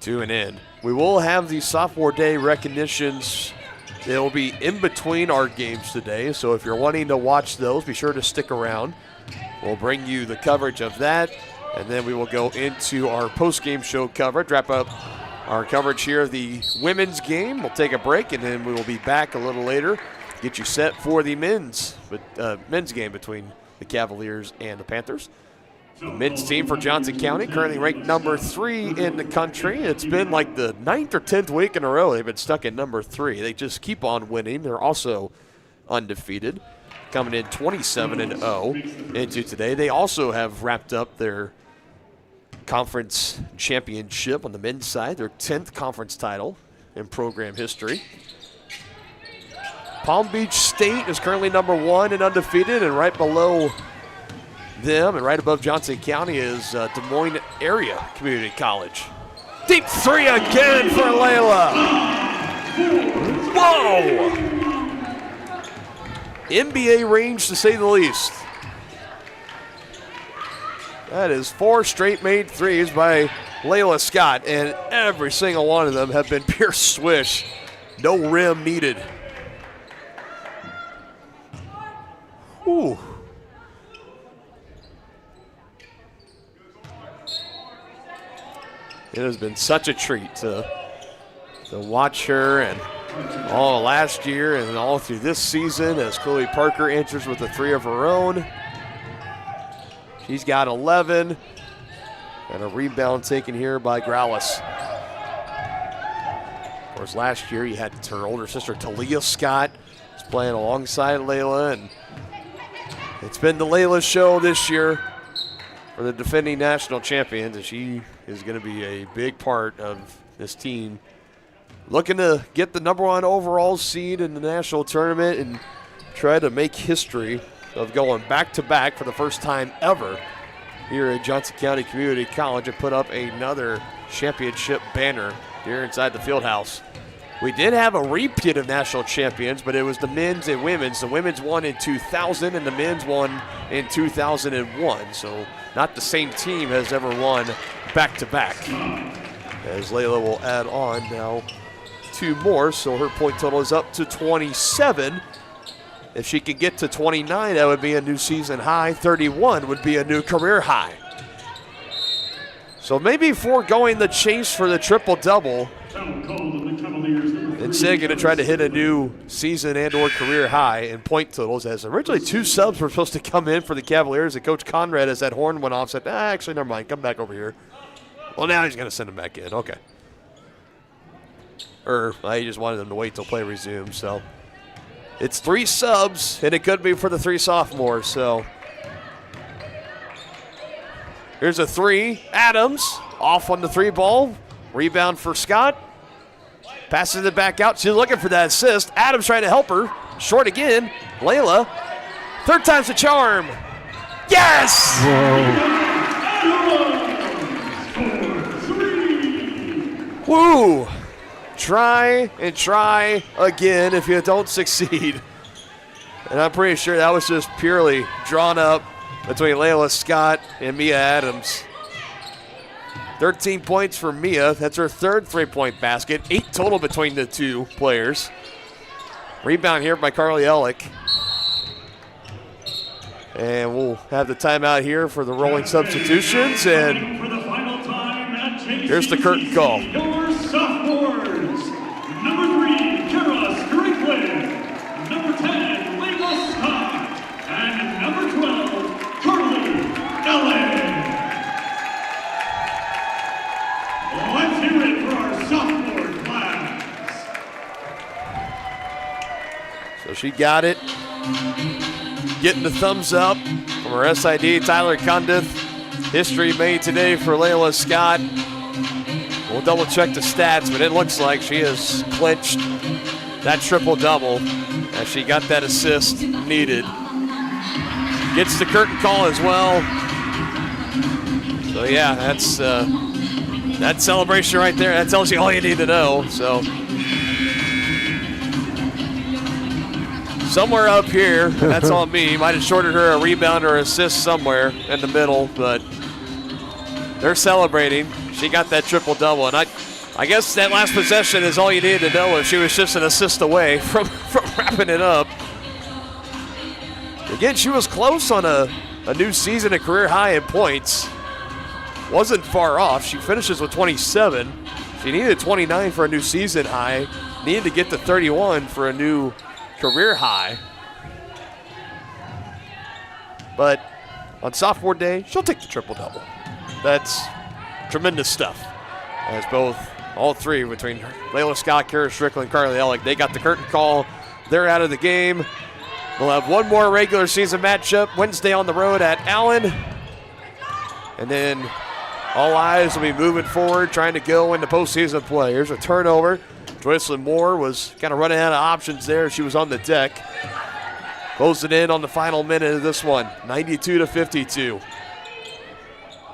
to an end. We will have the sophomore day recognitions. They'll be in between our games today, so if you're wanting to watch those, be sure to stick around. We'll bring you the coverage of that, and then we will go into our post-game show coverage, wrap up our coverage here of the women's game. We'll take a break, and then we will be back a little later, get you set for the men's game between the Cavaliers and the Panthers. The men's team for Johnson County, currently ranked number 3 in the country. It's been like the 9th or 10th week in a row they've been stuck at number 3. They just keep on winning. They're also undefeated, coming in 27-0 into today. They also have wrapped up their conference championship on the men's side, their 10th conference title in program history. Palm Beach State is currently number 1 and undefeated, and right below them and right above Johnson County is Des Moines Area Community College. Deep 3 again for Layla. Whoa! NBA range to say the least. That is 4 straight made threes by Layla Scott, and every single one of them have been pure swish. No rim needed. Ooh. It has been such a treat to watch her and all last year and all through this season as Chloe Parker enters with a 3 of her own. She's got 11 and a rebound taken here by Growlis. Of course, last year you had her older sister Talia Scott was playing alongside Layla, and it's been the Layla show this year for the defending national champions, and she is going to be a big part of this team. Looking to get the number 1 overall seed in the national tournament and try to make history of going back-to-back for the first time ever here at Johnson County Community College and put up another championship banner here inside the field house. We did have a repeat of national champions, but it was the men's and women's. The women's won in 2000 and the men's won in 2001. So not the same team has ever won back-to-back. As Layla will add on now 2 more, so her point total is up to 27. If she could get to 29, that would be a new season high. 31 would be a new career high. So maybe foregoing the chase for the triple-double, instead going to try to hit a new season and or career high in point totals, as originally 2 subs were supposed to come in for the Cavaliers, and Coach Conrad, as that horn went off, said, actually, never mind, come back over here. Well, now he's going to send them back in. Okay. Or he just wanted them to wait till play resumes, so. It's 3 subs, and it could be for the 3 sophomores, so. Here's a 3. Adams off on the 3 ball. Rebound for Scott. Passes it back out. She's looking for that assist. Adams trying to help her. Short again. Layla. 3rd time's the charm. Yes! Woo! Try and try again if you don't succeed. And I'm pretty sure that was just purely drawn up between Layla Scott and Mia Adams. 13 points for Mia. That's her 3rd 3-point basket. 8 total between the 2 players. Rebound here by Carly Ellick. And we'll have the timeout here for the rolling substitutions. And here's the curtain call. Your sophomores, number 3, Kara Strickland, number 10, Layla Scott, and number 12, Carly Ellick. Let's hear it for our sophomore class. So she got it. Getting the thumbs up from her SID, Tyler Cundiff. History made today for Layla Scott. We'll double check the stats, but it looks like she has clinched that triple-double as she got that assist needed. Gets the curtain call as well. So yeah, that's that celebration right there. That tells you all you need to know. So somewhere up here, that's on me. Might have shorted her a rebound or assist somewhere in the middle, but they're celebrating. She got that triple-double, and I guess that last possession is all you needed to know if she was just an assist away from wrapping it up. Again, she was close on a new season, a career high in points. Wasn't far off. She finishes with 27. She needed 29 for a new season high. Needed to get to 31 for a new career high. But on sophomore day, she'll take the triple-double. That's tremendous stuff. As all three between Layla Scott, Kara Strickland, Carly Ellick, they got the curtain call. They're out of the game. We'll have one more regular season matchup Wednesday on the road at Allen. And then all eyes will be moving forward, trying to go into postseason play. Here's a turnover. Joycelyn Moore was kind of running out of options there. She was on the deck. Closed it in on the final minute of this one, 92-52.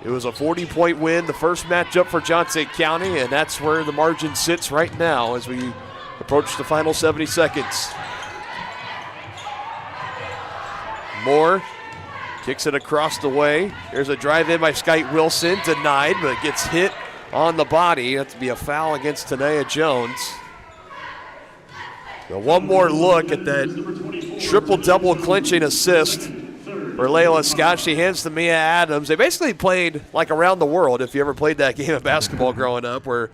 It was a 40-point win, the first matchup for Johnson County, and that's where the margin sits right now as we approach the final 70 seconds. Moore kicks it across the way. There's a drive in by Skyte Wilson, denied, but gets hit on the body. That's to be a foul against Tania Jones. So one more look at that triple-double clinching assist for Layla Scott. She hands to Mia Adams. They basically played like around the world, if you ever played that game of basketball growing up, where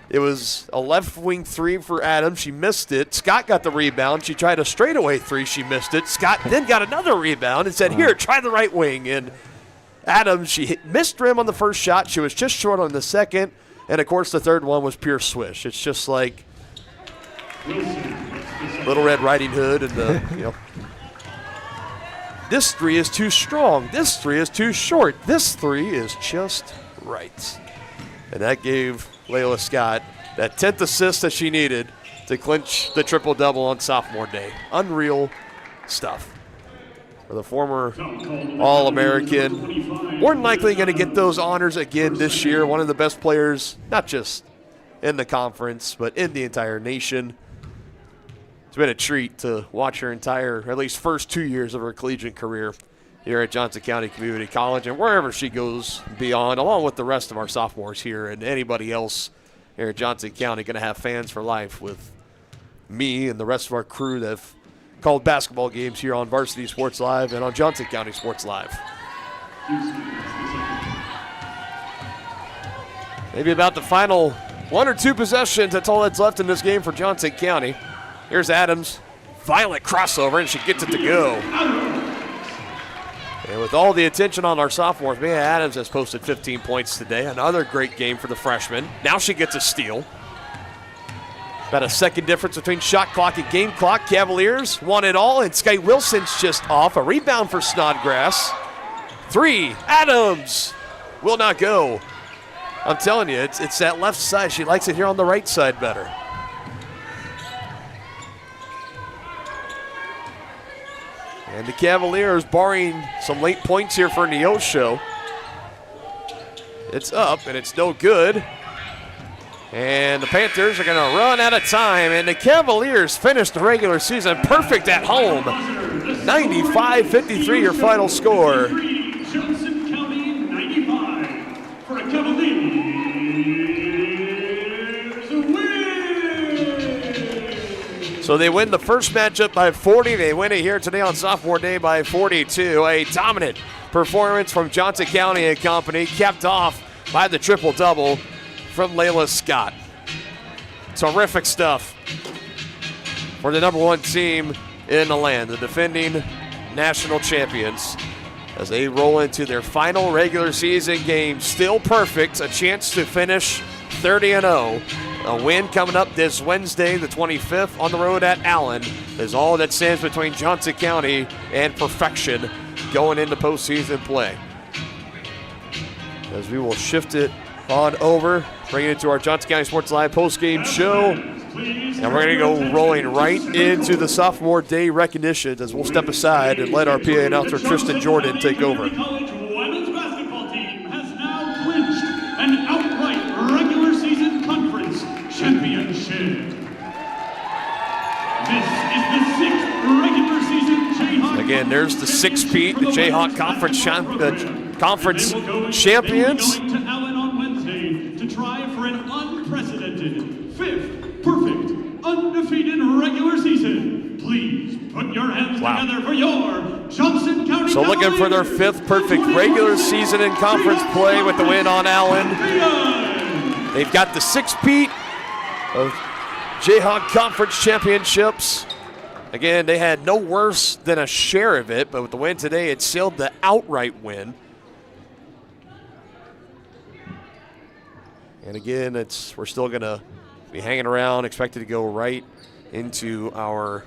it was a left wing three for Adams. She missed it. Scott got the rebound. She tried a straightaway three. She missed it. Scott then got another rebound and said, here, try the right wing. And Adams, she missed rim on the first shot. She was just short on the second. And, of course, the third one was pure swish. It's just like Little Red Riding Hood and the, this three is too strong. This three is too short. This three is just right. And that gave Layla Scott that 10th assist that she needed to clinch the triple-double on sophomore day. Unreal stuff. For the former All-American, more than likely going to get those honors again this year. One of the best players, not just in the conference, but in the entire nation. It's been a treat to watch her entire, at least first 2 years of her collegiate career here at Johnson County Community College and wherever she goes beyond, along with the rest of our sophomores here and anybody else here at Johnson County, going to have fans for life with me and the rest of our crew that have called basketball games here on Varsity Sports Live and on Johnson County Sports Live. Maybe about the final one or two possessions, that's all that's left in this game for Johnson County. Here's Adams, violent crossover, and she gets it to go. And with all the attention on our sophomores, Mia Adams has posted 15 points today. Another great game for the freshman. Now she gets a steal. About a second difference between shot clock and game clock. Cavaliers want it all, and Sky Wilson's just off. A rebound for Snodgrass. Three, Adams will not go. I'm telling you, it's that left side. She likes it here on the right side better. And the Cavaliers, barring some late points here for Neosho. It's up, and it's no good. And the Panthers are going to run out of time, and the Cavaliers finish the regular season perfect at home. 95-53 your final score. Johnson County 95 for a Cavaliers win. So they win the first matchup by 40. They win it here today on sophomore day by 42. A dominant performance from Johnson County and company, capped off by the triple-double from Layla Scott. Terrific stuff for the number one team in the land, the defending national champions, as they roll into their final regular season game. Still perfect, a chance to finish 30-0. A win coming up this Wednesday, the 25th, on the road at Allen, is all that stands between Johnson County and perfection going into postseason play. As we will shift it on over, bring it to our Johnson County Sports Live postgame show. And we're going to go rolling right into the sophomore day recognitions as we'll step aside and let our PA announcer Tristan Jordan take over. The college women's basketball team has now clinched an outright regular season conference championship. This is the 6th regular season Jayhawk. Again, there's the 6-peat, the Jayhawk Conference champions. Going to Allen on Wednesday to try for an unprecedented 5th perfect undefeated regular season. Please put your hands together for your Johnson County So looking for their 5th perfect regular season in conference play with the win on Allen. They've got the 6-peat of Jayhawk Conference championships. Again, they had no worse than a share of it, but with the win today, it sealed the outright win. And again, we're still going to be hanging around, expected to go right into our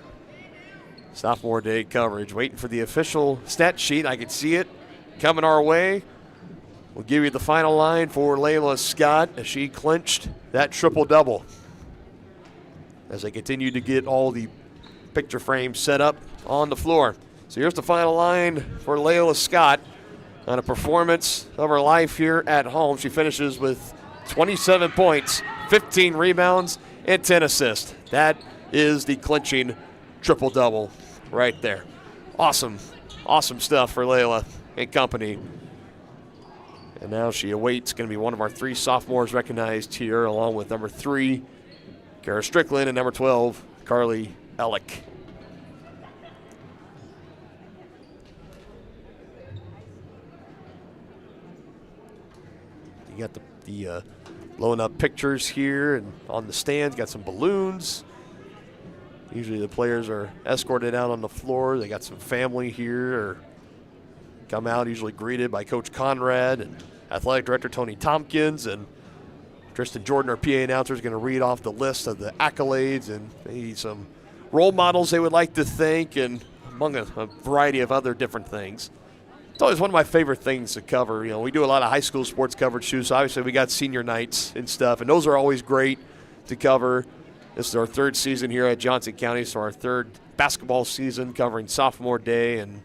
sophomore day coverage. Waiting for the official stat sheet. I can see it coming our way. We'll give you the final line for Layla Scott as she clinched that triple-double. As they continue to get all the picture frames set up on the floor. So here's the final line for Layla Scott on a performance of her life here at home. She finishes with 27 points, 15 rebounds, and 10 assists. That is the clinching triple-double right there. Awesome, awesome stuff for Layla and company. And now she awaits, going to be one of our 3 sophomores recognized here, along with number 3, Kara Strickland, and number 12, Carly Ellick. You got the blowing up pictures here and on the stands. Got some balloons. Usually the players are escorted out on the floor. They got some family here or come out, usually greeted by Coach Conrad and Athletic Director Tony Tompkins, and Tristan Jordan, our PA announcer, is going to read off the list of the accolades and maybe some role models they would like to thank, and among a variety of other different things. It's always one of my favorite things to cover. You know, we do a lot of high school sports coverage too, so obviously we got senior nights and stuff, and those are always great to cover. This is our 3rd season here at Johnson County, so our 3rd basketball season covering sophomore day, and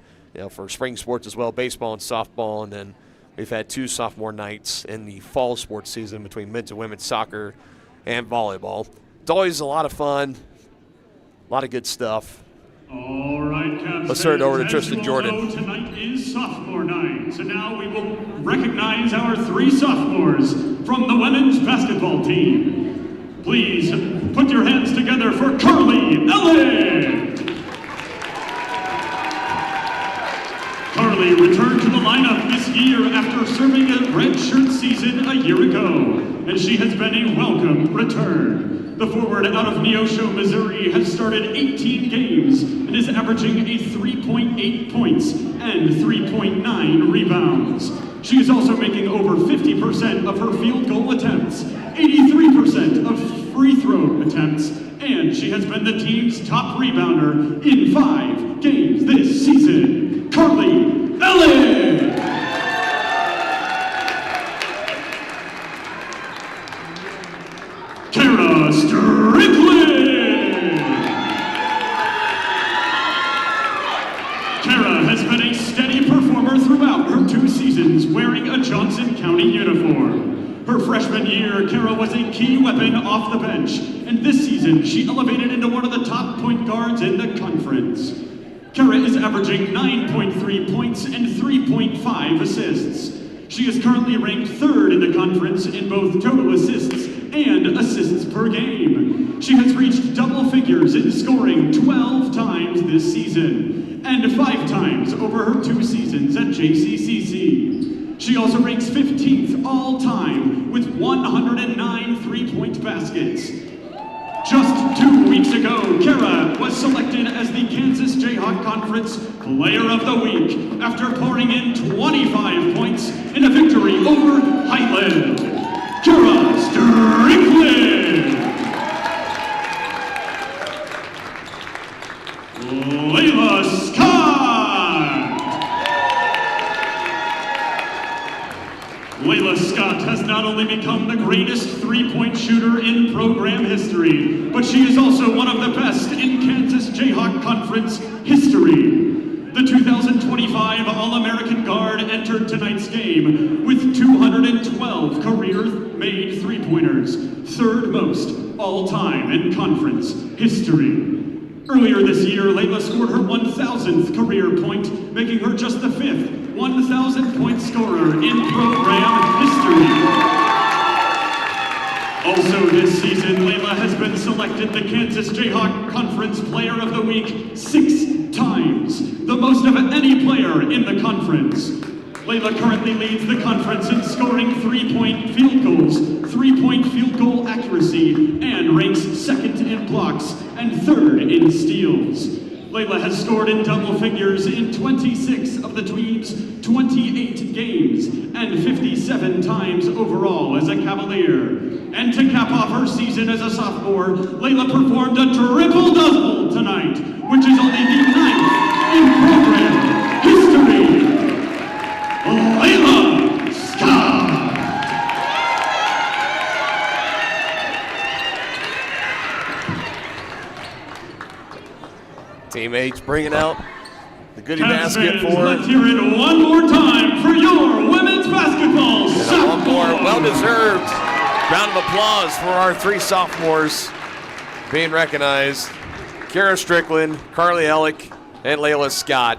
for spring sports as well, baseball and softball, and then we've had 2 sophomore nights in the fall sports season between men's and women's soccer and volleyball. It's always a lot of fun, a lot of good stuff. All right, Cavs. Let's turn it over to as Tristan you all Jordan. know, tonight is sophomore night, so now we will recognize our 3 sophomores from the women's basketball team. Please put your hands together for Carly Ellick. Carly returned to the lineup this year after serving a redshirt season a year ago, and she has been a welcome return. The forward out of Neosho, Missouri has started 18 games and is averaging a 3.8 points and 3.9 rebounds. She is also making over 50% of her field goal attempts, 83% of free throw attempts, and she has been the team's top rebounder in 5 games this season. Carly Ellick! Kara Strickland! Kara has been a steady performer throughout her 2 seasons wearing a Johnson County uniform. Her freshman year, Kara was a key weapon off the bench, and this season she elevated into one of the top point guards in the conference. Kara is averaging 9.3 points and 3.5 assists. She is currently ranked 3rd in the conference in both total assists and assists per game. She has reached double figures in scoring 12 times this season, and 5 times over her 2 seasons at JCCC. She also ranks 15th all-time with 109 three-point baskets. Just 2 weeks ago, Kara was selected as the Kansas Jayhawk Conference Player of the Week after pouring in 25 points in a victory over Highland. Kara Strickland! Layla Scott! Layla Scott has not only become the greatest 3-point shooter in program history, but she is also one of the best in Kansas Jayhawk Conference history. The 2025 All-American guard entered tonight's game with 212 career-made three-pointers, 3rd most all-time in conference history. Earlier this year, Layla scored her 1,000th career point, making her just the 5th 1,000-point scorer in program history. Also this season, Layla has been selected the Kansas Jayhawk Conference Player of the Week 6 times, the most of any player in the conference. Layla currently leads the conference in scoring 3-point field goals, 3-point field goal accuracy, and ranks 2nd in blocks and 3rd in steals. Layla has scored in double figures in 26 of the team's 28 games and 57 times overall as a Cavalier. And to cap off her season as a sophomore, Layla performed a triple-double tonight, which is only the 9th in program history. Layla Scott. Teammates bringing out the goodie Cavs basket fans, for let's hear it one more time for your women's basketball one sophomore. more well-deserved round of applause for our 3 sophomores being recognized. Kara Strickland, Carly Ellick, and Layla Scott.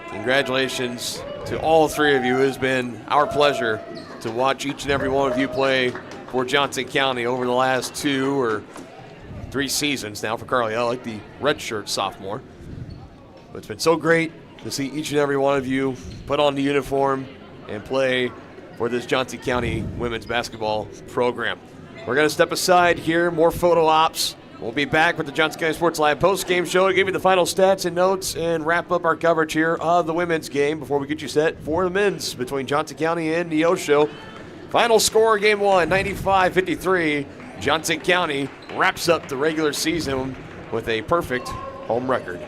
Congratulations to all 3 of you. It has been our pleasure to watch each and every one of you play for Johnson County over the last 2 or 3 seasons now for Carly Ellick, the redshirt sophomore. But it's been so great to see each and every one of you put on the uniform and play for this Johnson County women's basketball program. We're going to step aside here, more photo ops. We'll be back with the Johnson County Sports Live post-game show to give you the final stats and notes and wrap up our coverage here of the women's game before we get you set for the men's between Johnson County and Neosho. Final score, game 1, 95-53. Johnson County wraps up the regular season with a perfect home record.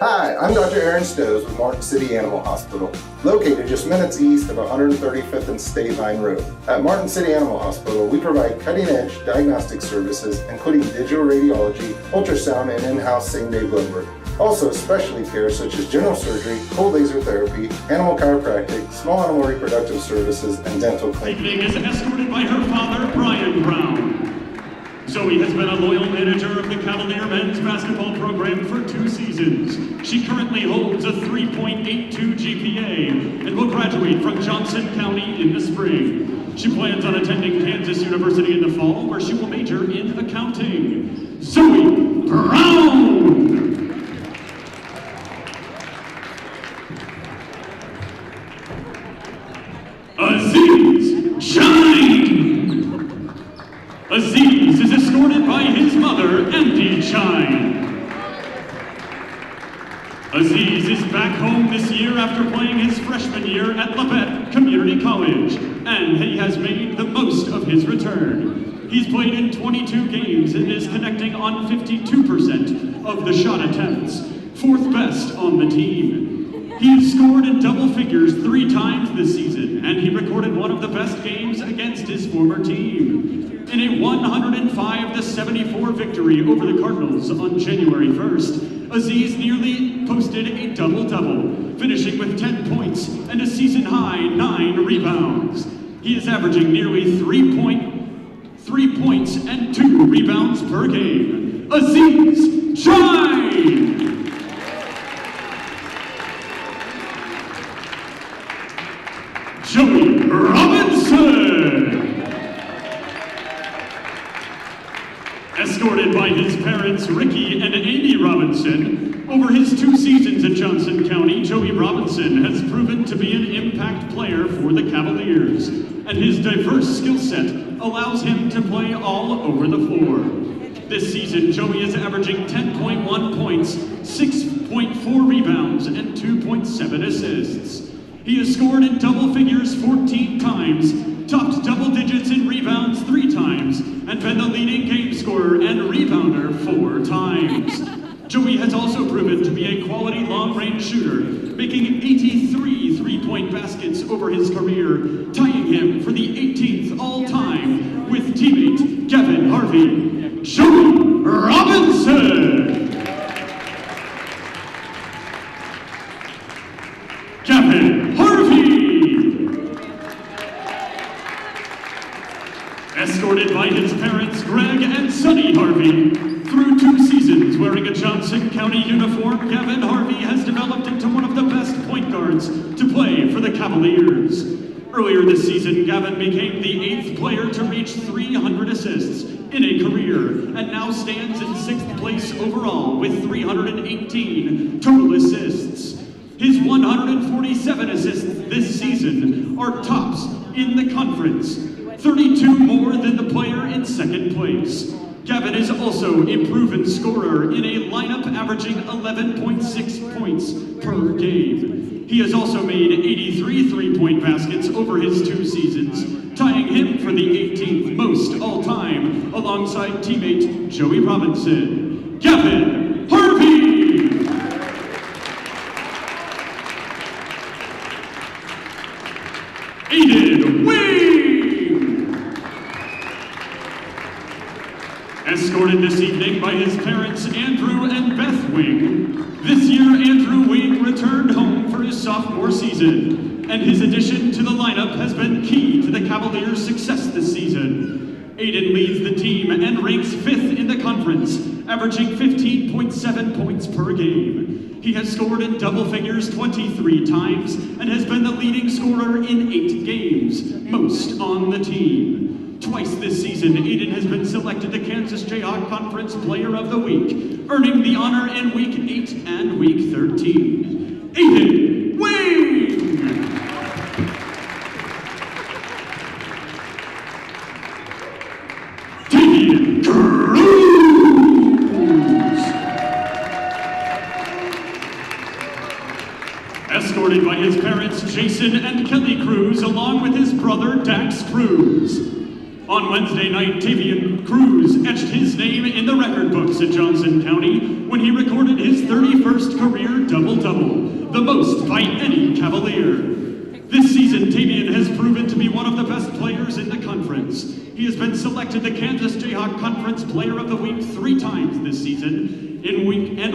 Hi, I'm Dr. Aaron Stowe with Martin City Animal Hospital, located just minutes east of 135th and State Line Road. At Martin City Animal Hospital, we provide cutting-edge diagnostic services, including digital radiology, ultrasound, and in-house same-day blood work. Also, specialty care such as general surgery, cold laser therapy, animal chiropractic, small animal reproductive services, and dental clinic. Evening is escorted by her father, Brian Brown. Zoe has been a loyal manager of the Cavalier men's basketball program for 2 seasons. She currently holds a 3.82 GPA and will graduate from Johnson County in the spring. She plans on attending Kansas University in the fall, where she will major in accounting. Zoe Brown! Aziz Shine! Aziz is escorted by his mother, Andy Shine. Aziz is back home this year after playing his freshman year at Labette Community College, and he has made the most of his return. He's played in 22 games and is connecting on 52% of the shot attempts, 4th best on the team. He's scored in double figures 3 times this season, and he recorded one of the best games against his former team. In a 105-74 victory over the Cardinals on January 1st, Aziz nearly posted a double-double, finishing with 10 points and a season-high 9 rebounds. He is averaging nearly 3 points and 2 rebounds per game. Aziz Shine! Joey Robinson! Escorted by his parents, Ricky and Amy Robinson, over his 2 seasons at Johnson County, Joey Robinson has proven to be an impact player for the Cavaliers, and his diverse skill set allows him to play all over the floor. This season, Joey is averaging 10.1 points, 6.4 rebounds, and 2.7 assists. He has scored in double figures 14 times, topped double digits in rebounds 3 times, and been the leading game scorer and rebounder 4 times. Joey has also proven to be a quality long-range shooter, making 83 three-point baskets over his career, tying him for the 18th all-time with teammate Gavin Harvey. Joey Robinson! Gavin Harvey! Escorted by his parents, Greg and Sonny Harvey. Through 2 seasons wearing a Johnson County uniform, Gavin Harvey has developed into one of the best point guards to play for the Cavaliers. Earlier this season, Gavin became the 8th player to reach 300 assists in a career, and now stands in 6th place overall with 318 total assists. His 147 assists this season are tops in the conference, 32 more than the player in 2nd place. Gavin is also a proven scorer in a lineup averaging 11.6 points per game. He has also made 83 three-point baskets over his 2 seasons, tying him for the 18th most all-time alongside teammate Joey Robinson. Gavin Harvey! Aiden Wing! Escorted this evening by his parents Andrew and Beth Wing, this year Andrew Wing returned home for his sophomore season, and his addition to the lineup has been key to the Cavaliers' success this season. Aiden leads the team and ranks 5th in the conference, averaging 15.7 points per game. He has scored in double figures 23 times and has been the leading scorer in 8 games, most on the team. Twice this season, Aiden has been selected the Kansas Jayhawk Conference Player of the Week, earning the honor in Week 8 and Week 13. Aiden Wing! David Cruz! Escorted by his parents Jason and Kelly Cruz, along with his brother Dax Cruz. On Wednesday night, Tavian Cruz etched his name in the record books at Johnson County when he recorded his 31st career double-double, the most by any Cavalier. This season, Tavian has proven to be one of the best players in the conference. He has been selected the Kansas Jayhawk Conference Player of the Week 3 times this season. In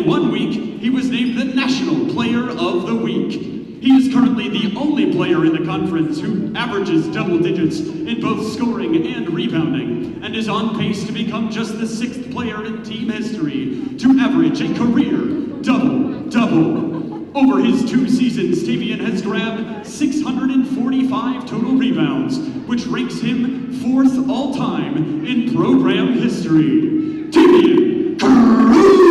1 week, he was named the National Player of the Week. He is currently the only player in the conference who averages double digits in both scoring and rebounding, and is on pace to become just the 6th player in team history to average a career double-double. Over his 2 seasons, Tavian has grabbed 645 total rebounds, which ranks him 4th all-time in program history. Tavian Cruz!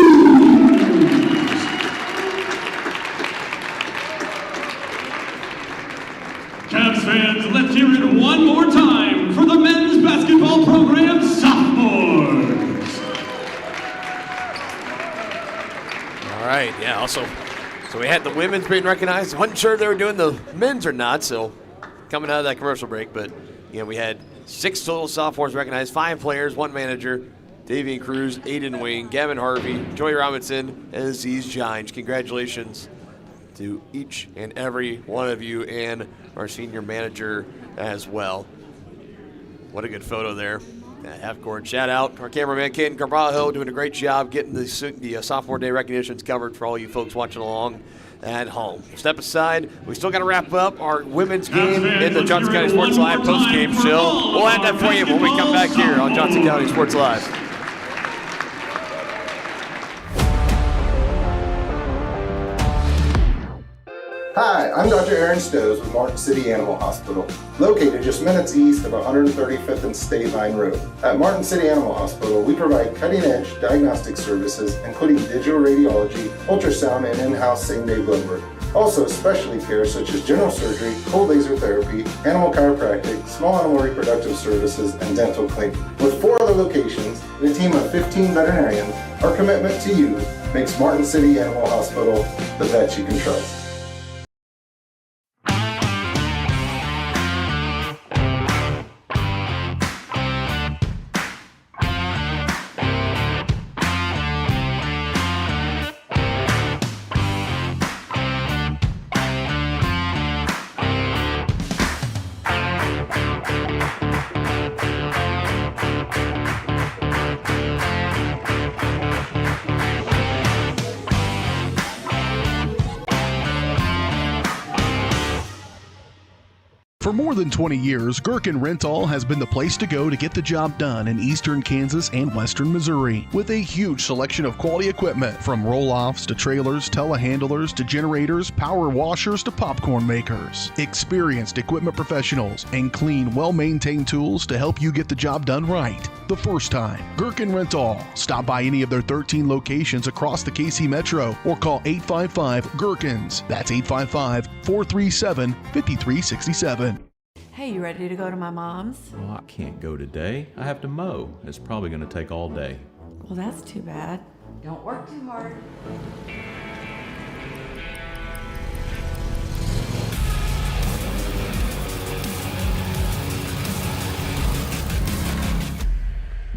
Cavs fans, let's hear it one more time for the men's basketball program sophomores. All right, yeah, also, so we had the women's being recognized. Wasn't sure if they were doing the men's or not, so coming out of that commercial break, but we had 6 total sophomores recognized, 5 players, 1 manager, Davian Cruz, Aiden Wing, Gavin Harvey, Joey Robinson, and Aziz Gines. Congratulations to each and every one of you and our senior manager as well. What a good photo there. Half court. Shout out our cameraman Ken Carvalho, doing a great job getting the sophomore day recognitions covered for all you folks watching along at home. Step aside. We still got to wrap up our women's game in the Johnson County Sports Live post-game show. We'll have that for you when we come back here on Johnson County Sports Live. Hi, I'm Dr. Aaron Stowe with Martin City Animal Hospital, located just minutes east of 135th and State Line Road. At Martin City Animal Hospital, we provide cutting-edge diagnostic services, including digital radiology, ultrasound, and in-house same-day blood work. Also, specialty care such as general surgery, cold laser therapy, animal chiropractic, small animal reproductive services, and dental cleaning. With 4 other locations and a team of 15 veterinarians, our commitment to you makes Martin City Animal Hospital the vet you can trust. For more than 20 years, Gherkin Rental has been the place to go to get the job done in eastern Kansas and western Missouri. With a huge selection of quality equipment, from roll-offs to trailers, telehandlers to generators, power washers to popcorn makers. Experienced equipment professionals and clean, well-maintained tools to help you get the job done right the first time. Gherkin Rental. Stop by any of their 13 locations across the KC Metro or call 855-GHERKINS. That's 855-437-5367. Hey, you ready to go to my mom's? Well, I can't go today. I have to mow. It's probably going to take all day. Well, that's too bad. Don't work too hard.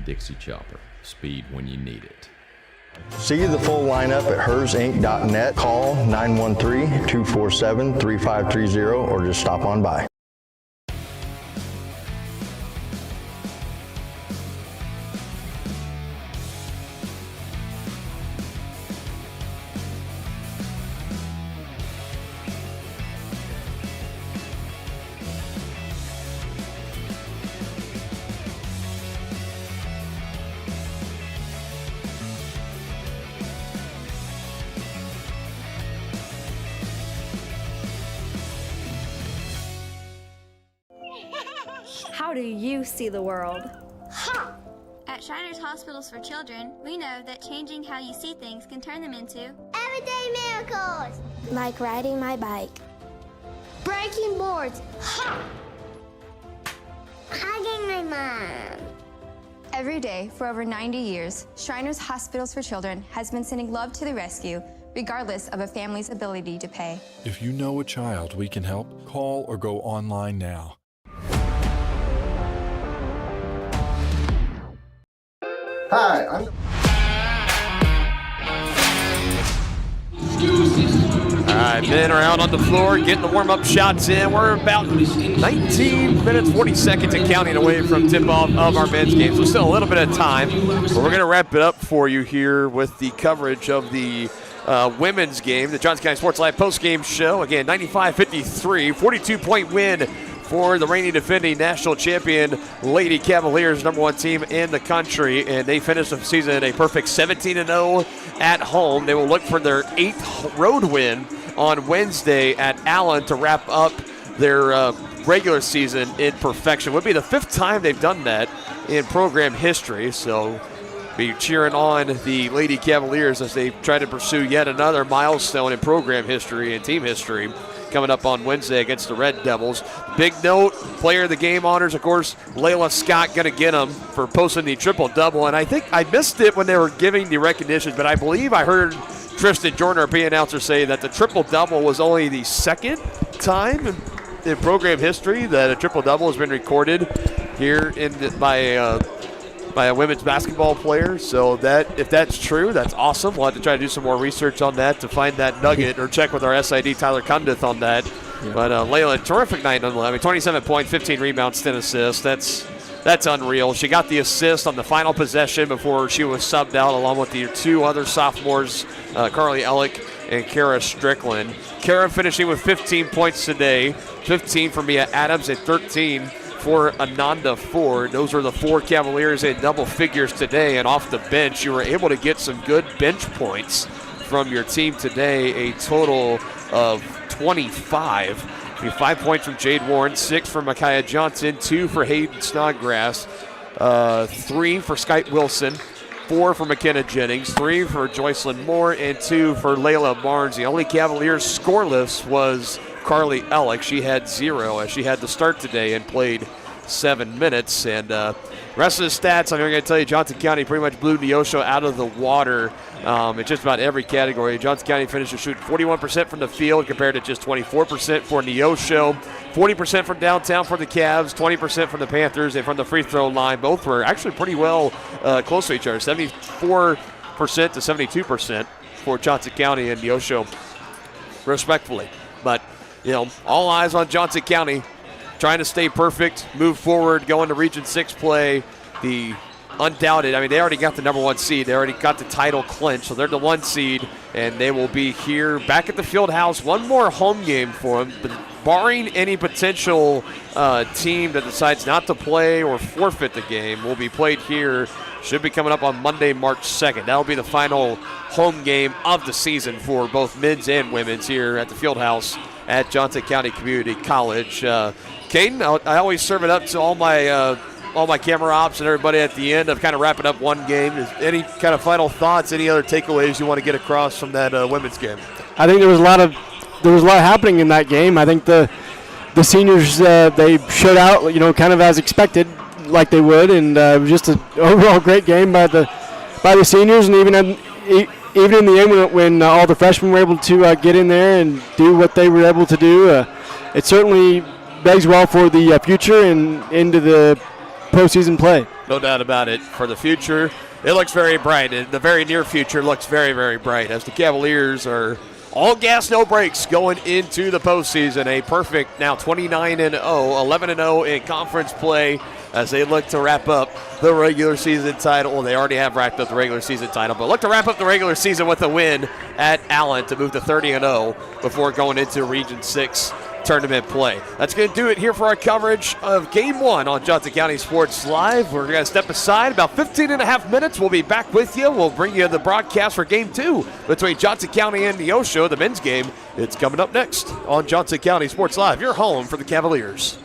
Dixie Chopper. Speed when you need it. See the full lineup at hersinc.net. Call 913-247-3530 or just stop on by. How do you see the world? At Shriners Hospitals for Children, we know that changing how you see things can turn them into Everyday miracles. Like riding my bike. Breaking boards. Hugging my mom. Every day for over 90 years, Shriners Hospitals for Children has been sending love to the rescue, regardless of a family's ability to pay. If you know a child we can help, call or go online now. Hi, I'm... All right, men are out on the floor getting the warm-up shots in. We're about 19 minutes, 40 seconds and counting away from tip-off of our men's game. So still a little bit of time, but we're going to wrap it up for you here with the coverage of the women's game, the Johnson County Sports Live post-game show. Again, 95-53, 42-point win for the reigning defending national champion Lady Cavaliers, #1 team in the country, and they finished the season a perfect 17-0 at home. They will look for their 8th road win on Wednesday at Allen to wrap up their regular season in perfection. Would be the 5th time they've done that in program history, so be cheering on the Lady Cavaliers as they try to pursue yet another milestone in program history and team history coming up on Wednesday against the Red Devils. Big note, player of the game honors, of course, Layla Scott going to get them for posting the triple-double. And I think I missed it when they were giving the recognition, but I believe I heard Tristan Jordan, our PA announcer, say that the triple-double was only the 2nd time in program history that a triple-double has been recorded here by a women's basketball player. So that, if that's true, that's awesome. We'll have to try to do some more research on that to find that nugget, or check with our SID Tyler Cundith on that. Yeah. But Layla, terrific night nonetheless. I mean, 27 points, 15 rebounds, 10 assists. That's unreal. She got the assist on the final possession before she was subbed out, along with the 2 other sophomores, Carly Ellick and Kara Strickland. Kara finishing with 15 points today, 15 for Mia Adams and 13 for Ananda Ford. Those are the 4 Cavaliers in double figures today, and off the bench, you were able to get some good bench points from your team today, a total of 25. 5 points from Jade Warren, 6 for Micaiah Johnson, 2 for Hayden Snodgrass, 3 for Skype Wilson, 4 for McKenna Jennings, 3 for Joycelyn Moore, and 2 for Layla Barnes. The only Cavaliers scoreless was Carly Ellick. She had 0 as she had to start today and played 7 minutes. And rest of the stats, I'm going to tell you, Johnson County pretty much blew Neosho out of the water in just about every category. Johnson County finished to shoot 41% from the field compared to just 24% for Neosho. 40% from downtown for the Cavs, 20% from the Panthers, and from the free throw line. Both were actually pretty well close to each other, 74% to 72% for Johnson County and Neosho, respectfully. But you know, all eyes on Johnson County, trying to stay perfect, move forward, go into Region 6 play. The undoubted, I mean, they already got the #1 seed. They already got the title clinched, so they're the 1 seed, and they will be here back at the field house. One more home game for them, but barring any potential team that decides not to play or forfeit the game, will be played here. Should be coming up on Monday, March 2nd. That'll be the final home game of the season for both men's and women's here at the field house at Johnson County Community College. Caden, I always serve it up to all my camera ops and everybody at the end of kind of wrapping up one game. Any kind of final thoughts, any other takeaways you want to get across from that women's game? I think there was a lot happening in that game. I think the the seniors, they showed out, kind of as expected, like they would, and it was just an overall great game by the seniors, and even in the end when all the freshmen were able to get in there and do what they were able to do, it certainly begs well for the future and into the postseason play. No doubt about it. For the future, it looks very bright. And the very near future looks very, very bright as the Cavaliers are all gas, no brakes going into the postseason. A perfect now 29-0, 11-0 in conference play as they look to wrap up the regular season title. Well, they already have wrapped up the regular season title, but look to wrap up the regular season with a win at Allen to move to 30-0 before going into Region 6 tournament play. That's going to do it here for our coverage of Game 1 on Johnson County Sports Live. We're going to step aside about 15 and a half minutes. We'll be back with you. We'll bring you the broadcast for Game 2 between Johnson County and Neosho, the men's game. It's coming up next on Johnson County Sports Live, your home for the Cavaliers.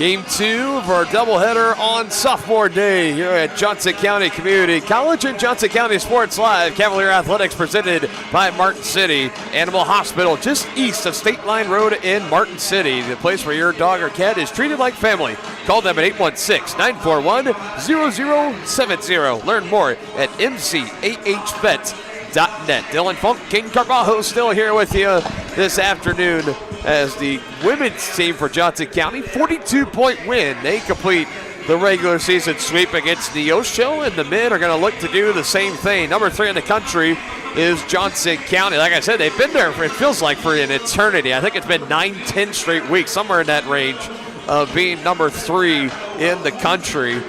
Game 2 of our doubleheader on sophomore day here at Johnson County Community College and Johnson County Sports Live. Cavalier Athletics presented by Martin City Animal Hospital, just east of State Line Road in Martin City, the place where your dog or cat is treated like family. Call them at 816-941-0070. Learn more at mcahvets.net. Dylan Funk, King Carbajo still here with you this afternoon as the women's team for Johnson County, 42-point win. They complete the regular season sweep against Neosho, and the men are going to look to do the same thing. Number 3 in the country is Johnson County. Like I said, they've been there, it feels like, for an eternity. I think it's been 9-10 straight weeks, somewhere in that range, of being number 3 in the country.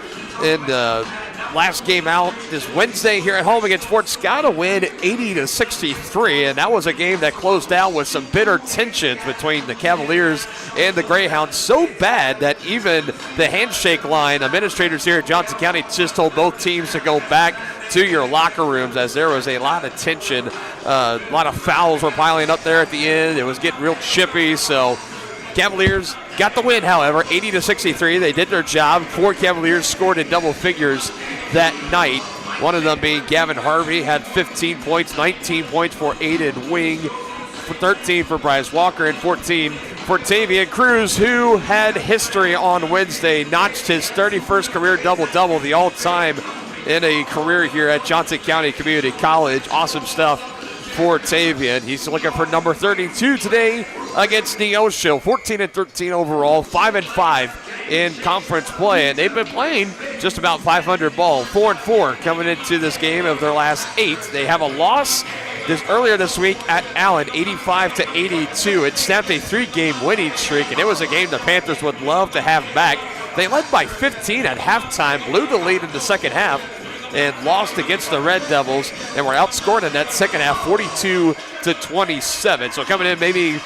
And last game out this Wednesday here at home against Fort Scott, a win 80-63, and that was a game that closed out with some bitter tensions between the Cavaliers and the Greyhounds, so bad that even the handshake line, administrators here at Johnson County just told both teams to go back to your locker rooms, as there was a lot of tension. A lot of fouls were piling up there at the end. It was getting real chippy, so Cavaliers got the win, however, 80-63. They did their job. 4 Cavaliers scored in double figures that night. One of them being Gavin Harvey, had 15 points, 19 points for Aiden Wing, 13 for Bryce Walker, and 14 for Tavian Cruz, who had history on Wednesday, notched his 31st career double-double, the all-time in a career here at Johnson County Community College. Awesome stuff for Tavian. He's looking for number 32 today against Neosho. 14-13 overall, 5-5 in conference play, and they've been playing just about 500 ball. 4-4 coming into this game of their last 8. They have a loss earlier this week at Allen, 85-82. It snapped a 3-game winning streak, and it was a game the Panthers would love to have back. They led by 15 at halftime, blew the lead in the second half, and lost against the Red Devils, and were outscored in that second half 42-27. So coming in maybe a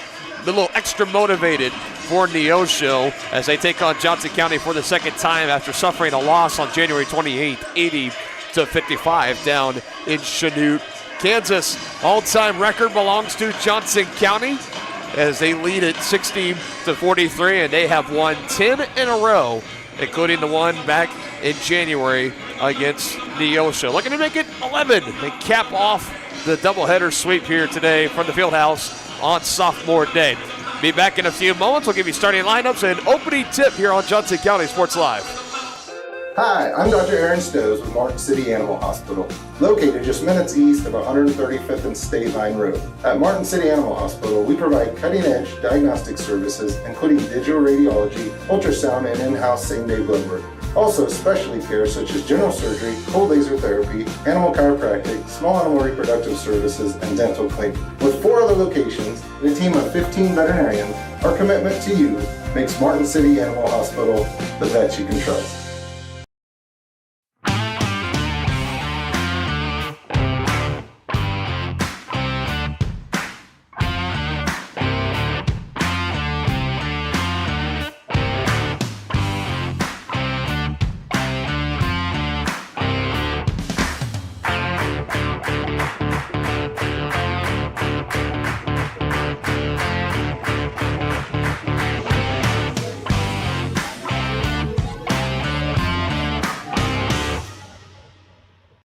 little extra motivated for Neosho as they take on Johnson County for the second time after suffering a loss on January 28th, 80-55 down in Chanute, Kansas. All-time record belongs to Johnson County as they lead at 60-43, and they have won 10 in a row, including the one back in January against Neosho. Looking to make it 11 and cap off the doubleheader sweep here today from the Fieldhouse on sophomore day. Be back in a few moments. We'll give you starting lineups and opening tip here on Johnson County Sports Live. Hi, I'm Dr. Aaron Stows with Martin City Animal Hospital, located just minutes east of 135th and State Line Road. At Martin City Animal Hospital, we provide cutting-edge diagnostic services, including digital radiology, ultrasound, and in-house same-day blood work. Also, specialty care such as general surgery, cold laser therapy, animal chiropractic, small animal reproductive services, and dental cleaning. With 4 other locations and a team of 15 veterinarians, our commitment to you makes Martin City Animal Hospital the vet you can trust.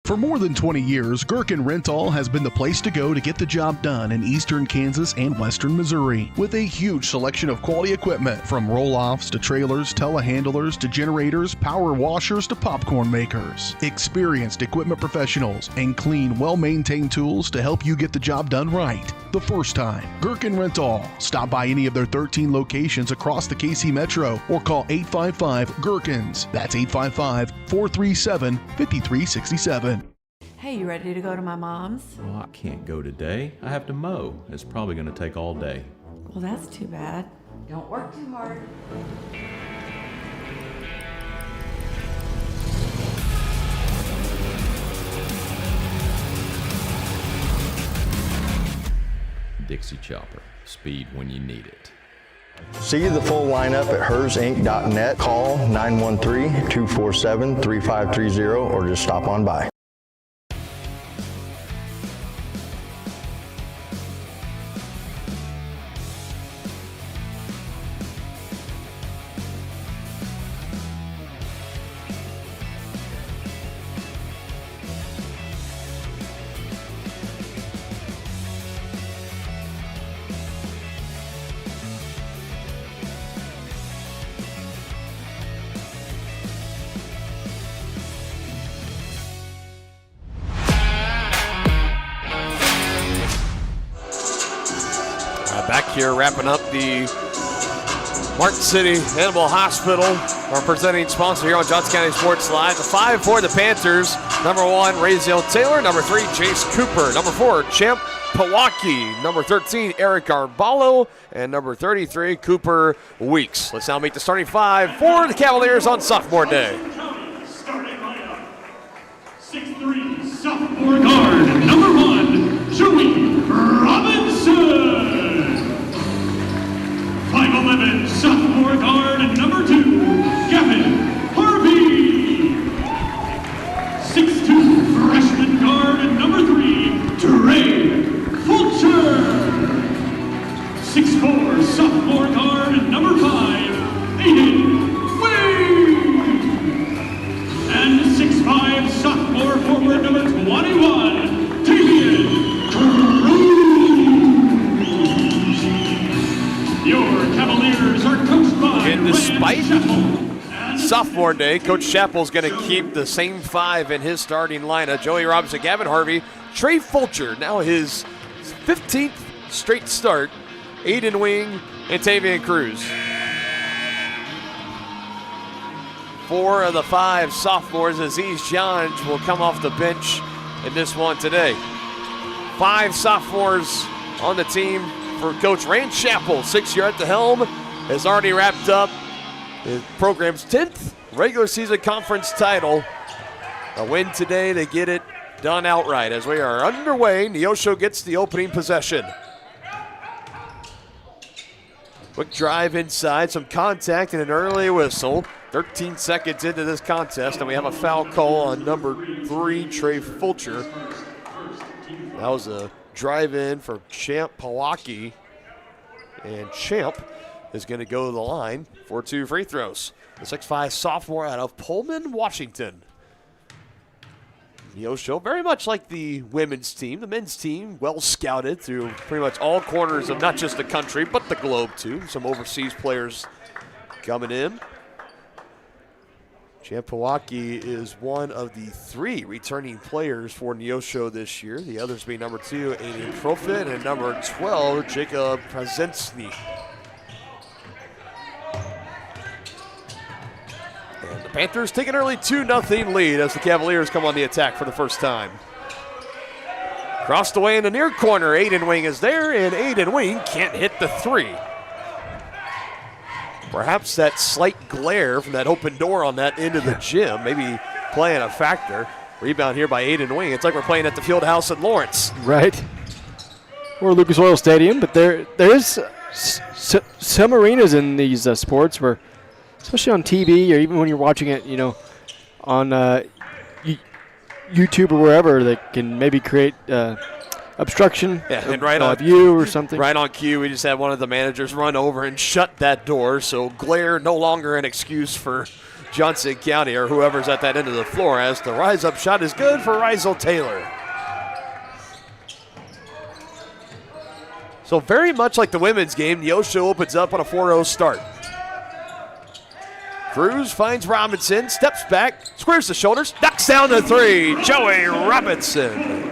For more than 20 years, Gherkin Rental has been the place to go to get the job done in eastern Kansas and western Missouri. With a huge selection of quality equipment, from roll-offs to trailers, telehandlers to generators, power washers to popcorn makers. Experienced equipment professionals and clean, well-maintained tools to help you get the job done right the first time. Gherkin Rental. Stop by any of their 13 locations across the KC Metro or call 855-GHERKINS. That's 855-437-5367. Hey, you ready to go to my mom's? Well, I can't go today. I have to mow. It's probably going to take all day. Well, that's too bad. Don't work too hard. Dixie Chopper. Speed when you need it. See the full lineup at hersinc.net. Call 913-247-3530 or just stop on by. here, wrapping up the Martin City Animal Hospital, our presenting sponsor here on Johnson County Sports Live. The 5 for the Panthers. Number 1, Raziel Taylor. Number 3, Jace Cooper. Number 4, Champ Pawaki. Number 13, Eric Arballo. And number 33, Cooper Weeks. Let's now meet the starting 5 for the Cavaliers on sophomore day. Starting lineup. 6'3", sophomore guard. Number 1, Joey Robinson. 5'11", sophomore guard. Number 2, Gavin Harvey. 6'2", freshman guard. Number 3, Trey Fulcher. 6'4", sophomore guard. Number 5, Aiden Wade. And 6'5", sophomore forward. Number 21, Davian Cruz. Your Cavaliers are coached by And despite sophomore day, Coach Chappell's going to keep the same 5 in his starting lineup. Joey Robinson, Gavin Harvey, Trey Fulcher, now his 15th straight start, Aiden Wing, and Tavian Cruz. 4 of the 5 sophomores, Aziz Janj will come off the bench in this one today. 5 sophomores on the team for Coach Rand Chappell. 6 year at the helm, has already wrapped up his program's 10th regular season conference title. A win today to get it done outright. As we are underway, Neosho gets the opening possession. Quick drive inside, some contact and an early whistle. 13 seconds into this contest, and we have a foul call on number 3, Trey Fulcher. That was a drive in for Champ Pawaki, and Champ is going to go to the line for 2 free throws. The 6'5" sophomore out of Pullman, Washington. Neosho, very much like the women's team, the men's team, well scouted through pretty much all corners of not just the country, but the globe too. Some overseas players coming in. Champ Pawaki is one of the 3 returning players for Neosho this year. The others being number 2, Aiden Profit, and number 12, Jacob Prozensny. And the Panthers take an early 2-0 lead as the Cavaliers come on the attack for the first time. Crossed away in the near corner, Aiden Wing is there, and Aiden Wing can't hit the 3. Perhaps that slight glare from that open door on that end of the gym maybe playing a factor. Rebound here by Aiden Wing. It's like we're playing at the field house in Lawrence. Right. Or Lucas Oil Stadium, but there is some arenas in these sports where, especially on TV or even when you're watching it, on YouTube or wherever, that can maybe create obstruction and right on view or something. Right on cue, we just had one of the managers run over and shut that door, so glare no longer an excuse for Johnson County or whoever's at that end of the floor, as the rise-up shot is good for Raziel Taylor. So very much like the women's game, Neosho opens up on a 4-0 start. Cruz finds Robinson, steps back, squares the shoulders, knocks down the 3, Joey Robinson.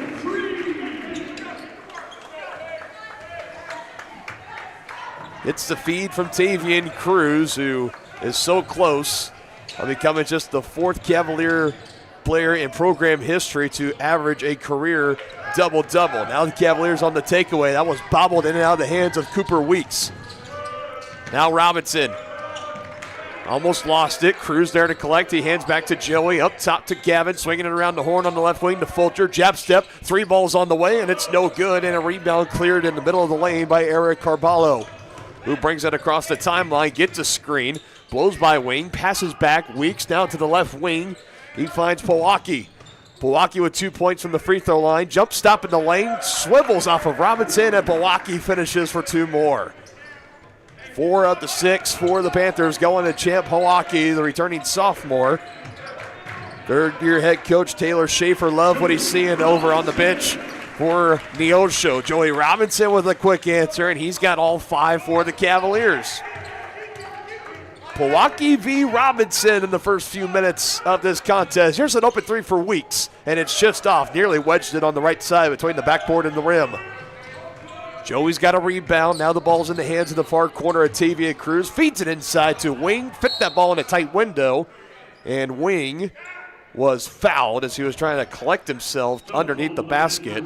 It's the feed from Tavian Cruz, who is so close on becoming just the 4th Cavalier player in program history to average a career double-double. Now the Cavaliers on the takeaway. That was bobbled in and out of the hands of Cooper Weeks. Now Robinson almost lost it. Cruz there to collect. He hands back to Joey. Up top to Gavin. Swinging it around the horn on the left wing to Fulcher. Jab step. 3 balls on the way, and it's no good. And a rebound cleared in the middle of the lane by Eric Carballo, who brings it across the timeline, gets a screen, blows by Wing, passes back. Weeks down to the left wing. He finds Pawaki. Pawaki with 2 points from the free throw line. Jump stop in the lane, swivels off of Robinson, and Pawaki finishes for 2 more. 4 of the 6 for the Panthers going to Champ Pawaki, the returning sophomore. Third-year head coach Taylor Schaefer loved what he's seeing over on the bench for Neosho. Joey Robinson with a quick answer, and he's got all 5 for the Cavaliers. Pawaki v. Robinson in the first few minutes of this contest. Here's an open 3 for Weeks, and it's just off. Nearly wedged it on the right side between the backboard and the rim. Joey's got a rebound. Now the ball's in the hands of the far corner of Tavian Cruz. Feeds it inside to Wing. Fit that ball in a tight window. And Wing was fouled as he was trying to collect himself underneath the basket.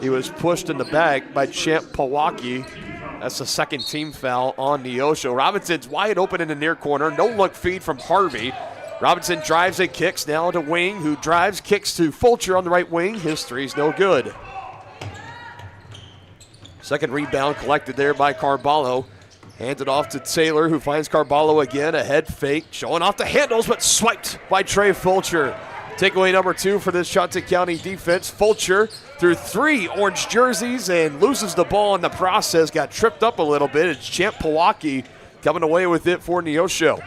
He was pushed in the back by Champ Pawaki. That's the second team foul on Neosho. Robinson's wide open in the near corner. No look feed from Harvey. Robinson drives and kicks now to Wing, who drives, kicks to Fulcher on the right wing. His three's no good. Second rebound collected there by Carballo. Hands it off to Taylor, who finds Carballo again. A head fake, showing off the handles, but swiped by Trey Fulcher. Takeaway number 2 for this Johnson County defense. Fulcher through 3 orange jerseys and loses the ball in the process. Got tripped up a little bit. It's Champ Pawaki coming away with it for Neosho.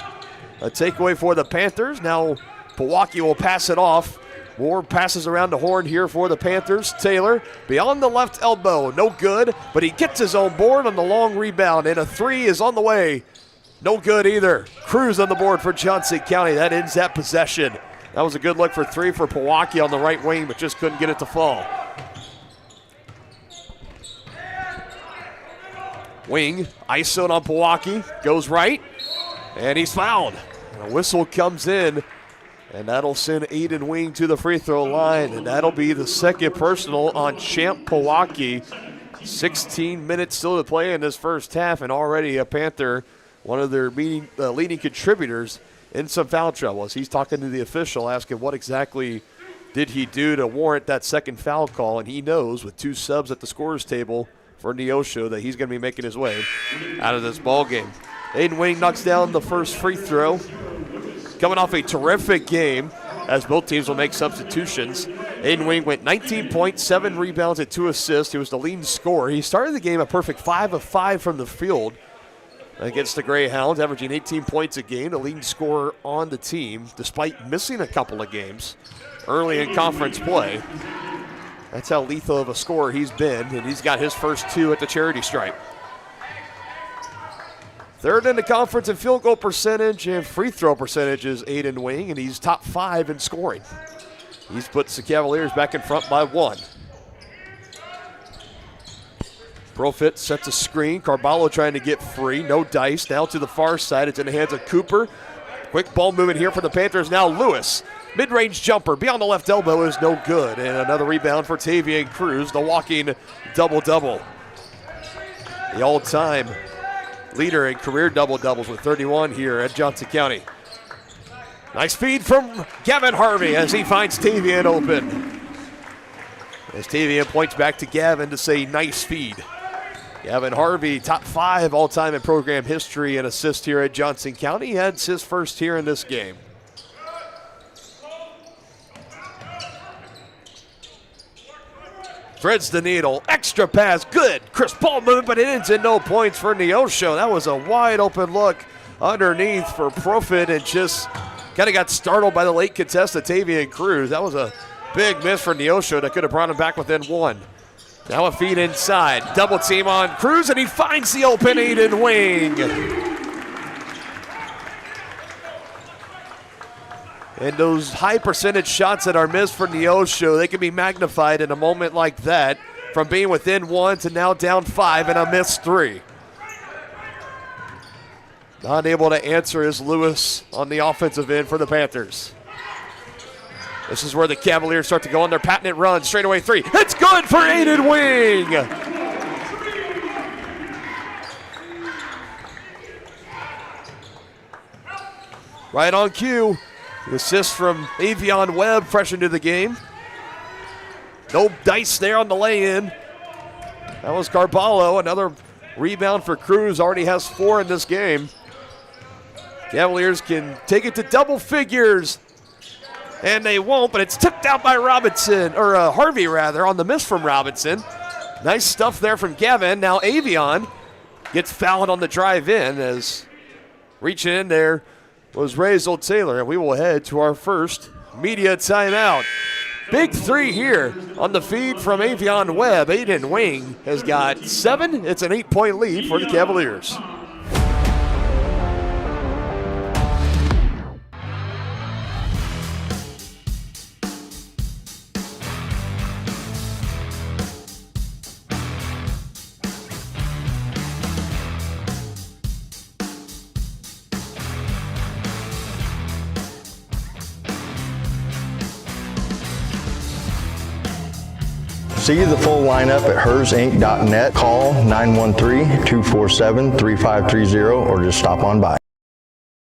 A takeaway for the Panthers. Now Pawaki will pass it off. More passes around the horn here for the Panthers. Taylor beyond the left elbow. No good, but he gets his own board on the long rebound, and a 3 is on the way. No good either. Cruz on the board for Johnson County. That ends that possession. That was a good look for 3 for Pawaki on the right wing, but just couldn't get it to fall. Wing, isoed on Pawaki, goes right, and he's fouled. And a whistle comes in, and that'll send Aiden Wing to the free throw line, and that'll be the second personal on Champ Pawaki. 16 minutes still to play in this first half, and already a Panther, one of their leading contributors, in some foul trouble. As he's talking to the official, asking what exactly did he do to warrant that second foul call, and he knows with 2 subs at the scorer's table for Neosho that he's going to be making his way out of this ball game. Aiden Wing knocks down the first free throw. Coming off a terrific game, as both teams will make substitutions. Aiden Wing went 19 points, 7 rebounds, and 2 assists. He was the leading scorer. He started the game a perfect 5 of 5 from the field against the Greyhounds, averaging 18 points a game, the leading scorer on the team, despite missing a couple of games early in conference play. That's how lethal of a scorer he's been, and he's got his first 2 at the charity stripe. Third in the conference in field goal percentage and free throw percentage is Aiden Wing, and he's top 5 in scoring. He's put the Cavaliers back in front by 1. Profit sets a screen. Carballo trying to get free. No dice. Now to the far side. It's in the hands of Cooper. Quick ball movement here for the Panthers. Now Lewis. Mid-range jumper beyond the left elbow is no good. And another rebound for Tavian Cruz, the walking double-double. The all-time leader in career double-doubles with 31 here at Johnson County. Nice feed from Gavin Harvey as he finds Tavian open. As Tavian points back to Gavin to say nice feed. Gavin Harvey, top 5 all-time in program history and assists here at Johnson County. He had his first here in this game. Threads the needle, extra pass, good. Chris Paul movement, but it ends in no points for Neosho. That was a wide open look underneath for Profit, and just kind of got startled by the late contest of Tavian Cruz. That was a big miss for Neosho that could have brought him back within 1. Now a feed inside, double team on Cruz, and he finds the open Aiden Wing. And those high percentage shots that are missed for Neosho, they can be magnified in a moment like that, from being within 1 to now down 5 and a missed 3. Not able to answer is Lewis on the offensive end for the Panthers. This is where the Cavaliers start to go on their patented run. Straightaway 3. It's good for Aiden Wing. Right on cue. The assist from Avion Webb, fresh into the game. No dice there on the lay-in. That was Carballo. Another rebound for Cruz. Already has 4 in this game. Cavaliers can take it to double figures. And they won't, but it's tipped out by Robinson, or Harvey rather, on the miss from Robinson. Nice stuff there from Gavin. Now Avion gets fouled on the drive in, as reaching in there was Razel Taylor. And we will head to our first media timeout. Big 3 here on the feed from Avion Webb. Aiden Wing has got 7. It's an 8-point lead for the Cavaliers. See the full lineup at hersinc.net. Call 913-247-3530 or just stop on by.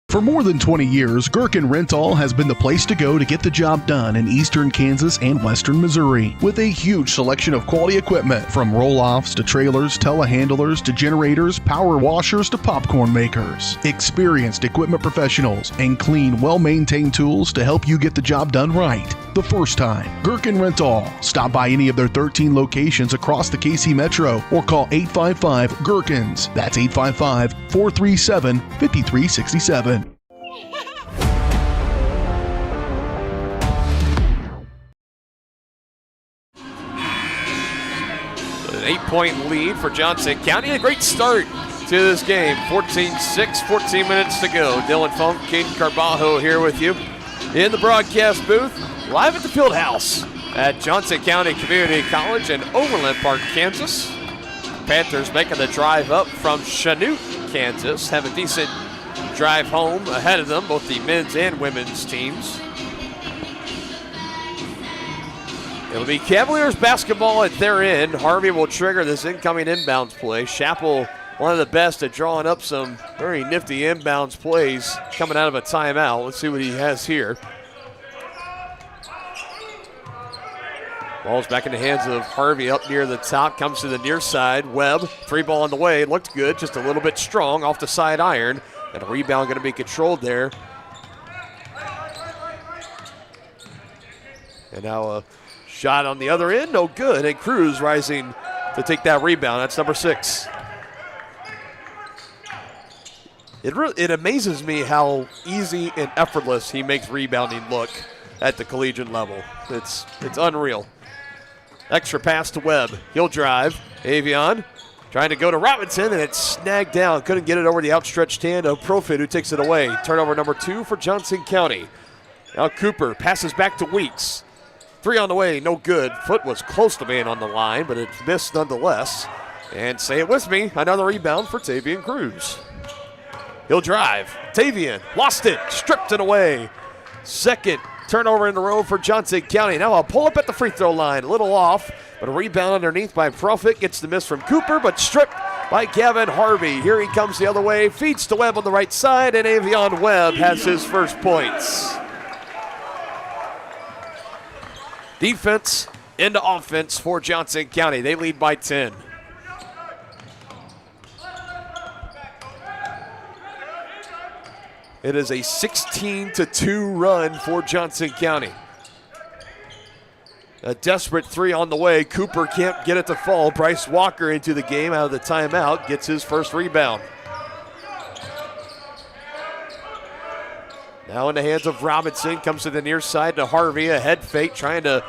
For more than 20 years, Gherkin Rental has been the place to go to get the job done in eastern Kansas and western Missouri. With a huge selection of quality equipment, from roll-offs to trailers, telehandlers to generators, power washers to popcorn makers. Experienced equipment professionals and clean, well-maintained tools to help you get the job done right the first time. Gherkin Rental. Stop by any of their 13 locations across the KC Metro or call 855-GHERKINS. That's 855-437-5367. An 8-point lead for Johnson County. A great start to this game. 14-6, 14 minutes to go. Dylan Funk, Caden Carbajo here with you in the broadcast booth, live at the field house at Johnson County Community College in Overland Park, Kansas. Panthers making the drive up from Chanute, Kansas. Have a decent drive home ahead of them, both the men's and women's teams. It'll be Cavaliers basketball at their end. Harvey will trigger this incoming inbounds play. Chappell, one of the best at drawing up some very nifty inbounds plays coming out of a timeout. Let's see what he has here. Ball's back in the hands of Harvey up near the top. Comes to the near side. Webb, 3-ball on the way. Looked good, just a little bit strong off the side iron. And a rebound going to be controlled there. And now a shot on the other end, no good. And Cruz rising to take that rebound. That's number 6. It amazes me how easy and effortless he makes rebounding look at the collegiate level. It's unreal. Extra pass to Webb. He'll drive. Avion trying to go to Robinson, and it's snagged down. Couldn't get it over the outstretched hand of Profit, who takes it away. Turnover number 2 for Johnson County. Now Cooper passes back to Weeks. 3 on the way, no good. Foot was close to being on the line, but it missed nonetheless. And say it with me, another rebound for Tavian Cruz. He'll drive. Tavian lost it, stripped it away. Second turnover in a row for Johnson County. Now a pull up at the free throw line, a little off, but a rebound underneath by Profit. Gets the miss from Cooper, but stripped by Gavin Harvey. Here he comes the other way, feeds to Webb on the right side, and Avion Webb has his first points. Defense into offense for Johnson County. They lead by 10. It is a 16-2 run for Johnson County. A desperate 3 on the way. Cooper can't get it to fall. Bryce Walker into the game out of the timeout. Gets his first rebound. Now in the hands of Robinson. Comes to the near side to Harvey. A head fake trying to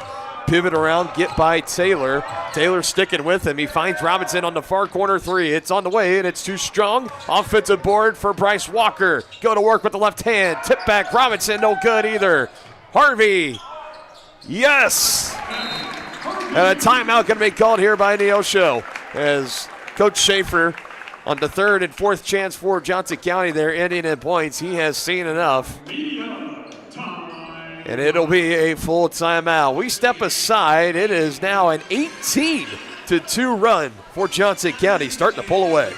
pivot around, get by Taylor. Taylor sticking with him. He finds Robinson on the far corner 3. It's on the way, and it's too strong. Offensive board for Bryce Walker. Go to work with the left hand. Tip back Robinson, no good either. Harvey, yes! And a timeout going to be called here by Neosho as Coach Schaefer on the 3rd and 4th chance for Johnson County. They're ending in points. He has seen enough. And it'll be a full timeout. We step aside. It is now an 18-2 run for Johnson County, starting to pull away.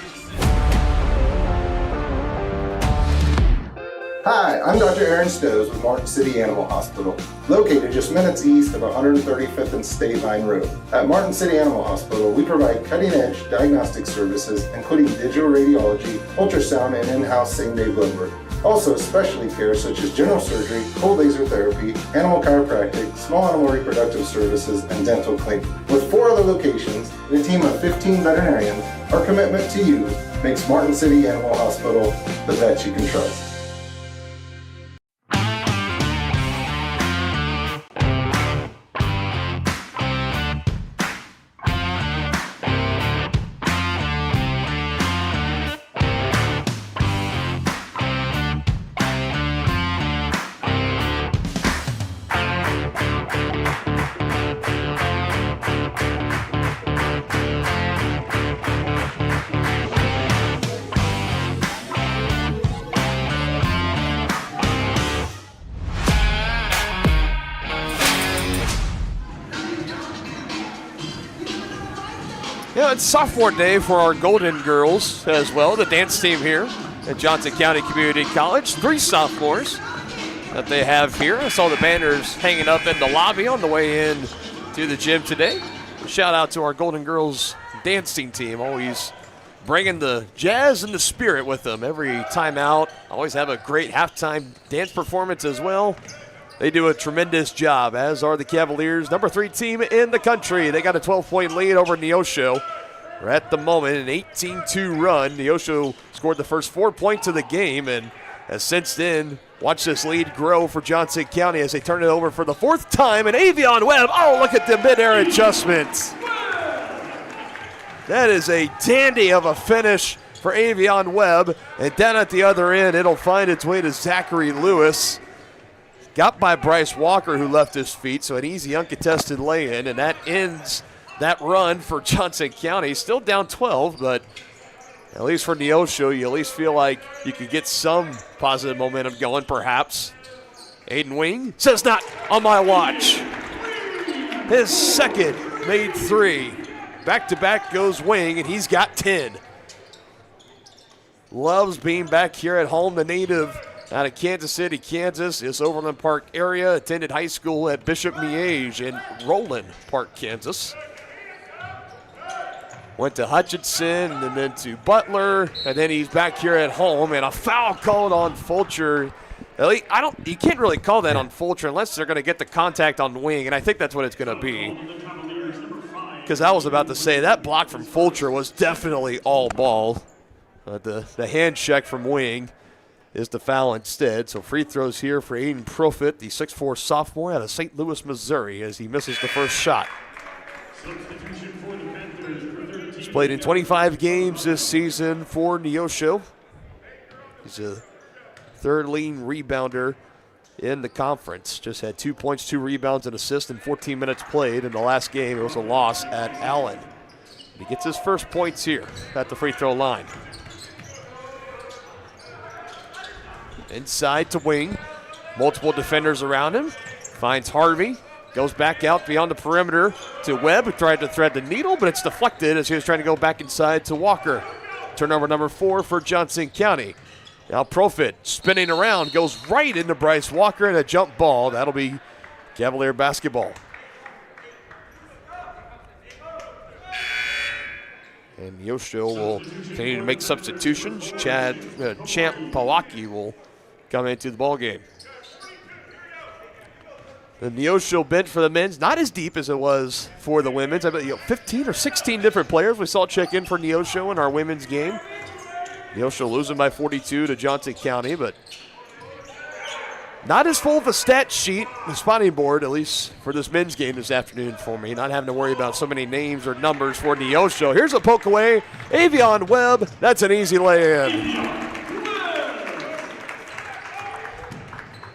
Hi, I'm Dr. Aaron Stows with Martin City Animal Hospital, located just minutes east of 135th and State Line Road. At Martin City Animal Hospital, we provide cutting-edge diagnostic services, including digital radiology, ultrasound, and in-house same-day blood work. Also, specialty care such as general surgery, cold laser therapy, animal chiropractic, small animal reproductive services, and dental cleaning. With 4 other locations and a team of 15 veterinarians, our commitment to you makes Martin City Animal Hospital the vet you can trust. it's sophomore day for our Golden Girls as well, the dance team here at Johnson County Community College. 3 sophomores that they have here. I saw the banners hanging up in the lobby on the way in to the gym today. Shout out to our Golden Girls dancing team, always bringing the jazz and the spirit with them every time out. Always have a great halftime dance performance as well. They do a tremendous job, as are the Cavaliers, number 3 team in the country. They got a 12-point lead over Neosho. We're at the moment an 18-2 run. Neosho scored the first 4 points of the game and has since then watched this lead grow for Johnson County as they turn it over for the 4th time. And Avion Webb, oh, look at the mid-air adjustment. That is a dandy of a finish for Avion Webb. And down at the other end, it'll find its way to Zachary Lewis. Got by Bryce Walker, who left his feet, so an easy uncontested lay-in, and that ends that run for Johnson County. Still down 12, but at least for Neosho, you at least feel like you could get some positive momentum going, perhaps. Aiden Wing says not on my watch. His second made 3. Back-to-back goes Wing, and he's got 10. Loves being back here at home. The native out of Kansas City, Kansas, is Overland Park area. Attended high school at Bishop Miege in Roland Park, Kansas. Went to Hutchinson and then to Butler, and then he's back here at home. And a foul called on Fulcher. You can't really call that on Fulcher unless they're going to get the contact on Wing, and I think that's what it's going to be. Because I was about to say that block from Fulcher was definitely all ball. The hand check from Wing is the foul instead. So free throws here for Aiden Profit, the 6'4 sophomore out of St. Louis, Missouri, as he misses the first shot. He's played in 25 games this season for Neosho. He's a 3rd leading rebounder in the conference. Just had 2 points, 2 rebounds, and assists in 14 minutes played. In the last game, it was a loss at Allen. He gets his first points here at the free throw line. Inside to Wing. Multiple defenders around him. Finds Harvey. Goes back out beyond the perimeter to Webb, who tried to thread the needle, but it's deflected as he was trying to go back inside to Walker. Turnover number 4 for Johnson County. Now Profit spinning around, goes right into Bryce Walker and a jump ball. That'll be Cavalier basketball. And Neosho will continue to make substitutions. Champ Pawaki will come into the ballgame. The Neosho bench for the men's, not as deep as it was for the women's. I bet 15 or 16 different players we saw check in for Neosho in our women's game. Neosho losing by 42 to Johnson County, but not as full of a stat sheet, the spotting board, at least for this men's game this afternoon for me. Not having to worry about so many names or numbers for Neosho. Here's a poke away. Avion Webb, that's an easy lay-in.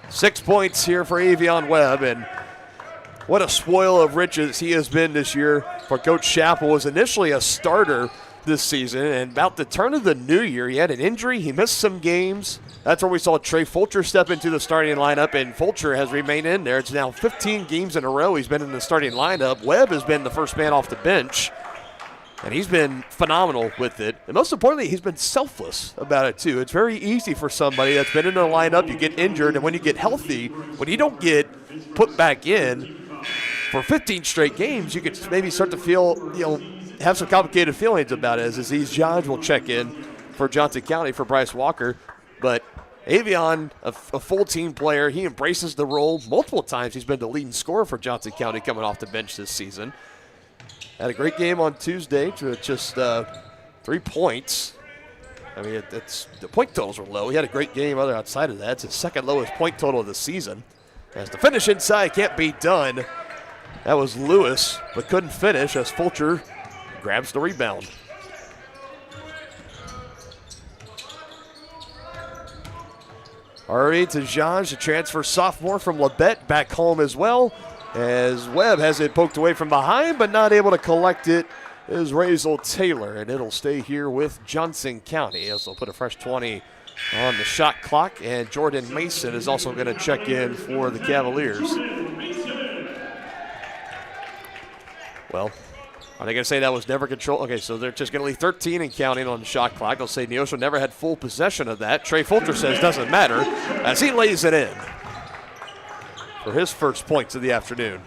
6 points here for Avion Webb, and what a spoil of riches he has been this year for Coach Chappell. Was initially a starter this season, and about the turn of the new year, he had an injury. He missed some games. That's where we saw Trey Fulcher step into the starting lineup, and Fulcher has remained in there. It's now 15 games in a row he's been in the starting lineup. Webb has been the first man off the bench, and he's been phenomenal with it. And most importantly, he's been selfless about it, too. It's very easy for somebody that's been in the lineup, you get injured, and when you get healthy, when you don't get put back in for 15 straight games, you could maybe start to feel, have some complicated feelings about it, as Aziz Johns will check in for Johnson County for Bryce Walker. But Avion, a full team player, he embraces the role. Multiple times he's been the leading scorer for Johnson County coming off the bench this season. Had a great game on Tuesday to just 3 points. I mean, the point totals were low. He had a great game outside of that. It's his second lowest point total of the season. As the finish inside can't be done. That was Lewis, but couldn't finish as Fulcher grabs the rebound. Already to Jean, the transfer sophomore from Labette, back home as well. As Webb has it poked away from behind, but not able to collect it, is Razel Taylor, and it'll stay here with Johnson County as they'll put a fresh 20 on the shot clock, and Jordan Mason is also going to check in for the Cavaliers. Well, Are they going to say that was never controlled? Okay, so they're just going to leave 13 and counting on the shot clock. They'll say Neosho never had full possession of that. Trey Fulcher says doesn't matter as he lays it in for his first points of the afternoon.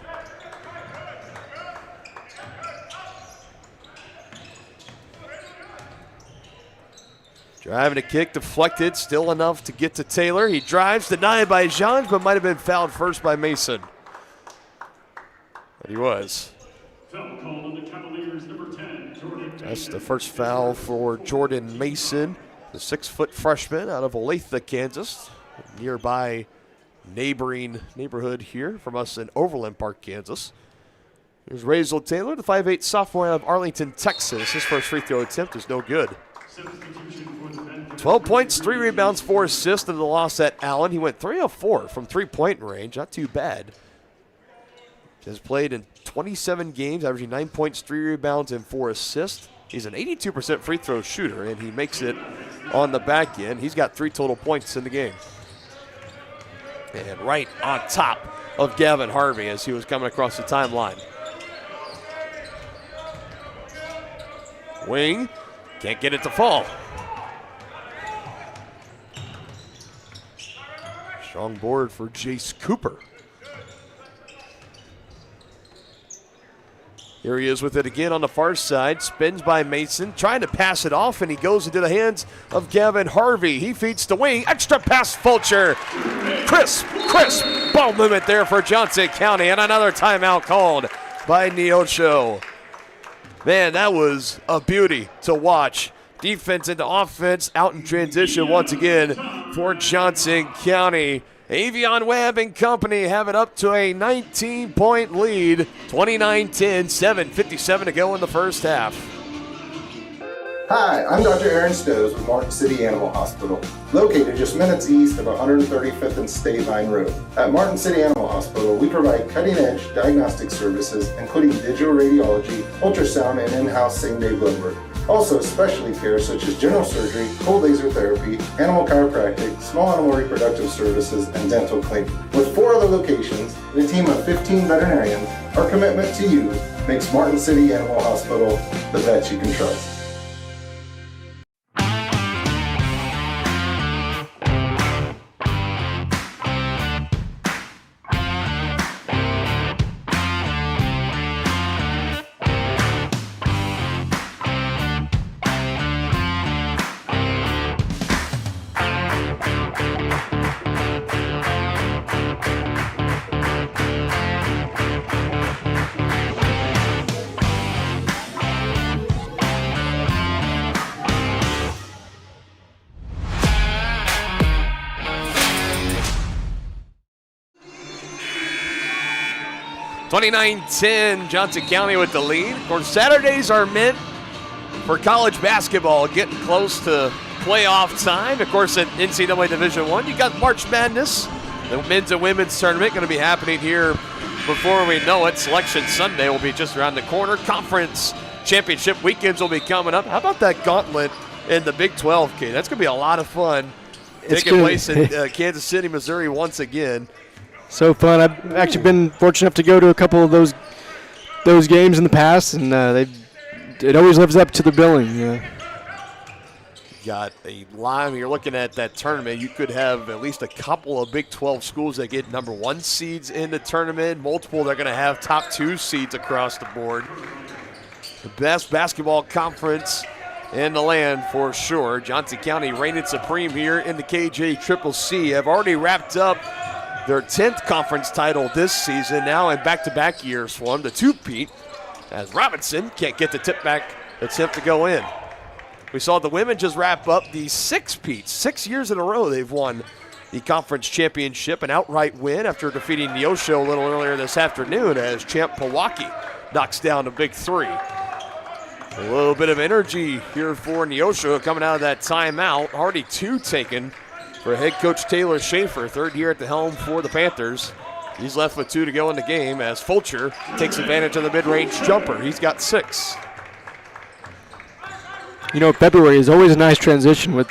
Driving a kick, deflected, still enough to get to Taylor. He drives, denied by Jean, but might have been fouled first by Mason. But he was. Foul call on the Cavaliers, number 10, Jordan That's Mason. the first foul for Jordan Mason, the 6-foot freshman out of Olathe, Kansas, nearby neighboring neighborhood here from us in Overland Park, Kansas. Here's Razel Taylor, the 5'8 sophomore out of Arlington, Texas. His first free throw attempt is no good. 12 points, 3 rebounds, 4 assists in the loss at Allen. He went 3 of 4 from three-point range, not too bad. Has played in 27 games, averaging 9 points, 3 rebounds, and 4 assists. He's an 82% free throw shooter, and he makes it on the back end. He's got 3 total points in the game. And right on top of Gavin Harvey as he was coming across the timeline. Wing, can't get it to fall. Strong board for Jace Cooper. Here he is with it again on the far side. Spins by Mason, trying to pass it off, and he goes into the hands of Gavin Harvey. He feeds the wing. Extra pass, Fulcher. Crisp ball movement there for Johnson County, and another timeout called by Neosho. Man, that was a beauty to watch. Defense into offense, out in transition once again for Johnson County. Avion Webb and company have it up to a 19-point lead, 29-10, 7:57 to go in the first half. Hi, I'm Dr. Aaron Stows with Martin City Animal Hospital, located just minutes east of 135th and State Line Road. At Martin City Animal Hospital, we provide cutting-edge diagnostic services, including digital radiology, ultrasound, and in-house same-day blood work. Also, specialty care such as general surgery, cold laser therapy, animal chiropractic, small animal reproductive services, and dental cleaning. With 4 other locations and a team of 15 veterinarians, our commitment to you makes Martin City Animal Hospital the vet you can trust. (29-10), Johnson County with the lead. Of course, Saturdays are meant for college basketball, getting close to playoff time. Of course, at NCAA Division I, you got March Madness. The men's and women's tournament going to be happening here before we know it. Selection Sunday will be just around the corner. Conference championship weekends will be coming up. How about that gauntlet in the Big 12, kid? That's going to be a lot of fun. Taking place in Kansas City, Missouri once again. So fun. I've actually been fortunate enough to go to a couple of those games in the past, and it always lives up to the billing. Yeah. Got a line. When you're looking at that tournament, you could have at least a couple of Big 12 schools that get number 1 seeds in the tournament. Multiple that are going to have top 2 seeds across the board. The best basketball conference in the land for sure. Johnson County reigning supreme here in the KJCCC. Have already wrapped up their 10th conference title this season, now in back-to-back years for them, the two-peat, as Robinson can't get the tip-back attempt to go in. We saw the women just wrap up the 6-peat. 6 years in a row they've won the conference championship, an outright win after defeating Neosho a little earlier this afternoon as champ Pewaukee knocks down a big 3. A little bit of energy here for Neosho coming out of that timeout. Already 2 taken for head coach Taylor Schaefer, 3rd year at the helm for the Panthers. He's left with 2 to go in the game as Fulcher takes advantage of the mid-range jumper. He's got 6. You know, February is always a nice transition with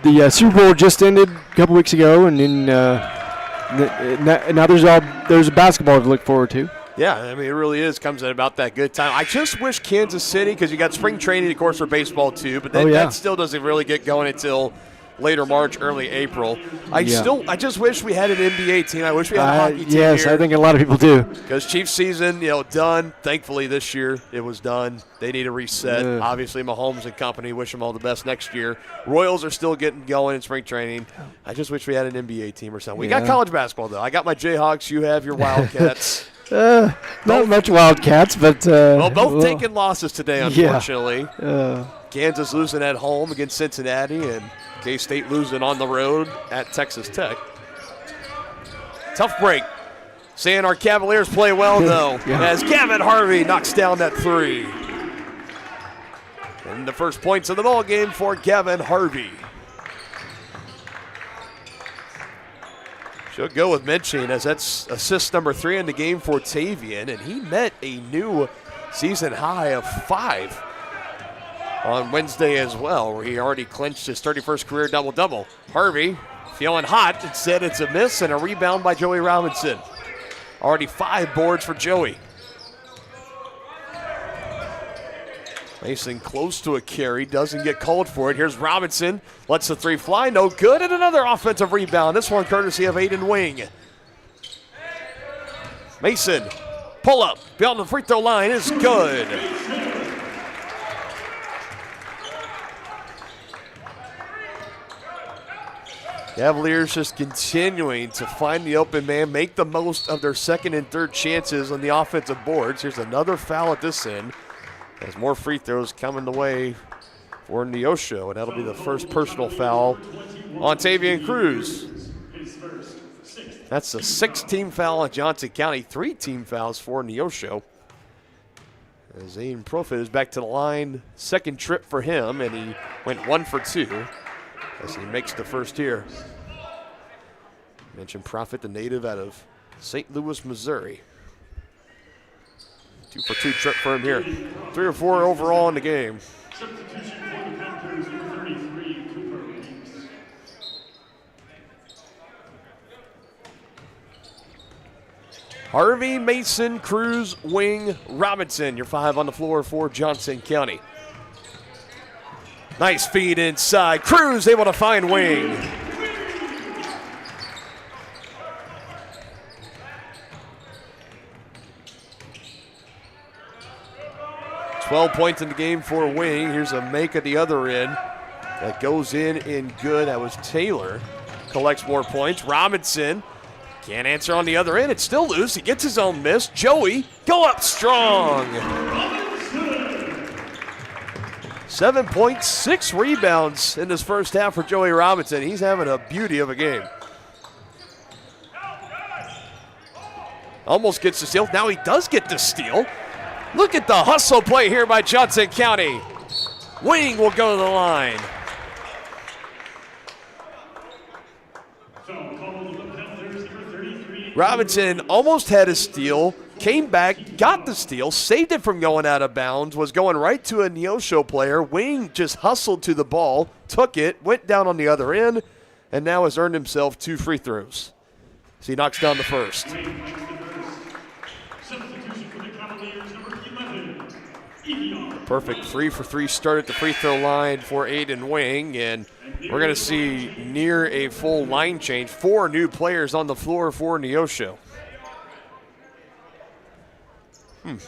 the Super Bowl just ended a couple weeks ago, and then now there's basketball to look forward to. Yeah, I mean, it really is. Comes at about that good time. I just wish Kansas City, because you got spring training, of course, for baseball too, but then that still doesn't really get going until later March, early April. I just wish we had an NBA team. I wish we had a hockey team Yes, here. I think a lot of people do. Because Chiefs season, done. Thankfully this year it was done. They need a reset. Obviously Mahomes and company, wish them all the best next year. Royals are still getting going in spring training. I just wish we had an NBA team or something. We got college basketball, though. I got my Jayhawks. You have your Wildcats. Not much Wildcats, but both taking losses today, unfortunately. Yeah. Kansas losing at home against Cincinnati, and K-State losing on the road at Texas Tech. Tough break. Saying our Cavaliers play well, though, as Gavin Harvey knocks down that three. And the first points of the ball game for Gavin Harvey. Should go with mentioning, as that's assist number 3 in the game for Tavian, and he met a new season high of 5 on Wednesday as well, where he already clinched his 31st career double-double. Harvey feeling hot. Instead, it's a miss and a rebound by Joey Robinson. Already 5 boards for Joey. Mason close to a carry, doesn't get called for it. Here's Robinson, lets the 3 fly, no good, and another offensive rebound. This one courtesy of Aiden Wing. Mason, pull up, beyond the free throw line is good. Cavaliers just continuing to find the open man, make the most of their second and third chances on the offensive boards. Here's another foul at this end. There's more free throws coming the way for Neosho, and that'll be the first personal foul on Tavian Cruz. That's the 6th team foul in Johnson County, 3 team fouls for Neosho. As Aiden Profit is back to the line, second trip for him, and he went 1 for 2 as he makes the first here. Mentioned Profit, the native out of St. Louis, Missouri. 2 for 2 trip for him here. 3 or 4 overall in the game. Substitution for the Panthers, number 33, Cooper Reeves. Harvey, Mason, Cruz, Wing, Robinson. Your 5 on the floor for Johnson County. Nice feed inside. Cruz able to find Wing. $12 points in the game for Wing. Here's a make at the other end. That goes in and good. That was Taylor. Collects more points. Robinson can't answer on the other end. It's still loose. He gets his own miss. Joey, go up strong. 7 points, 6 rebounds in this first half for Joey Robinson. He's having a beauty of a game. Almost gets the steal. Now he does get the steal. Look at the hustle play here by Johnson County. Wing will go to the line. Robinson almost had a steal, came back, got the steal, saved it from going out of bounds, was going right to a Neosho player. Wing just hustled to the ball, took it, went down on the other end, and now has earned himself 2 free throws. So he knocks down the first. Perfect 3 for 3 start at the free throw line for Aiden Wing, and we're going to see near a full line change. 4 new players on the floor for Neosho. It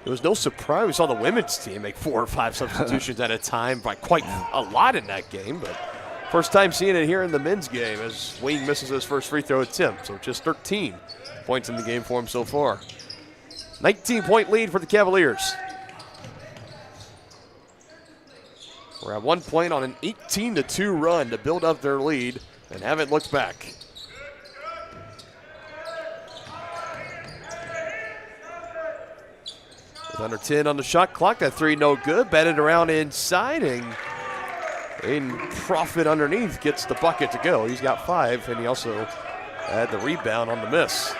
was no surprise we saw the women's team make 4 or 5 substitutions at a time by quite a lot in that game, but first time seeing it here in the men's game as Wing misses his first free throw attempt, so just 13 points in the game for him so far. 19-point lead for the Cavaliers. We're at 1 point on an 18-2 run to build up their lead and haven't looked back. With under 10 on the shot clock, that 3 no good. Batted around inside, and Aiden Profit underneath gets the bucket to go. He's got 5, and he also had the rebound on the miss.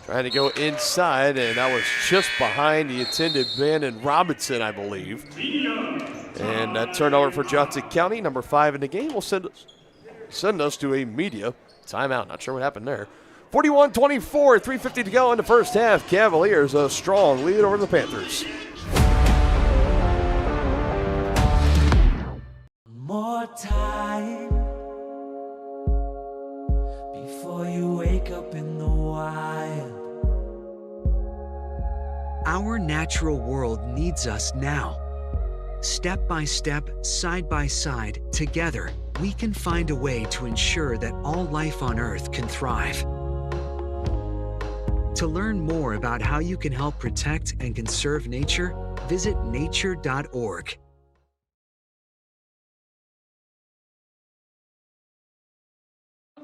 Trying to go inside, and that was just behind the attended man and Robinson, I believe. And that turnover for Johnson County, number 5 in the game, will send us to a media timeout. Not sure what happened there. 41-24, 3:50 to go in the first half. Cavaliers a strong lead over the Panthers. More time before you wake up in the wild. Our natural world needs us now. Step by step, side by side, together, we can find a way to ensure that all life on Earth can thrive. To learn more about how you can help protect and conserve nature, visit nature.org.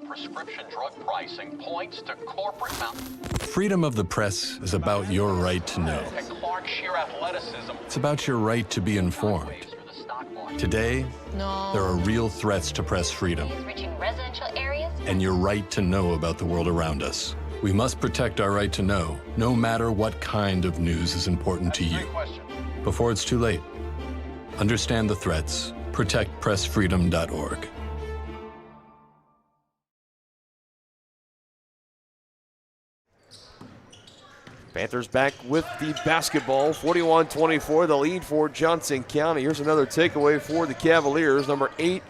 Prescription drug pricing points to corporate Freedom of the press is about your right to know. and Clark sheer athleticism. It's about your right to be informed. Today, there are real threats to press freedom Reaching residential areas? and your right to know about the world around us. We must protect our right to know, no matter what kind of news is important to you. Before it's too late, understand the threats. ProtectPressFreedom.org. Panthers back with the basketball, 41-24, the lead for Johnson County. Here's another takeaway for the Cavaliers. Number 8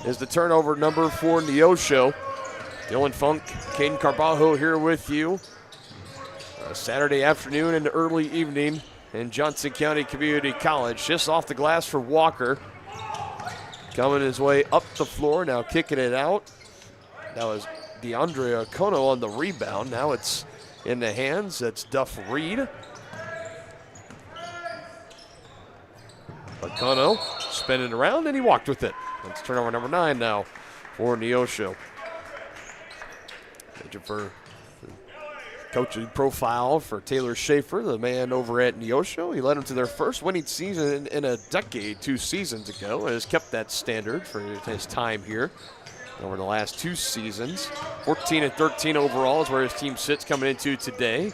is the turnover number for Neosho. Dylan Funk, Caden Carbajo here with you. Saturday afternoon and early evening in Johnson County Community College. Just off the glass for Walker. Coming his way up the floor, now kicking it out. That was DeAndre Okono on the rebound. Now it's in the hands, that's Duff Reed. Okono spinning around, and he walked with it. That's turnover number 9 now for Neosho. For the coaching profile for Taylor Schaefer, the man over at Neosho. He led them to their first winning season in a decade 2 seasons ago, and has kept that standard for his time here over the last 2 seasons. 14-13 overall is where his team sits coming into today.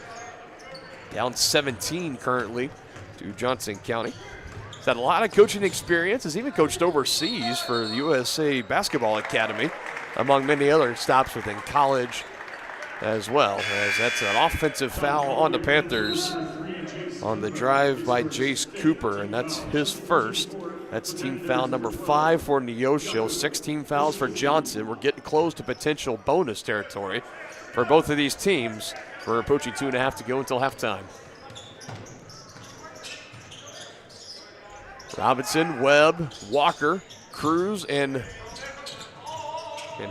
Down 17 currently to Johnson County. He's had a lot of coaching experience. Has even coached overseas for the USA Basketball Academy, among many other stops within college as well. As that's an offensive foul on the Panthers on the drive by Jace Cooper, and that's his first. That's team foul number 5 for Neosho. 16 fouls for Johnson. We're getting close to potential bonus territory for both of these teams. We're approaching 2.5 to go until halftime. Robinson, Webb, Walker, Cruz, and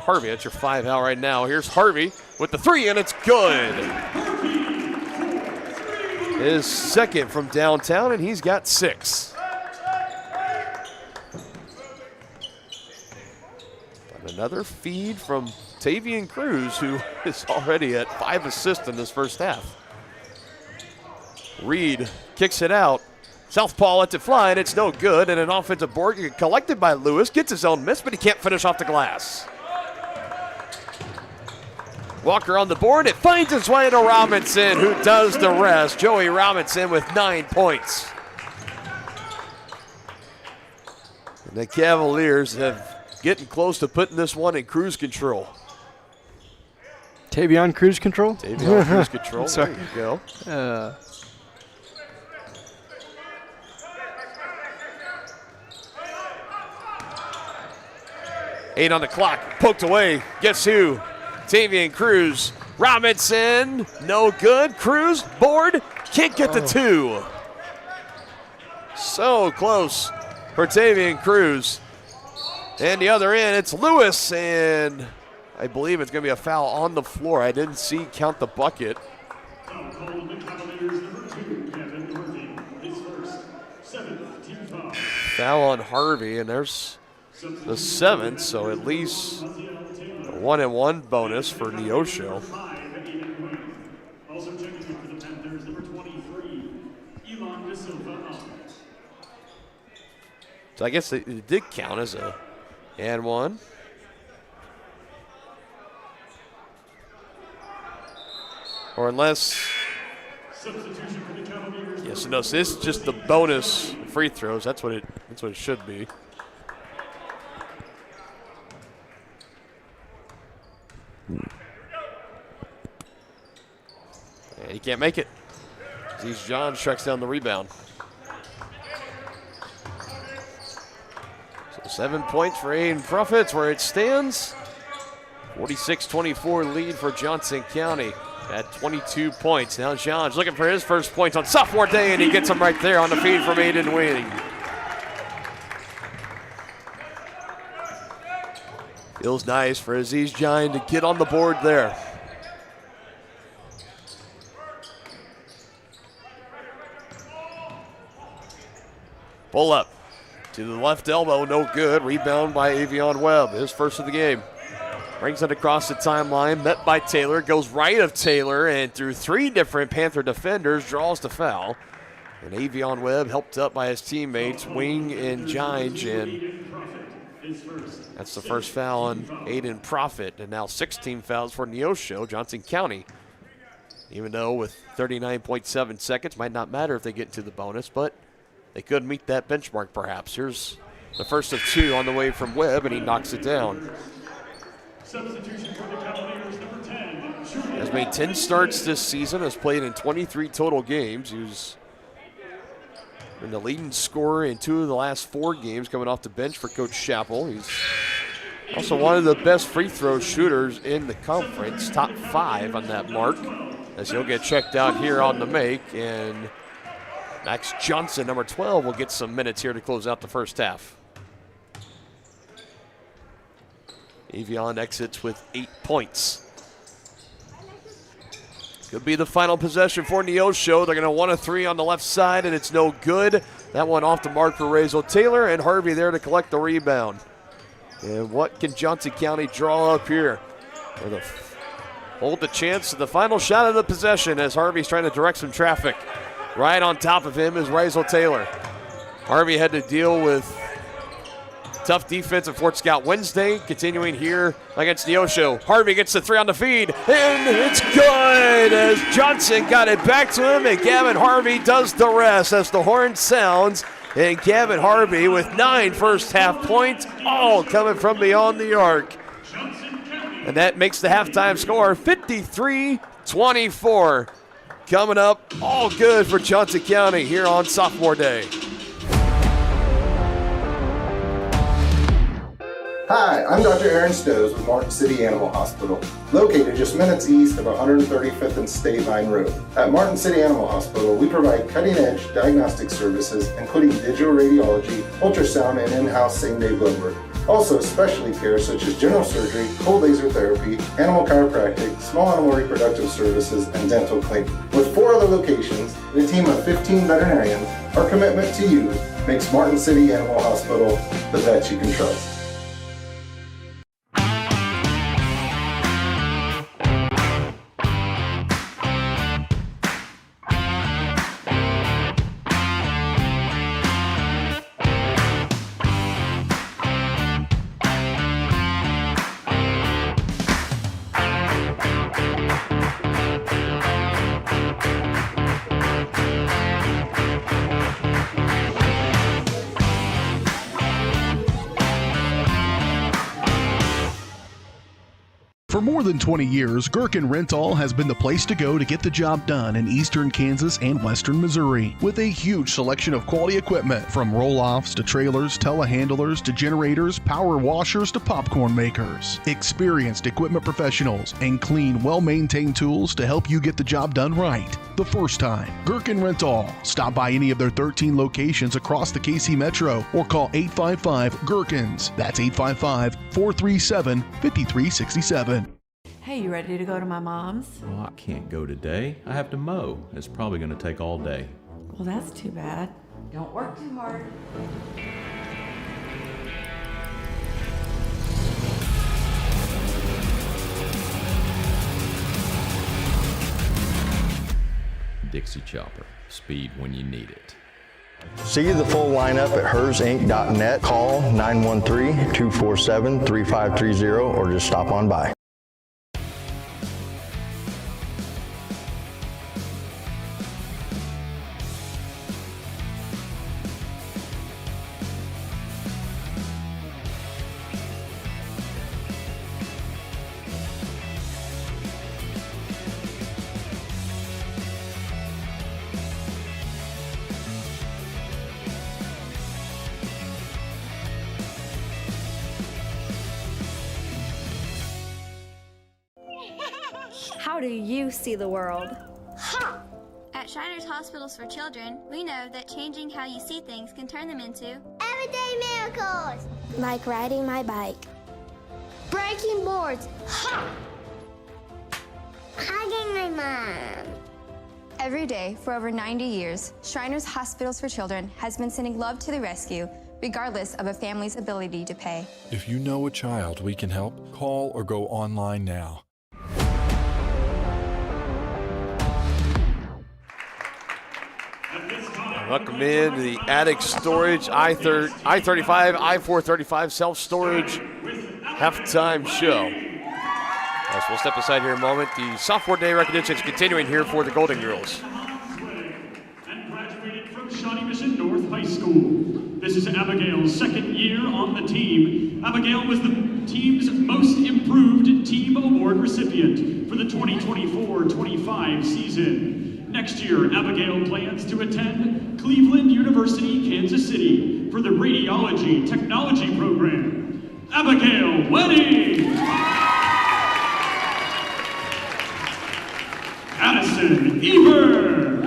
Harvey. That's your 5 out right now. Here's Harvey with the 3, and it's good. His second from downtown, and he's got 6. But another feed from Tavian Cruz, who is already at 5 assists in this first half. Reed kicks it out. Southpaw lets it fly, and it's no good. And an offensive board collected by Lewis. Gets his own miss, but he can't finish off the glass. Walker on the board. It finds its way to Robinson, who does the rest. Joey Robinson with 9 points. And the Cavaliers have getting close to putting this one in cruise control. Tavion cruise control? Tavion cruise control. Sorry. There you go. 8 on the clock, poked away. Guess who? Tavian Cruz. Robinson, no good. Cruz, board, can't get the 2. So close for Tavian Cruz. And the other end, it's Lewis, and I believe it's going to be a foul on the floor. I didn't see count the bucket. Foul on Harvey, and there's the 7th, so at least a 1-and-1 bonus for Neosho. Also checking in for the Panthers, number 23, Elon Da Silva. So I guess it did count as a and 1. Or unless, Substitution for the Cavaliers. yes, no, so this is just the bonus free throws. That's what it should be. And he can't make it. Aziz John tracks down the rebound. So 7 points for Aiden Profits where it stands. 46-24 lead for Johnson County at 22 points. Now John's looking for his first points on sophomore day, and he gets them right there on the feed from Aiden Wing. Feels nice for Aziz John to get on the board there. Pull up to the left elbow, no good. Rebound by Avion Webb, his first of the game. Brings it across the timeline, met by Taylor, goes right of Taylor, and through three different Panther defenders, draws the foul. And Avion Webb helped up by his teammates, Wing and Gines, and that's the first foul on Aiden Profit. And now 16 fouls for Neosho, Johnson County. Even though with 39.7 seconds, might not matter if they get into the bonus, but they could meet that benchmark perhaps. Here's the first of two on the way from Webb, and he knocks it down. Substitution for the Cavaliers, number 10. Has made 10 starts this season, has played in 23 total games. He was been the leading scorer in 2 of the last 4 games coming off the bench for Coach Chappell. He's also one of the best free throw shooters in the conference, top 5 on that mark, as he'll get checked out here on the make. And Max Johnson, number 12, will get some minutes here to close out the first half. Avion exits with 8 points. Could be the final possession for Neosho. They're going to want a 3 on the left side, and it's no good. That one off the mark for Razel Taylor, and Harvey there to collect the rebound. And what can Johnson County draw up here? Hold the chance to the final shot of the possession as Harvey's trying to direct some traffic. Right on top of him is Razel Taylor. Harvey had to deal with tough defense at Fort Scott Wednesday, continuing here against Neosho. Harvey gets the 3 on the feed, and it's good as Johnson got it back to him, and Gavin Harvey does the rest as the horn sounds. And Gavin Harvey with 9 first half points, all coming from beyond the arc. And that makes the halftime score 53-24. Coming up, all good for Johnson County here on sophomore day. Hi, I'm Dr. Aaron Stowe with Martin City Animal Hospital, located just minutes east of 135th and State Line Road. At Martin City Animal Hospital, we provide cutting-edge diagnostic services, including digital radiology, ultrasound, and in-house same-day blood work. Also, specialty care such as general surgery, cold laser therapy, animal chiropractic, small animal reproductive services, and dental cleaning. With 4 other locations and a team of 15 veterinarians, our commitment to you makes Martin City Animal Hospital the vet you can trust. For more than 20 years, Gherkin Rental has been the place to go to get the job done in eastern Kansas and western Missouri. With a huge selection of quality equipment, from roll-offs to trailers, telehandlers to generators, power washers to popcorn makers. Experienced equipment professionals and clean, well-maintained tools to help you get the job done right the first time. Gherkin Rental. Stop by any of their 13 locations across the KC Metro or call 855-GHERKINS. That's 855-437-5367. Hey, you ready to go to my mom's? Well, I can't go today. I have to mow. It's probably going to take all day. Well, that's too bad. Don't work too hard. Dixie Chopper. Speed when you need it. See the full lineup at hersinc.net. Call 913-247-3530 or just stop on by. How do you see the world? At Shriners Hospitals for Children, we know that changing how you see things can turn them into everyday miracles. Like riding my bike. Breaking boards. Hugging my mom. Every day for over 90 years, Shriners Hospitals for Children has been sending love to the rescue, regardless of a family's ability to pay. If you know a child we can help, call or go online now. Welcome in to the Attic Storage I-35, I-435 self-storage halftime show. As we'll step aside here in a moment, the sophomore day recognition is continuing here for the Golden Girls. And graduated from Shawnee Mission North High School. This is Abigail's second year on the team. Abigail was the team's most improved team award recipient for the 2024-25 season. Next year, Abigail plans to attend Cleveland University, Kansas City for the Radiology Technology program. Abigail Wedding! Addison Ebert!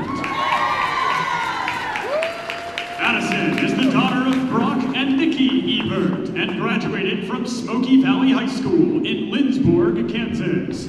Addison is the daughter of Brock and Nikki Ebert and graduated from Smoky Valley High School in Lindsborg, Kansas.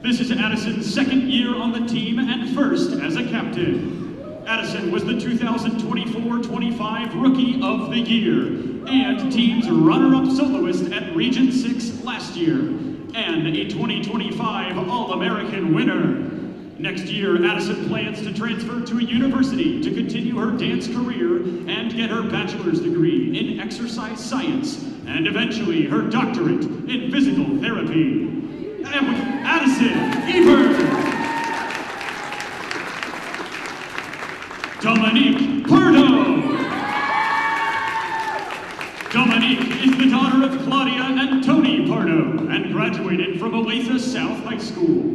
This is Addison's second year on the team and first as a captain. Addison was the 2024-25 Rookie of the Year and team's runner-up soloist at Region 6 last year and a 2025 All-American winner. Next year, Addison plans to transfer to a university to continue her dance career and get her bachelor's degree in exercise science and eventually her doctorate in physical therapy. And with Addison Ebert, Dominique Pardo. Dominique is the daughter of Claudia and Tony Pardo and graduated from Olathe South High School.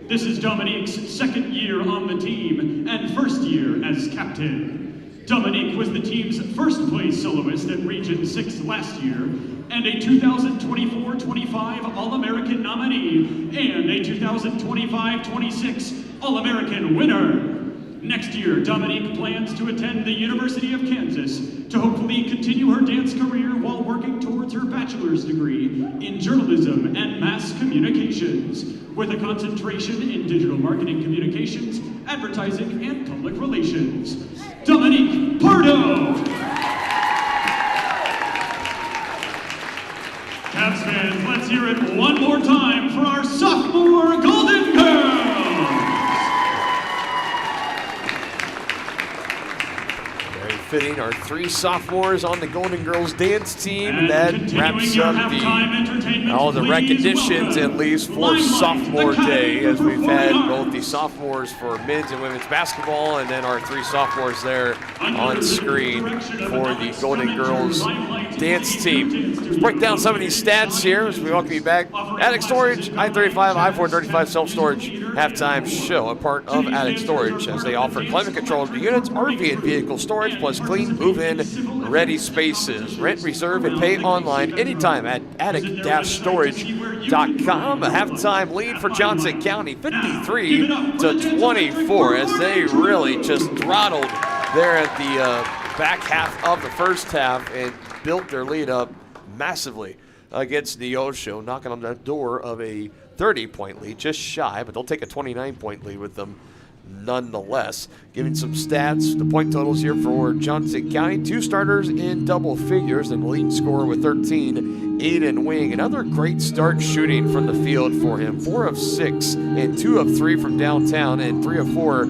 This is Dominique's second year on the team and first year as captain. Dominique was the team's first place soloist at Region 6 last year and a 2024-25 All-American nominee and a 2025-26 All-American winner. Next year, Dominique plans to attend the University of Kansas to hopefully continue her dance career while working towards her bachelor's degree in journalism and mass communications, with a concentration in digital marketing communications, advertising, and public relations. Dominique Pardo! Cavs fans, let's hear it one more time for our sophomore Golden Girls! Fitting our three sophomores on the Golden Girls dance team, and that wraps up all the recognitions, at least for sophomore day, as we've had both the sophomores for men's and women's basketball, and then our three sophomores there on screen for the Golden Girls dance team. Let's break down some of these stats here as we welcome you back. Attic Storage, I-35, I-435 self-storage halftime show, a part of Attic Storage, as they offer climate-controlled units, RV and vehicle storage, plus clean, move-in, ready spaces. Rent, reserve, and pay online anytime at attic-storage.com. A halftime lead for Johnson County, 53-24, as they really just throttled there at the back half of the first half and built their lead up massively against Neosho, knocking on the door of a 30-point lead, just shy, but they'll take a 29-point lead with them nonetheless. Giving some stats, the point totals here for Johnson County. Two starters in double figures, and the leading scorer with 13, Aiden Wing. Another great start shooting from the field for him. 4 of 6 and 2 of 3 from downtown and 3 of 4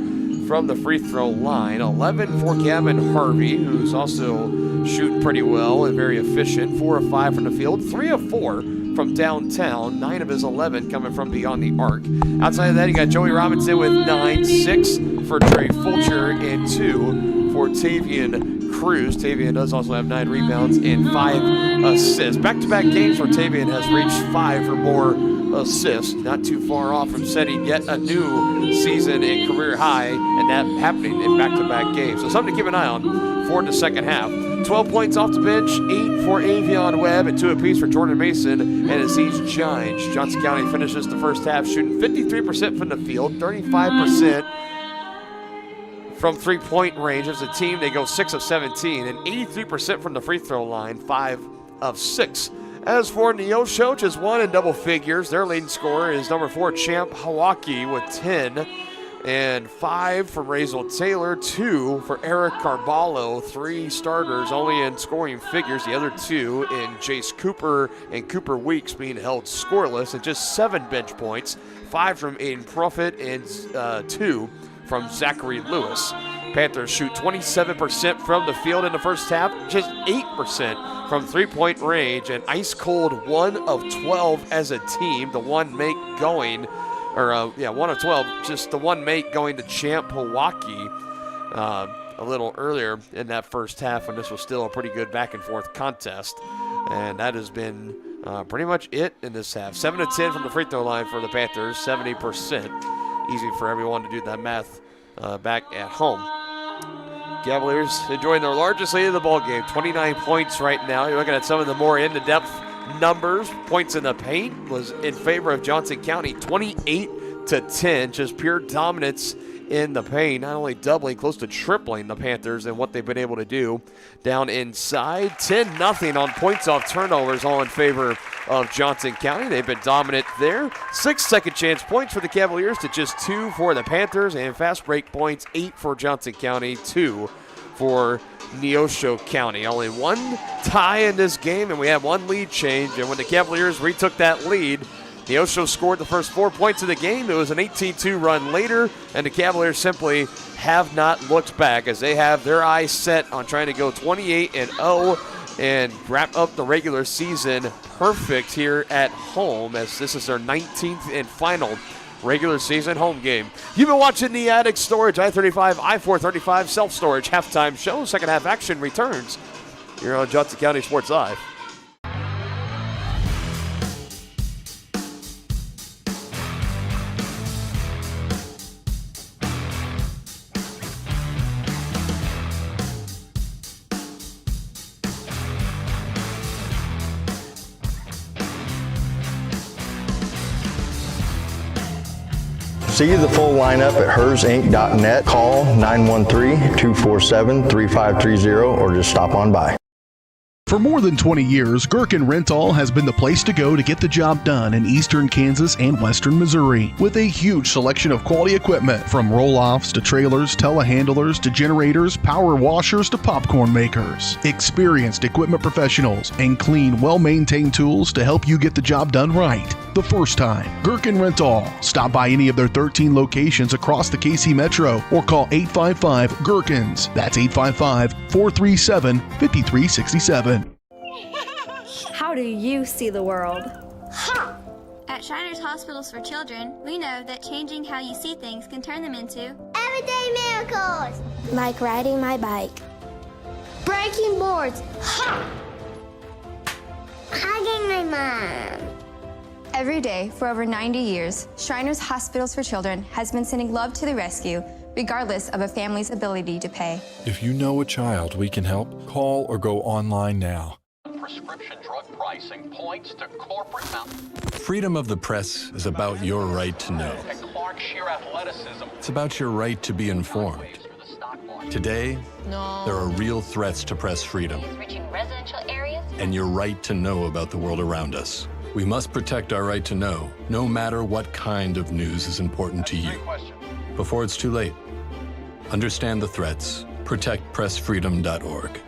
from the free throw line. 11 for Gavin Harvey, who's also shooting pretty well and very efficient. 4 of 5 from the field, 3 of 4 from downtown, 9 of his 11 coming from beyond the arc. Outside of that, you got Joey Robinson with 9, 6 for Trey Fulcher, and 2 for Tavian Cruz. Tavian does also have 9 rebounds and 5 assists. Back-to-back games where Tavian has reached 5 or more assists, not too far off from setting yet a new season and career high, and that happening in back-to-back games. So something to keep an eye on for the second half 12 points off the bench, 8 for Avion Webb and 2 apiece for Jordan Mason and Aziz Gines. Johnson County finishes the first half shooting 53% from the field, 35% from three-point range. As a team, they go 6 of 17 and 83% from the free throw line, 5 of 6. As for Neosho, just 1 in double figures. Their leading scorer is number 4 Champ Hawaii with 10 and 5 from Razel Taylor, 2 for Eric Carballo. 3 starters only in scoring figures, the other 2 in Jace Cooper and Cooper Weeks being held scoreless, and just 7 bench points, 5 from Aiden Profit and 2 from Zachary Lewis. Panthers shoot 27% from the field in the first half, just 8% from three-point range, and ice cold 1 of 12 as a team. The one make going, 1 of 12, just the one make going to Champ Hawaii a little earlier in that first half when this was still a pretty good back-and-forth contest. And that has been pretty much it in this half. 7 of 10 from the free throw line for the Panthers, 70%. Easy for everyone to do that math back at home. Cavaliers enjoying their largest lead of the ball game, 29 points right now. You're looking at some of the more in-depth numbers. Points in the paint was in favor of Johnson County, 28-10, just pure dominance in the paint, not only doubling, close to tripling the Panthers and what they've been able to do down inside. 10-0 on points off turnovers, all in favor of Johnson County. They've been dominant there. 6 second chance points for the Cavaliers to just 2 for the Panthers, and fast break points, 8 for Johnson County, 2 for Neosho County. Only 1 tie in this game, and we had 1 lead change, and when the Cavaliers retook that lead, Neosho scored the first 4 points of the game. It was an 18-2 run later, and the Cavaliers simply have not looked back as they have their eyes set on trying to go 28-0 and wrap up the regular season perfect here at home, as this is their 19th and final regular season home game. You've been watching the Attic Storage I-35, I-435 self-storage halftime show. Second half action returns here on Johnson County Sports Live. See the full lineup at hersinc.net. Call 913-247-3530 or just stop on by. For more than 20 years, Gherkin Rental has been the place to go to get the job done in eastern Kansas and western Missouri. With a huge selection of quality equipment, from roll-offs to trailers, telehandlers to generators, power washers to popcorn makers. Experienced equipment professionals and clean, well-maintained tools to help you get the job done right the first time. Gherkin Rental. Stop by any of their 13 locations across the KC Metro or call 855-GHERKINS. That's 855-437-5367. How do you see the world? At Shriners Hospitals for Children, we know that changing how you see things can turn them into everyday miracles, like riding my bike, breaking boards, hugging my mom. Every day for over 90 years, Shriners Hospitals for Children has been sending love to the rescue, regardless of a family's ability to pay. If you know a child we can help, call or go online now. Prescription drug pricing points to corporate Freedom of the press is about your right to know. and Clark sheer athleticism. It's about your right to be informed. Today, there are real threats to press freedom Reaching residential areas. and your right to know about the world around us. We must protect our right to know, no matter what kind of news is important to you. Before it's too late, understand the threats. ProtectPressFreedom.org.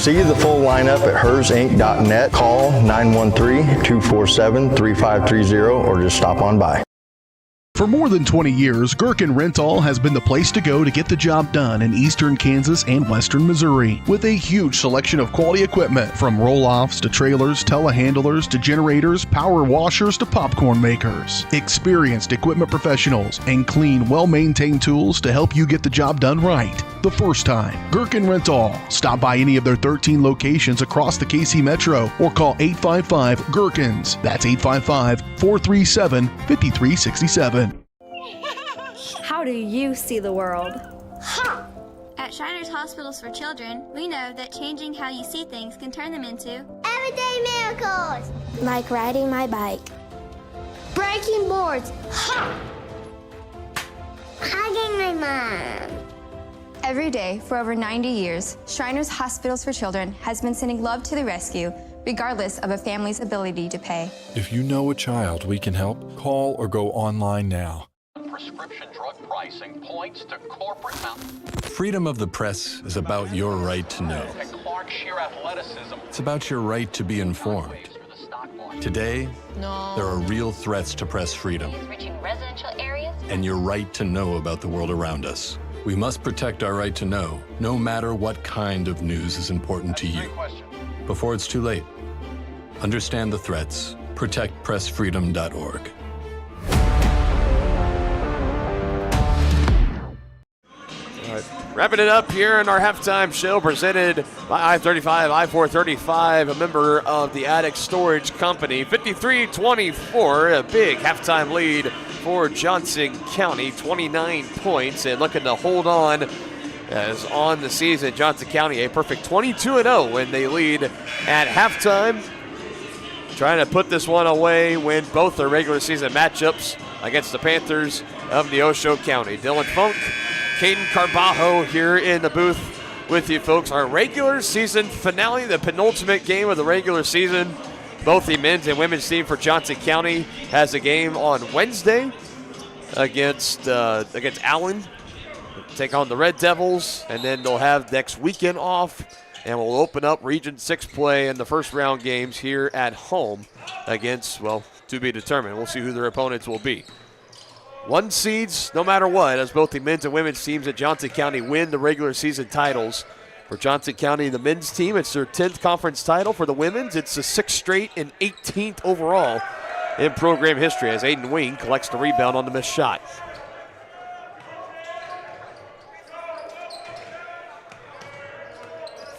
See the full lineup at hersinc.net. Call 913-247-3530 or just stop on by. For more than 20 years, Gherkin Rental has been the place to go to get the job done in eastern Kansas and western Missouri. With a huge selection of quality equipment, from roll-offs to trailers, telehandlers to generators, power washers to popcorn makers. Experienced equipment professionals and clean, well-maintained tools to help you get the job done right the first time. Gherkin Rental. Stop by any of their 13 locations across the KC Metro or call 855-GHERKINS. That's 855-437-5367. How do you see the world? At Shriners Hospitals for Children, we know that changing how you see things can turn them into everyday miracles. Like riding my bike. Breaking boards. Hugging my mom. Every day for over 90 years, Shriners Hospitals for Children has been sending love to the rescue, regardless of a family's ability to pay. If you know a child we can help, call or go online now. Prescription drug pricing points to corporate Freedom of the press is about your right to know. and Clark sheer athleticism. It's about your right to be informed. Today, there are real threats to press freedom Reaching residential areas? and your right to know about the world around us. We must protect our right to know, no matter what kind of news is important to you. Before it's too late, understand the threats. ProtectPressFreedom.org. Wrapping it up here in our halftime show presented by I-35, I-435, a member of the Attic Storage Company. 53-24, a big halftime lead for Johnson County, 29 points, and looking to hold on as on the season. Johnson County a perfect 22-0 when they lead at halftime. Trying to put this one away, win both their regular season matchups against the Panthers of Neosho County. Dylan Funk, Caden Carbajo here in the booth with you folks. Our regular season finale, the penultimate game of the regular season. Both the men's and women's team for Johnson County has a game on Wednesday against Allen. Take on the Red Devils, and then they'll have next weekend off, and we'll open up Region 6 play in the first round games here at home against, well, to be determined. We'll see who their opponents will be. One seeds, no matter what, as both the men's and women's teams at Johnson County win the regular season titles. For Johnson County, the men's team, it's their 10th conference title. For the women's, it's the 6th straight and 18th overall in program history as Aiden Wing collects the rebound on the missed shot.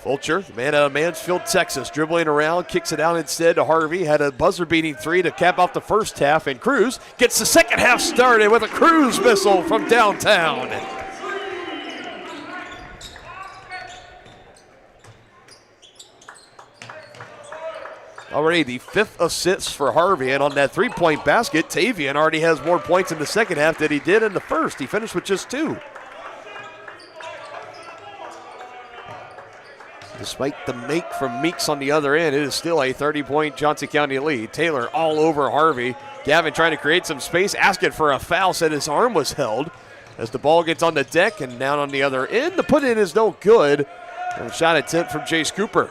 Fulcher, the man out of Mansfield, Texas, dribbling around, kicks it out instead to Harvey. Had a buzzer-beating three to cap off the first half, and Cruz gets the second half started with a Cruz missile from downtown. Already the 5th assist for Harvey, and on that three-point basket, Tavian already has more points in the second half than he did in the first. He finished with just 2. Despite the make from Meeks on the other end, it is still a 30-point Johnson County lead. Taylor all over Harvey. Gavin trying to create some space, asking for a foul, said his arm was held. As the ball gets on the deck and down on the other end, the put-in is no good. And a shot attempt from Chase Cooper.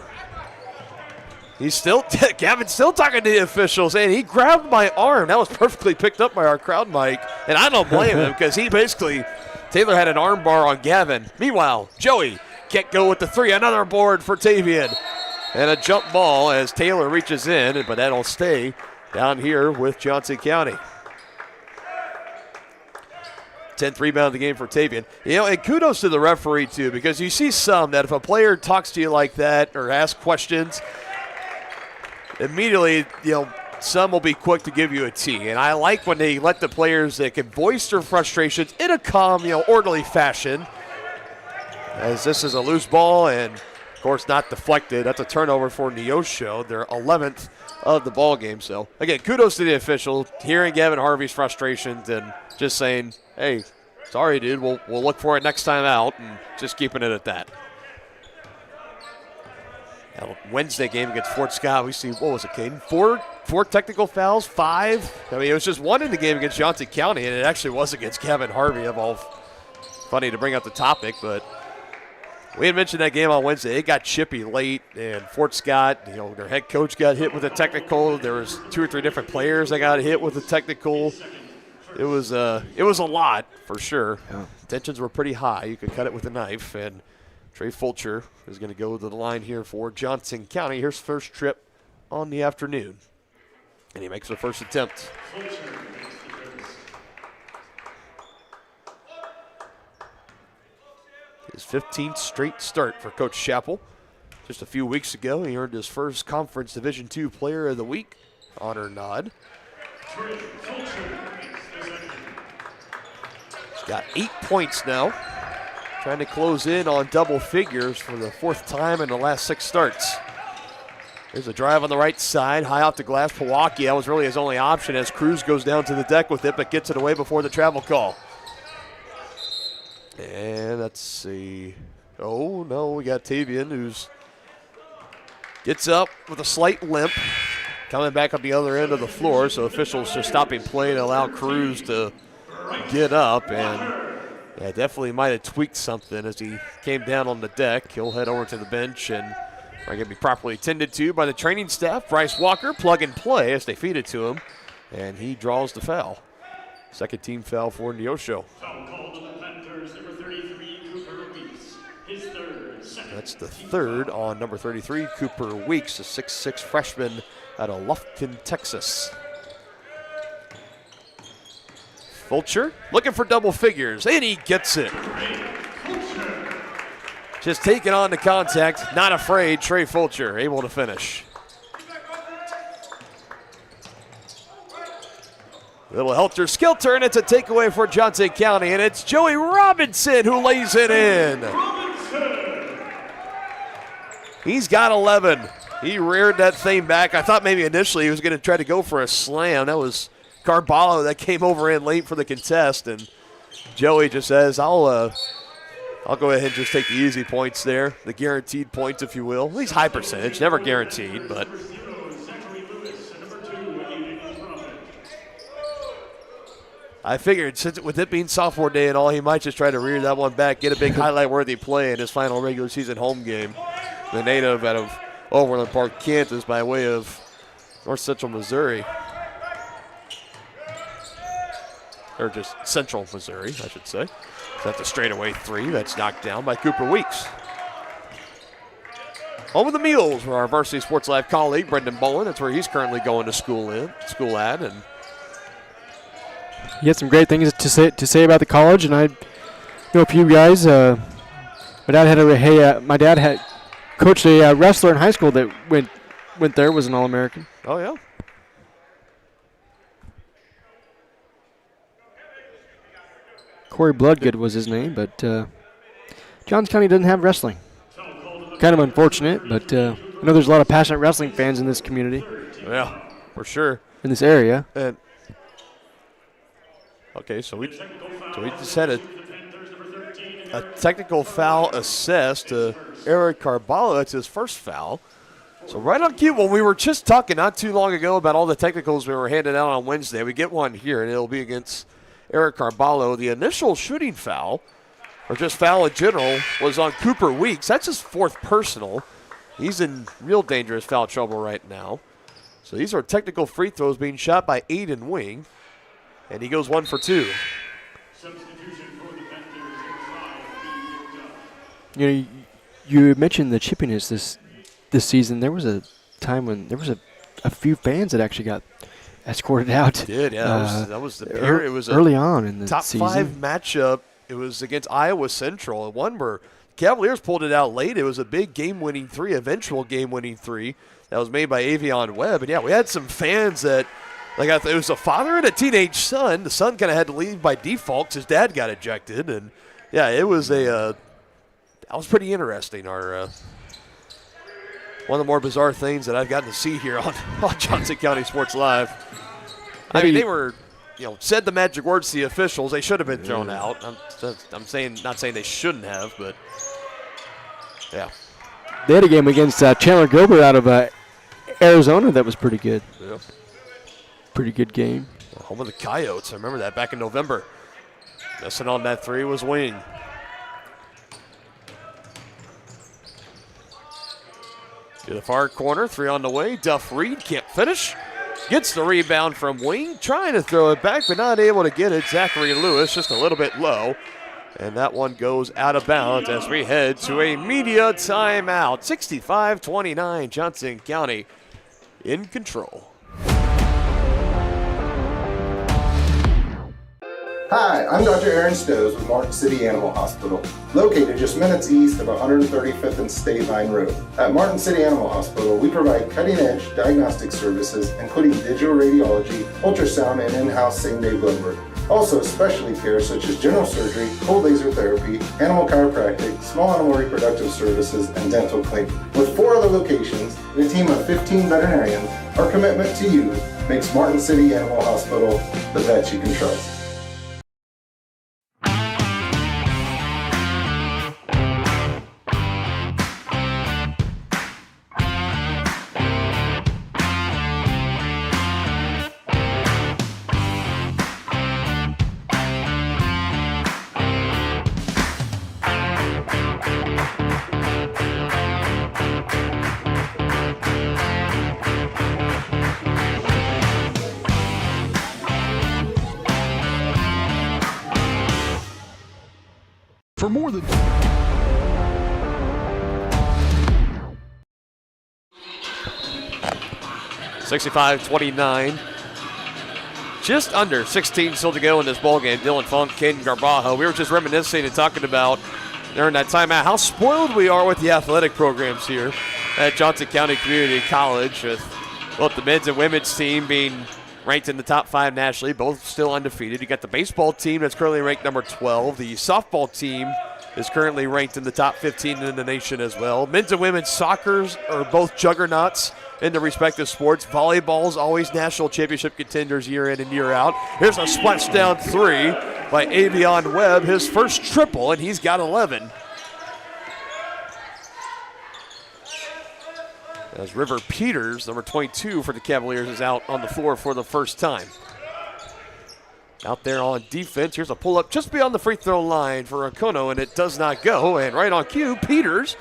Gavin's still talking to the officials, saying he grabbed my arm. That was perfectly picked up by our crowd mic, and I don't blame him because Taylor had an arm bar on Gavin. Meanwhile, Joey can't go with the three. Another board for Tavian. And a jump ball as Taylor reaches in, but that'll stay down here with Johnson County. 10th rebound of the game for Tavian. And kudos to the referee, too, because you see some that if a player talks to you like that or asks questions, immediately, some will be quick to give you a T. And I like when they let the players that can voice their frustrations in a calm, orderly fashion. As this is a loose ball and, of course, not deflected. That's a turnover for Neosho, their 11th of the ball game. So, again, kudos to the official, hearing Gavin Harvey's frustrations and just saying, hey, sorry, dude, we'll look for it next time out, and just keeping it at that. Now, Wednesday game against Fort Scott, we see, what was it, Caden? Four technical fouls, 5. I mean, it was just 1 in the game against Johnson County, and it actually was against Gavin Harvey of all. Funny to bring up the topic, but We had mentioned that game on Wednesday. It got chippy late, and Fort Scott, their head coach got hit with a technical. There was 2 or 3 different players that got hit with a technical. It was a lot for sure. Yeah. Tensions were pretty high. You could cut it with a knife. And Trey Fulcher is going to go to the line here for Johnson County. Here's first trip on the afternoon, and he makes the first attempt. His 15th straight start for Coach Chappell. Just a few weeks ago, he earned his first Conference Division II Player of the Week honor nod. He's got 8 points now. Trying to close in on double figures for the 4th time in the last 6 starts. There's a drive on the right side, high off the glass. Pewaukee, that was really his only option as Cruz goes down to the deck with it, but gets it away before the travel call. And let's see. Oh, no, we got Tavian, who's gets up with a slight limp, coming back up the other end of the floor, so officials just stopping play to allow Cruz to get up, and yeah, definitely might have tweaked something as he came down on the deck. He'll head over to the bench and are going to be properly tended to by the training staff. Bryce Walker, plug and play as they feed it to him, and he draws the foul. Second team foul for Neosho. Foul called on the Panthers, number 33, Cooper Weeks. His third, second. That's the third on number 33, Cooper Weeks, a 6'6" freshman out of Lufkin, Texas. Fulcher looking for double figures, and he gets it. Just taking on the contact, not afraid. Trey Fulcher able to finish. Little helter-skelter, and it's a takeaway for Johnson County, and it's Joey Robinson who lays it in. He's got 11. He reared that thing back. I thought maybe initially he was going to try to go for a slam. That was Carballo that came over in late for the contest, and Joey just says, I'll go ahead and just take the easy points there, the guaranteed points, if you will. At least high percentage, never guaranteed, but I figured since with it being sophomore day and all, he might just try to rear that one back, get a big highlight-worthy play in his final regular season home game. The native out of Overland Park, Kansas, by way of North Central Missouri. Or just Central Missouri, I should say. That's a straightaway 3 that's knocked down by Cooper Weeks. Home of the Mules for our Varsity Sports Live colleague, Brendan Bowen. That's where he's currently going to school at. And he had some great things to say about the college, and I know a few guys. My dad had coached a wrestler in high school that went there, was an All-American. Oh, yeah. Corey Bloodgood was his name, but Johns County doesn't have wrestling. Kind of unfortunate, but I know there's a lot of passionate wrestling fans in this community. Yeah, for sure. In this area. And okay, so we just had a technical foul assessed to Eric Carballo. That's his first foul. So right on cue, when we were just talking not too long ago about all the technicals we were handing out on Wednesday, we get one here, and it'll be against Eric Carballo. The initial shooting foul, or just foul in general, was on Cooper Weeks. That's his 4th personal. He's in real dangerous foul trouble right now. So these are technical free throws being shot by Aiden Wing, and he goes 1 for 2. You know, you mentioned the chippiness this season. There was a time when there was a few fans that actually got escorted out. It did, yeah. That was the period. It was early on in the top season. 5 matchup. It was against Iowa Central. One where Cavaliers pulled it out late. It was a big game-winning 3, eventual game-winning 3 that was made by Avion Webb. And yeah, we had some fans that, it was a father and a teenage son. The son kind of had to leave by default because his dad got ejected. And yeah, it was that was pretty interesting. One of the more bizarre things that I've gotten to see here on Johnson County Sports Live. I mean, they were, said the magic words to the officials. They should have been thrown out. I'm saying, not saying they shouldn't have, but yeah. They had a game against Chandler Gilbert out of Arizona that was pretty good. Yeah. Pretty good game. Home of the Coyotes. I remember that back in November. Missing on that 3 was Wing. To the far corner, 3 on the way. Duff Reed can't finish. Gets the rebound from Wing, trying to throw it back, but not able to get it. Zachary Lewis just a little bit low. And that one goes out of bounds as we head to a media timeout. 65-29, Johnson County in control. Hi, I'm Dr. Aaron Stoes with Martin City Animal Hospital, located just minutes east of 135th and State Vine Road. At Martin City Animal Hospital, we provide cutting-edge diagnostic services, including digital radiology, ultrasound, and in-house same-day blood work. Also, specialty care such as general surgery, cold laser therapy, animal chiropractic, small animal reproductive services, and dental cleaning. With 4 other locations and a team of 15 veterinarians, our commitment to you makes Martin City Animal Hospital the vet you can trust. For more than 65-29. Just under 16 still to go in this ballgame. Dylan Funk, Caden Garbajo. We were just reminiscing and talking about during that timeout how spoiled we are with the athletic programs here at Johnson County Community College, with both the men's and women's team being ranked in the top 5 nationally, both still undefeated. You got the baseball team that's currently ranked number 12. The softball team is currently ranked in the top 15 in the nation as well. Men's and women's soccer are both juggernauts in their respective sports. Volleyball's always national championship contenders year in and year out. Here's a splashdown 3 by Avion Webb, his first triple, and he's got 11. As River Peters, number 22 for the Cavaliers, is out on the floor for the first time. Out there on defense, here's a pull-up just beyond the free throw line for Okono, and it does not go. And right on cue, Peters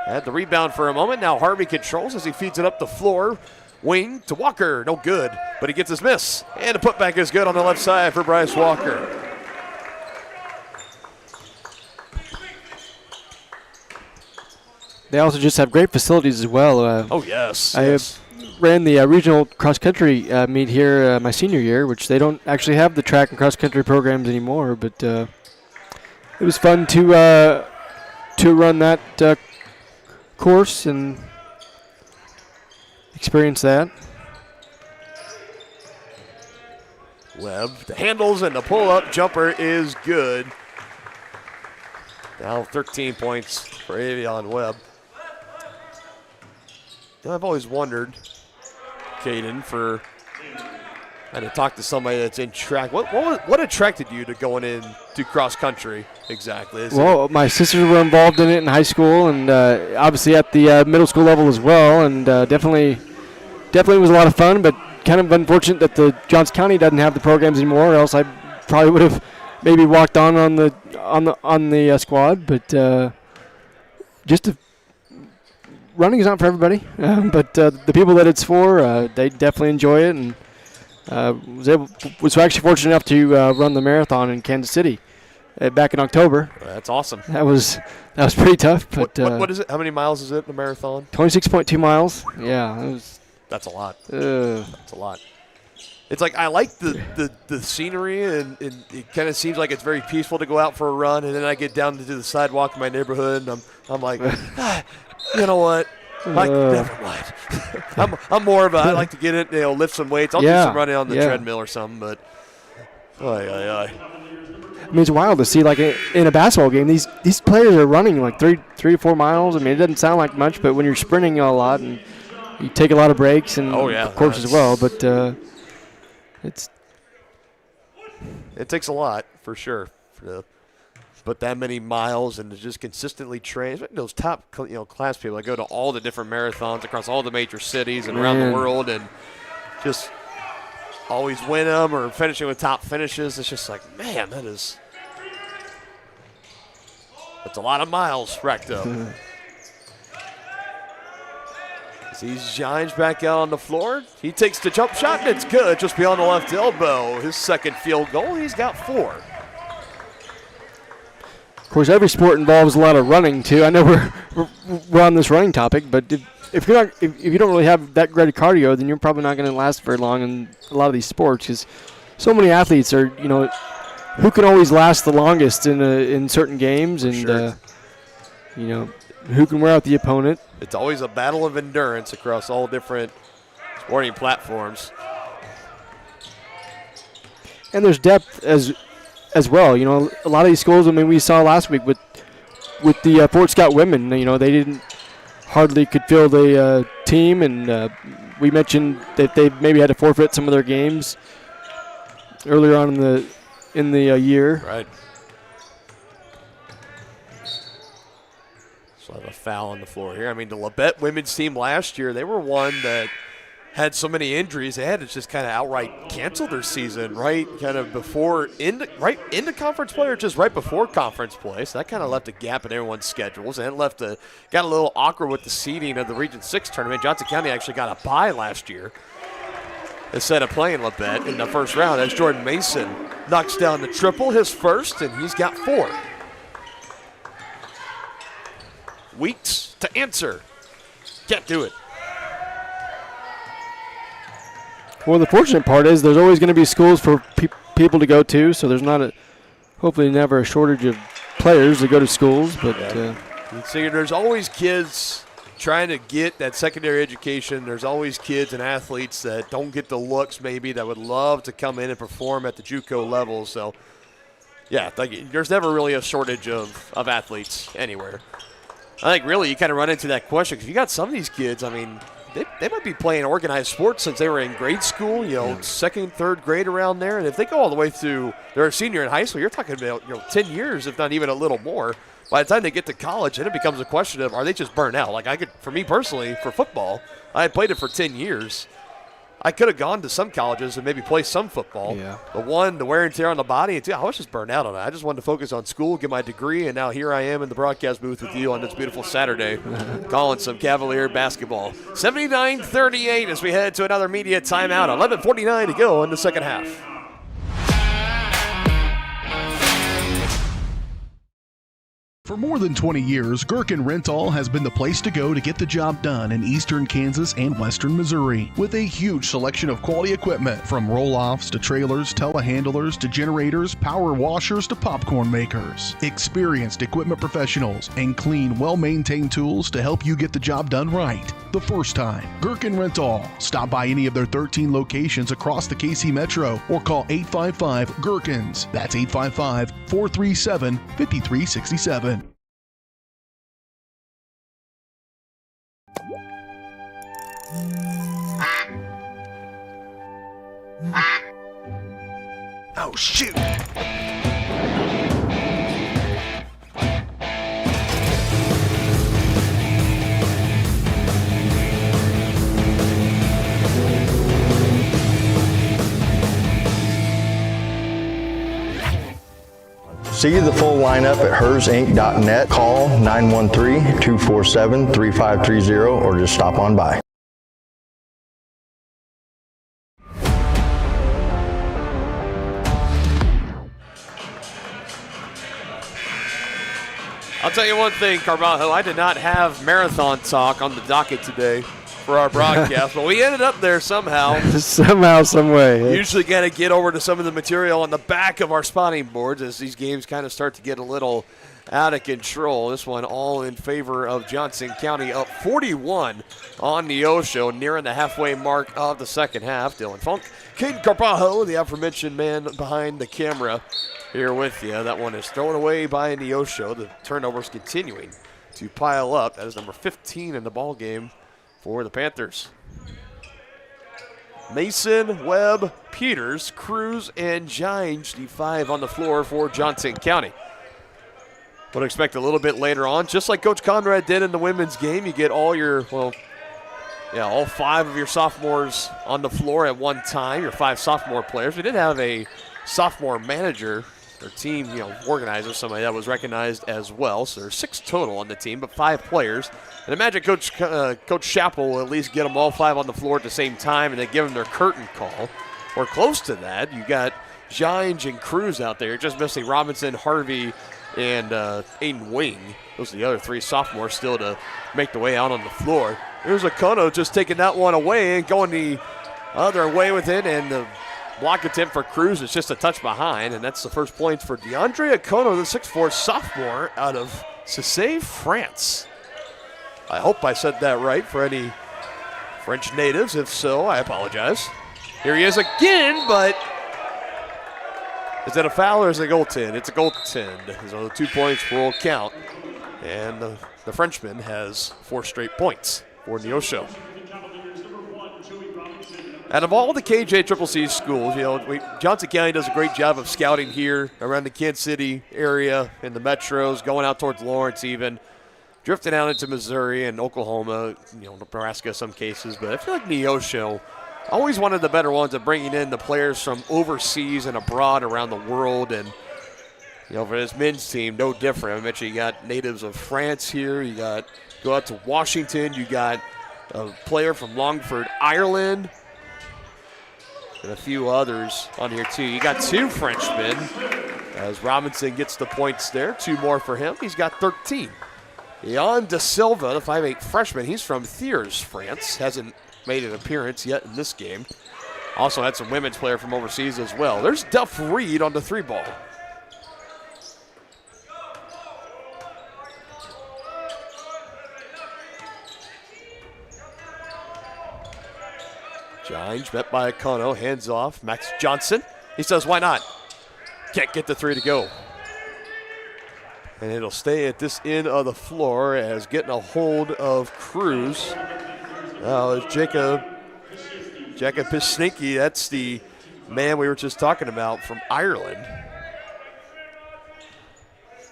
had the rebound for a moment. Now Harvey controls as he feeds it up the floor. Wing to Walker, no good, but he gets his miss. And the putback is good on the left side for Bryce Walker. They also just have great facilities as well. Oh, yes. I ran the regional cross-country meet here my senior year, which they don't actually have the track and cross-country programs anymore, but it was fun to run that course and experience that. Webb, the handles and the pull-up jumper is good. Now 13 points for Avion Webb. I've always wondered, Caden, for trying to talk to somebody that's in track. What attracted you to going into cross country exactly? Well, my sisters were involved in it in high school, and obviously at the middle school level as well, and definitely was a lot of fun. But kind of unfortunate that the Johnson County doesn't have the programs anymore, or else I probably would have maybe walked on the squad. But running is not for everybody, but the people that it's for, they definitely enjoy it, and was actually fortunate enough to run the marathon in Kansas City back in October. That's awesome. That was pretty tough. But what is it? How many miles is it, the marathon? 26.2 miles. Yeah, that's a lot. That's a lot. It's like I like the scenery, and it kind of seems like it's very peaceful to go out for a run, and then I get down to the sidewalk in my neighborhood, and I'm like, you know what? Never mind. I'm more of a, I like to get it, lift some weights. I'll do some running on the treadmill or something, but I mean, it's wild to see, like, in a basketball game, these players are running like 3 to 4 miles. I mean, it doesn't sound like much, but when you're sprinting a lot and you take a lot of breaks and of course as well, but it takes a lot for sure but that many miles and to just consistently train. Those top class people that go to all the different marathons across all the major cities and around the world and just always win them or finishing with top finishes. It's just like, man, that's a lot of miles racked up. Sees Gines back out on the floor. He takes the jump shot, and it's good, just beyond the left elbow. His second field goal, he's got 4. Of course, every sport involves a lot of running, too. I know we're on this running topic, but if you don't really have that great a cardio, then you're probably not going to last very long in a lot of these sports, because so many athletes are, who can always last the longest in certain games, and, Sure. Who can wear out the opponent. It's always a battle of endurance across all different sporting platforms. And there's depth as well. A lot of these schools, we saw last week with the Fort Scott women, they didn't hardly could field a team, and we mentioned that they maybe had to forfeit some of their games earlier on in the year. Right. So I have a foul on the floor here. The Labette women's team last year, they were one that had so many injuries, they had to just kind of outright cancel their season, right? Kind of right into conference play or just right before conference play. So that kind of left a gap in everyone's schedules, and it got a little awkward with the seeding of the Region 6 tournament. Johnson County actually got a bye last year instead of playing Labette in the first round, as Jordan Mason knocks down the triple, his first, and he's got 4. Weeks to answer. Can't do it. Well, the fortunate part is there's always going to be schools for people to go to, so there's hopefully never a shortage of players to go to schools. But you see, there's always kids trying to get that secondary education. There's always kids and athletes that don't get the looks maybe that would love to come in and perform at the JUCO level. So, yeah, there's never really a shortage of athletes anywhere. I think really you kind of run into that question because you got some of these kids, they might be playing organized sports since they were in grade school, second, third grade around there. And if they go all the way through they're a senior in high school, you're talking about 10 years, if not even a little more. By the time they get to college, then it becomes a question of, are they just burnt out? For me personally, for football, I had played it for 10 years. I could have gone to some colleges and maybe played some football. Yeah. But one, the wear and tear on the body, and two, I was just burnt out on it. I just wanted to focus on school, get my degree, and now here I am in the broadcast booth with you on this beautiful Saturday, calling some Cavalier basketball. 79-38 as we head to another media timeout. 11:49 to go in the second half. For more than 20 years, Gherkin Rental has been the place to go to get the job done in eastern Kansas and western Missouri. With a huge selection of quality equipment, from roll-offs to trailers, telehandlers to generators, power washers to popcorn makers. Experienced equipment professionals and clean, well-maintained tools to help you get the job done right the first time. Gherkin Rental. Stop by any of their 13 locations across the KC Metro or call 855-GHERKINS. That's 855-437-5367. Oh, shoot. See the full lineup at hersinc.net. Call 913-247-3530 or just stop on by. I'll tell you one thing, Carvalho, I did not have marathon talk on the docket today for our broadcast, but we ended up there somehow. Somehow, some way. Usually got to get over to some of the material on the back of our spotting boards as these games kind of start to get a little out of control. This one all in favor of Johnson County, up 41 on Neosho, nearing the halfway mark of the second half. Dylan Funk, Caden Carvalho, the aforementioned man behind the camera, here with you. That one is thrown away by Neosho. The turnovers continuing to pile up. That is number 15 in the ball game for the Panthers. Mason, Webb, Peters, Cruz, and Gines, the 5 on the floor for Johnson County. Would expect a little bit later on, just like Coach Conrad did in the women's game, you get all 5 of your sophomores on the floor at one time, your 5 sophomore players. We did have a sophomore manager or team, organizer, somebody that was recognized as well. So there's 6 total on the team, but 5 players. And imagine Coach Chappell will at least get them all 5 on the floor at the same time and then give them their curtain call. Or close to that. You got Gines and Cruz out there. You're just missing Robinson, Harvey, and Aiden Wing. Those are the other 3 sophomores still to make the way out on the floor. Here's Okono just taking that one away and going the other way with it, and the block attempt for Cruz is just a touch behind, and that's the first points for DeAndre Okono, the 6'4 sophomore out of Cissé, France. I hope I said that right for any French natives. If so, I apologize. Here he is again, but is that a foul or is it a goaltend? It's a goaltend. So 2 points will count, and the Frenchman has 4 straight points for Neosho. Out of all the KJCCC schools, Johnson County does a great job of scouting here around the Kansas City area and the metros, going out towards Lawrence even, drifting out into Missouri and Oklahoma, Nebraska in some cases. But I feel like Neosho always one of the better ones at bringing in the players from overseas and abroad around the world. And, for this men's team, no different. I mentioned you got natives of France here. You got go out to Washington. You got a player from Longford, Ireland. And a few others on here, too. You got 2 Frenchmen as Robinson gets the points there. 2 more for him. He's got 13. Jan De Silva, the 5'8 freshman, he's from Thiers, France. Hasn't made an appearance yet in this game. Also had some women's player from overseas as well. There's Duff Reed on the 3-ball. Gines met by Okono, hands off. Max Johnson, he says, why not? Can't get the 3 to go. And it'll stay at this end of the floor as getting a hold of Cruz. It's Jacob Pisnicki. That's the man we were just talking about from Ireland.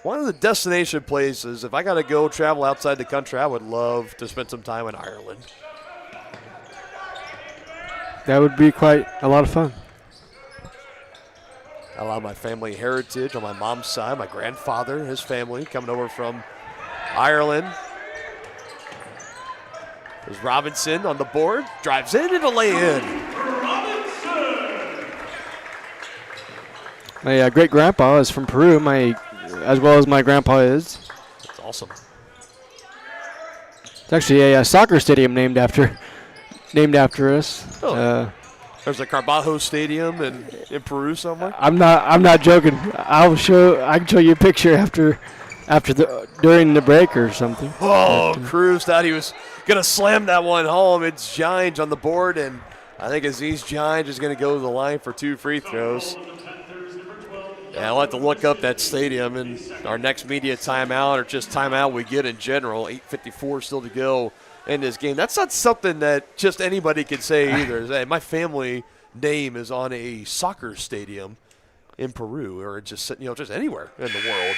One of the destination places, if I got to go travel outside the country, I would love to spend some time in Ireland. That would be quite a lot of fun. A lot of my family heritage on my mom's side, my grandfather, his family coming over from Ireland. There's Robinson on the board, drives in and a lay-in. My great-grandpa is from Peru, as well as my grandpa is. That's awesome. It's actually a soccer stadium named after us. Oh. There's a Carbajo Stadium in Peru somewhere. I'm not joking. I can show you a picture during the break or something. Oh, Cruz thought he was gonna slam that one home. It's Gines on the board, and I think Aziz Gines is gonna go to the line for 2 free throws. Yeah, I'll have to look up that stadium in our next media timeout or just timeout we get in general. 8:54 still to go in this game. That's not something that just anybody can say either. Hey, my family name is on a soccer stadium in Peru or just anywhere in the world.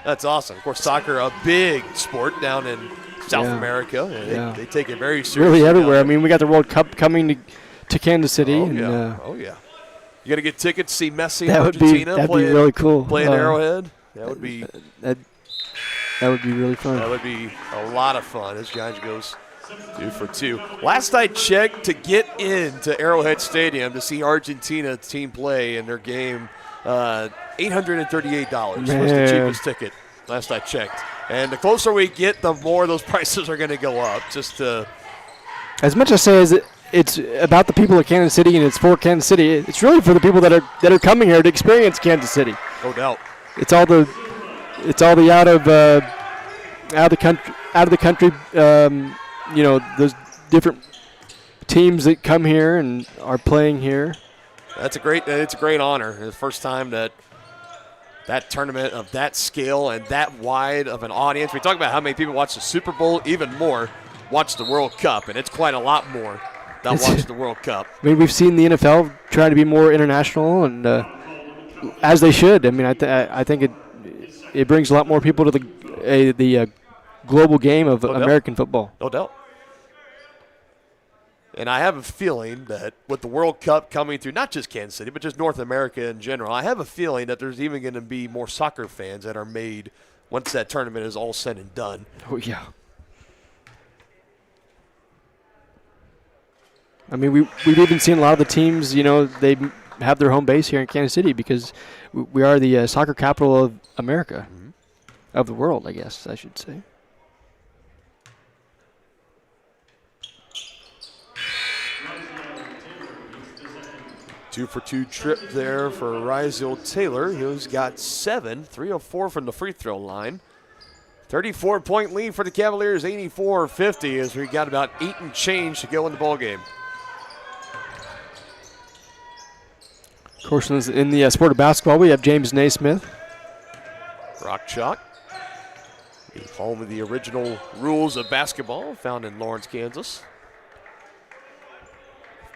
That's awesome. Of course, soccer a big sport down in South America. And they take it very seriously. Really everywhere. I mean, we got the World Cup coming to Kansas City. Oh yeah. You got to get tickets to see Messi in Argentina. That'd be really cool. Playing Arrowhead. That would be. That would be really fun. That would be a lot of fun as Giants goes 2 for 2. Last I checked, to get into Arrowhead Stadium to see Argentina team play in their game, $838 was the cheapest ticket last I checked. And the closer we get, the more those prices are going to go up. As much as I say it's about the people of Kansas City and it's for Kansas City, it's really for the people that are coming here to experience Kansas City. No doubt. It's all the out of the country. Those different teams that come here and are playing here. It's a great honor. The first time that tournament of that scale and that wide of an audience. We talk about how many people watch the Super Bowl, even more watch the World Cup, and it's quite a lot more that watch the World Cup. I mean, we've seen the NFL try to be more international, and as they should. I mean, I think it brings a lot more people to the global game of American football. No doubt. And I have a feeling that with the World Cup coming through, not just Kansas City, but just North America in general, I have a feeling that there's even going to be more soccer fans that are made once that tournament is all said and done. Oh, yeah. I mean, we've even seen a lot of the teams, they have their home base here in Kansas City because we are the soccer capital of America, of the world, I guess I should say. Two-for-two trip there for Rizel Taylor, who's got 7, 3 of 4 from the free throw line. 34-point lead for the Cavaliers, 84-50, as we got about 8 and change to go in the ballgame. Of course, in the sport of basketball, we have James Naismith. Rock Chalk, home of the original rules of basketball, found in Lawrence, Kansas.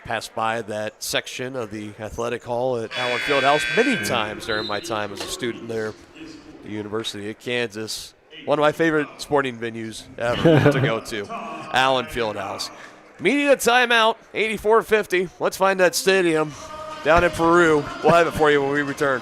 Passed by that section of the athletic hall at Allen Fieldhouse many times during my time as a student there at the University of Kansas. One of my favorite sporting venues ever to go to, Allen Fieldhouse. Media timeout, 84-50. Let's find that stadium down in Peru. We'll have it for you when we return.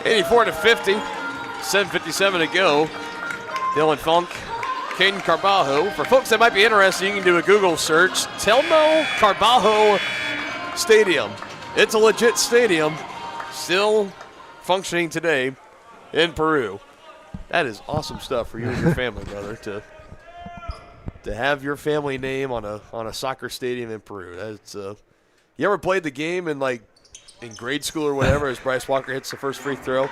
(84-50), 7:57 to go. Dylan Funk, Caden Carbajo. For folks that might be interested, you can do a Google search. Telmo Carbajo Stadium. It's a legit stadium, still functioning today in Peru. That is awesome stuff for you and your family, brother, to have your family name on a soccer stadium in Peru. That's you ever played the game in grade school or whatever as Bryce Walker hits the first free throw?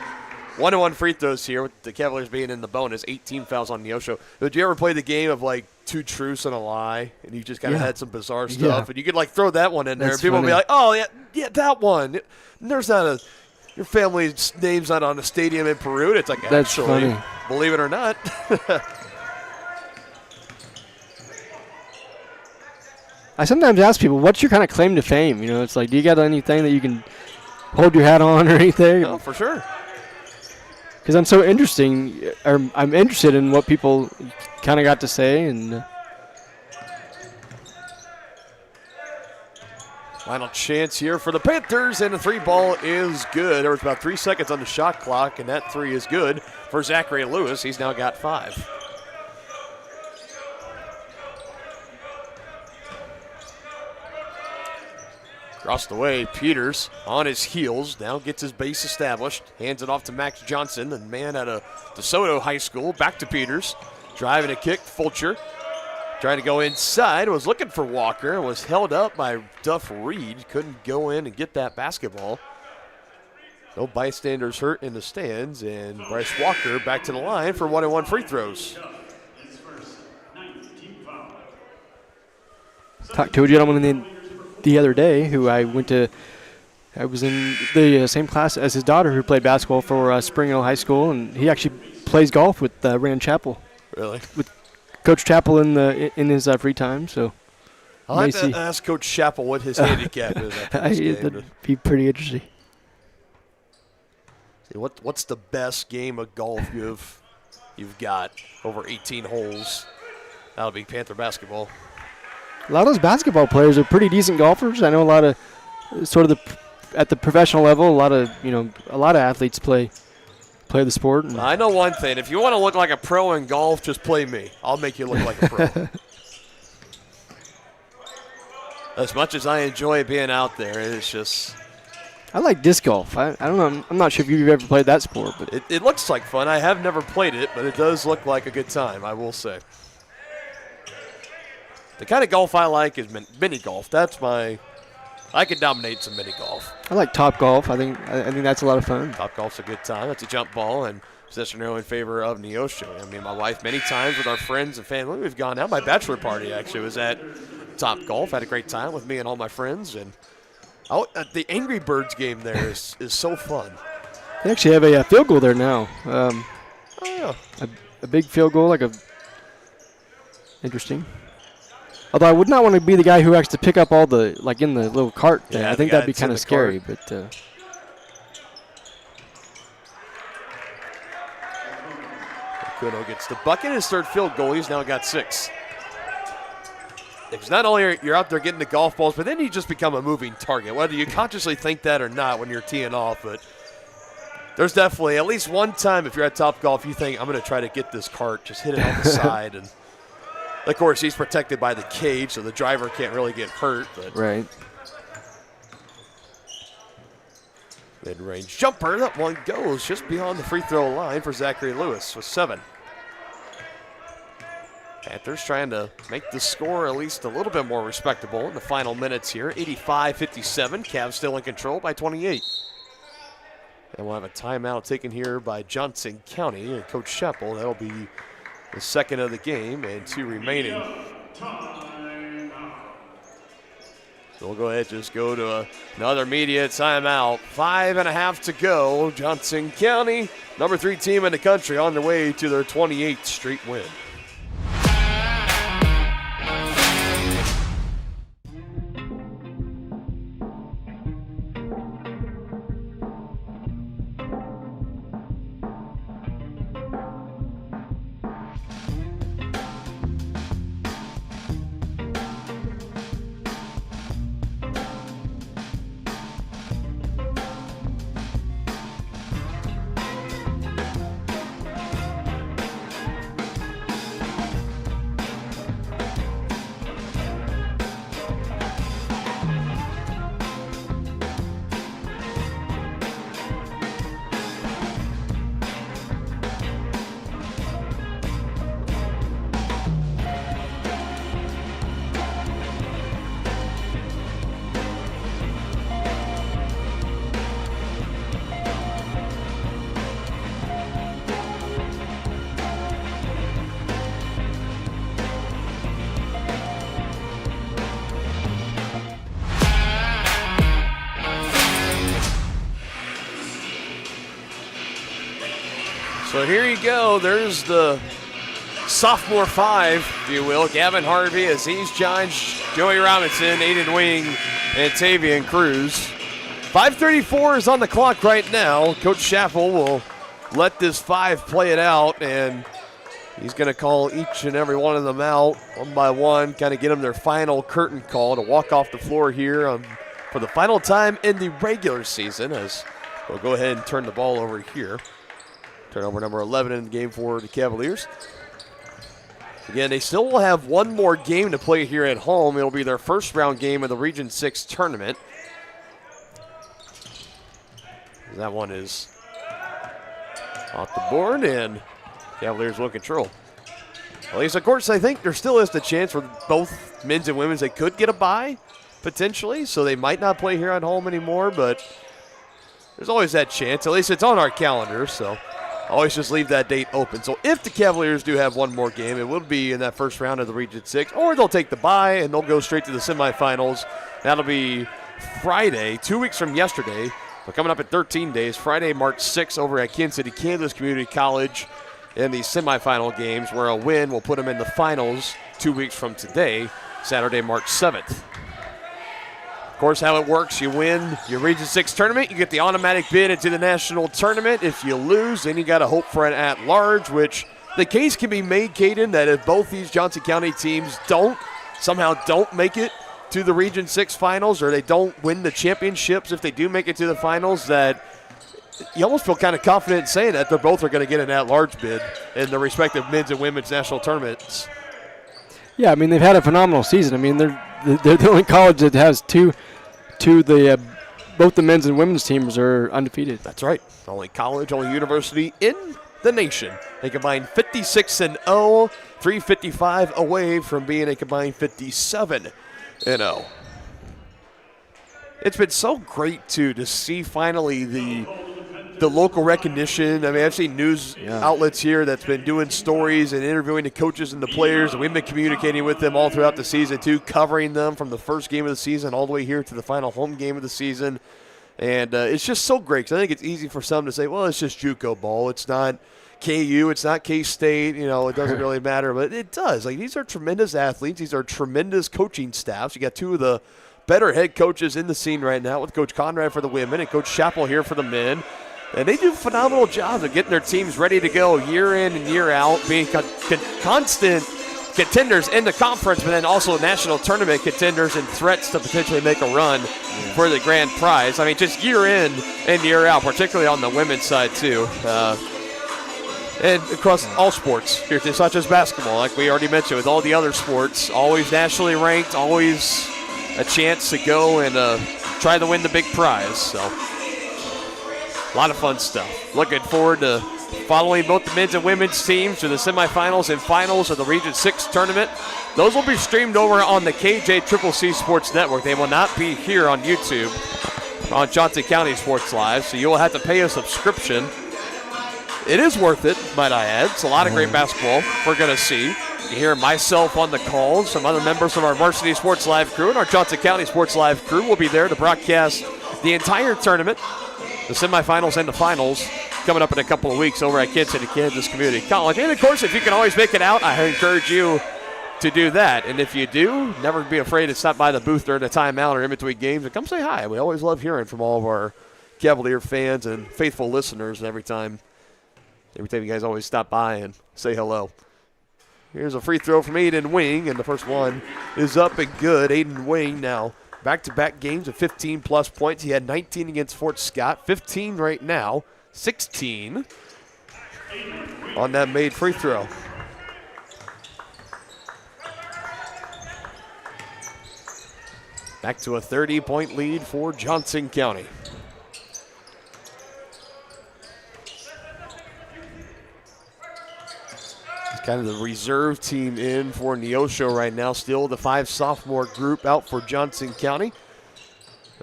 1-1 free throws here with the Cavaliers being in the bonus. 18 fouls on Neosho. Did you ever play the game of two truths and a lie, and you just kind of had some bizarre stuff, and you could throw that one in there, and people would be like, "Oh yeah, that one." And there's not your family's name's not on a stadium in Peru. And it's like, that's actually, funny. Believe it or not. I sometimes ask people, what's your kind of claim to fame? It's like, do you got anything that you can hold your hat on or anything? Oh, for sure. Because I'm I'm interested in what people kind of got to say. And final chance here for the Panthers, and the 3-ball is good. There was about 3 seconds on the shot clock, and that 3 is good for Zachary Lewis. He's now got 5. Across the way, Peters on his heels, now gets his base established, hands it off to Max Johnson, the man out of DeSoto High School, back to Peters, driving a kick, Fulcher, trying to go inside, was looking for Walker, was held up by Duff Reed, couldn't go in and get that basketball. No bystanders hurt in the stands, and Bryce Walker back to the line for 1-1 free throws. Talked to a gentleman the other day who I was in the same class as his daughter, who played basketball for Spring Hill High School, and he actually plays golf with Rand Chappell. Really? With Coach Chappell in his free time. So I'll have to ask Coach Chappell what his handicap is after this game. That'd be pretty interesting. See, what's the best game of golf you've got over 18 holes? That'll be Panther basketball. A lot of those basketball players are pretty decent golfers. I know a lot of sort of the at the professional level, a lot of athletes play the sport. And I know one thing. If you want to look like a pro in golf, just play me. I'll make you look like a pro. As much as I enjoy being out there, it's just... I like disc golf. I don't know. I'm not sure if you've ever played that sport, but it looks like fun. I have never played it, but it does look like a good time, I will say. The kind of golf I like is mini golf. I could dominate some mini golf. I like top golf. I think that's a lot of fun. Top golf's a good time. That's a jump ball, and possession arrow in favor of Neosho. I mean, my wife, many times with our friends and family, we've gone out. My bachelor party actually was at Top Golf. Had a great time with me and all my friends, and the Angry Birds game there is so fun. They actually have a field goal there now. Yeah. A big field goal, interesting. Although I would not want to be the guy who has to pick up all the, in the little cart thing. Yeah, I think that'd be kind of scary. But Kudo gets the bucket, his third field goal. He's now got 6. Because not only you're out there getting the golf balls, but then you just become a moving target, whether you consciously think that or not when you're teeing off. But there's definitely at least one time if you're at Top Golf, you think, I'm going to try to get this cart, just hit it on the side. And of course, he's protected by the cage, so the driver can't really get hurt. But right. Mid-range jumper. That one goes just beyond the free throw line for Zachary Lewis with 7. Panthers trying to make the score at least a little bit more respectable in the final minutes here. 85-57. Cavs still in control by 28. And we'll have a timeout taken here by Johnson County and Coach Sheppel. That'll be the second of the game and 2 remaining. So we'll go ahead and just go to another media timeout. 5.5 to go. Johnson County, number 3 team in the country, on their way to their 28th straight win. So here you go. There's the sophomore 5, if you will. Gavin Harvey, Aziz Johns, Joey Robinson, Aiden Wing, and Tavian Cruz. 5:34 is on the clock right now. Coach Schaffel will let this 5 play it out, and he's going to call each and every one of them out one by one, kind of get them their final curtain call to walk off the floor here for the final time in the regular season, as we'll go ahead and turn the ball over here. Turnover number 11 in the game for the Cavaliers. Again, they still will have one more game to play here at home. It'll be their first round game of the Region 6 tournament. That one is off the board, and Cavaliers will control. At least, of course, I think there still is the chance for both men's and women's. They could get a bye, potentially, so they might not play here at home anymore, but there's always that chance. At least it's on our calendar, so always just leave that date open. So if the Cavaliers do have one more game, it will be in that first round of the Region 6, or they'll take the bye and they'll go straight to the semifinals. That'll be Friday, 2 weeks from yesterday. We're coming up in 13 days, Friday, March 6th, over at Kansas City, Kansas Community College in the semifinal games, where a win will put them in the finals 2 weeks from today, Saturday, March 7th. Of course, how it works, you win your Region 6 tournament, you get the automatic bid into the national tournament. If you lose, then you got to hope for an at-large, which the case can be made, Caden, that if both these Johnson County teams somehow don't make it to the Region 6 finals or they don't win the championships, if they do make it to the finals, that you almost feel kind of confident in saying that they're both are going to get an at-large bid in the respective men's and women's national tournaments. Yeah, I mean, they've had a phenomenal season. I mean, they're the only college that has both the men's and women's teams are undefeated. That's right. Only college, only university in the nation. They combined 56-0, 355 away from being a combined 57-0. It's been so great, too, to see finally the local recognition. I mean, I've seen news outlets here that's been doing stories and interviewing the coaches and the players, and we've been communicating with them all throughout the season, too, covering them from the first game of the season all the way here to the final home game of the season. And it's just so great because I think it's easy for some to say, well, it's just JUCO ball. It's not KU. It's not K-State. You know, it doesn't really matter. But it does. Like, these are tremendous athletes. These are tremendous coaching staffs. You got two of the better head coaches in the scene right now with Coach Conrad for the women and Coach Chappell here for the men. And they do a phenomenal job of getting their teams ready to go year in and year out, being constant contenders in the conference, but then also national tournament contenders and threats to potentially make a run for the grand prize. I mean, just year in and year out, particularly on the women's side too. And across all sports. It's not just basketball, like we already mentioned, with all the other sports, always nationally ranked, always a chance to go and try to win the big prize. So a lot of fun stuff. Looking forward to following both the men's and women's teams to the semifinals and finals of the Region 6 tournament. Those will be streamed over on the KJCCC Sports Network. They will not be here on YouTube on Johnson County Sports Live, so you will have to pay a subscription. It is worth it, might I add. It's a lot of great basketball we're going to see. You hear myself on the calls, some other members of our Varsity Sports Live crew and our Johnson County Sports Live crew will be there to broadcast the entire tournament, the semifinals and the finals, coming up in a couple of weeks over at Kid City, Kansas Community College. And, of course, if you can always make it out, I encourage you to do that. And if you do, never be afraid to stop by the booth during a timeout or in between games and come say hi. We always love hearing from all of our Cavalier fans and faithful listeners, and every time you guys always stop by and say hello. Here's a free throw from Aiden Wing, and the first one is up and good. Aiden Wing now back-to-back games of 15-plus points. He had 19 against Fort Scott, 15 right now, 16 on that made free throw. Back to a 30-point lead for Johnson County. Kind of the reserve team in for Neosho right now. Still the 5 sophomore group out for Johnson County.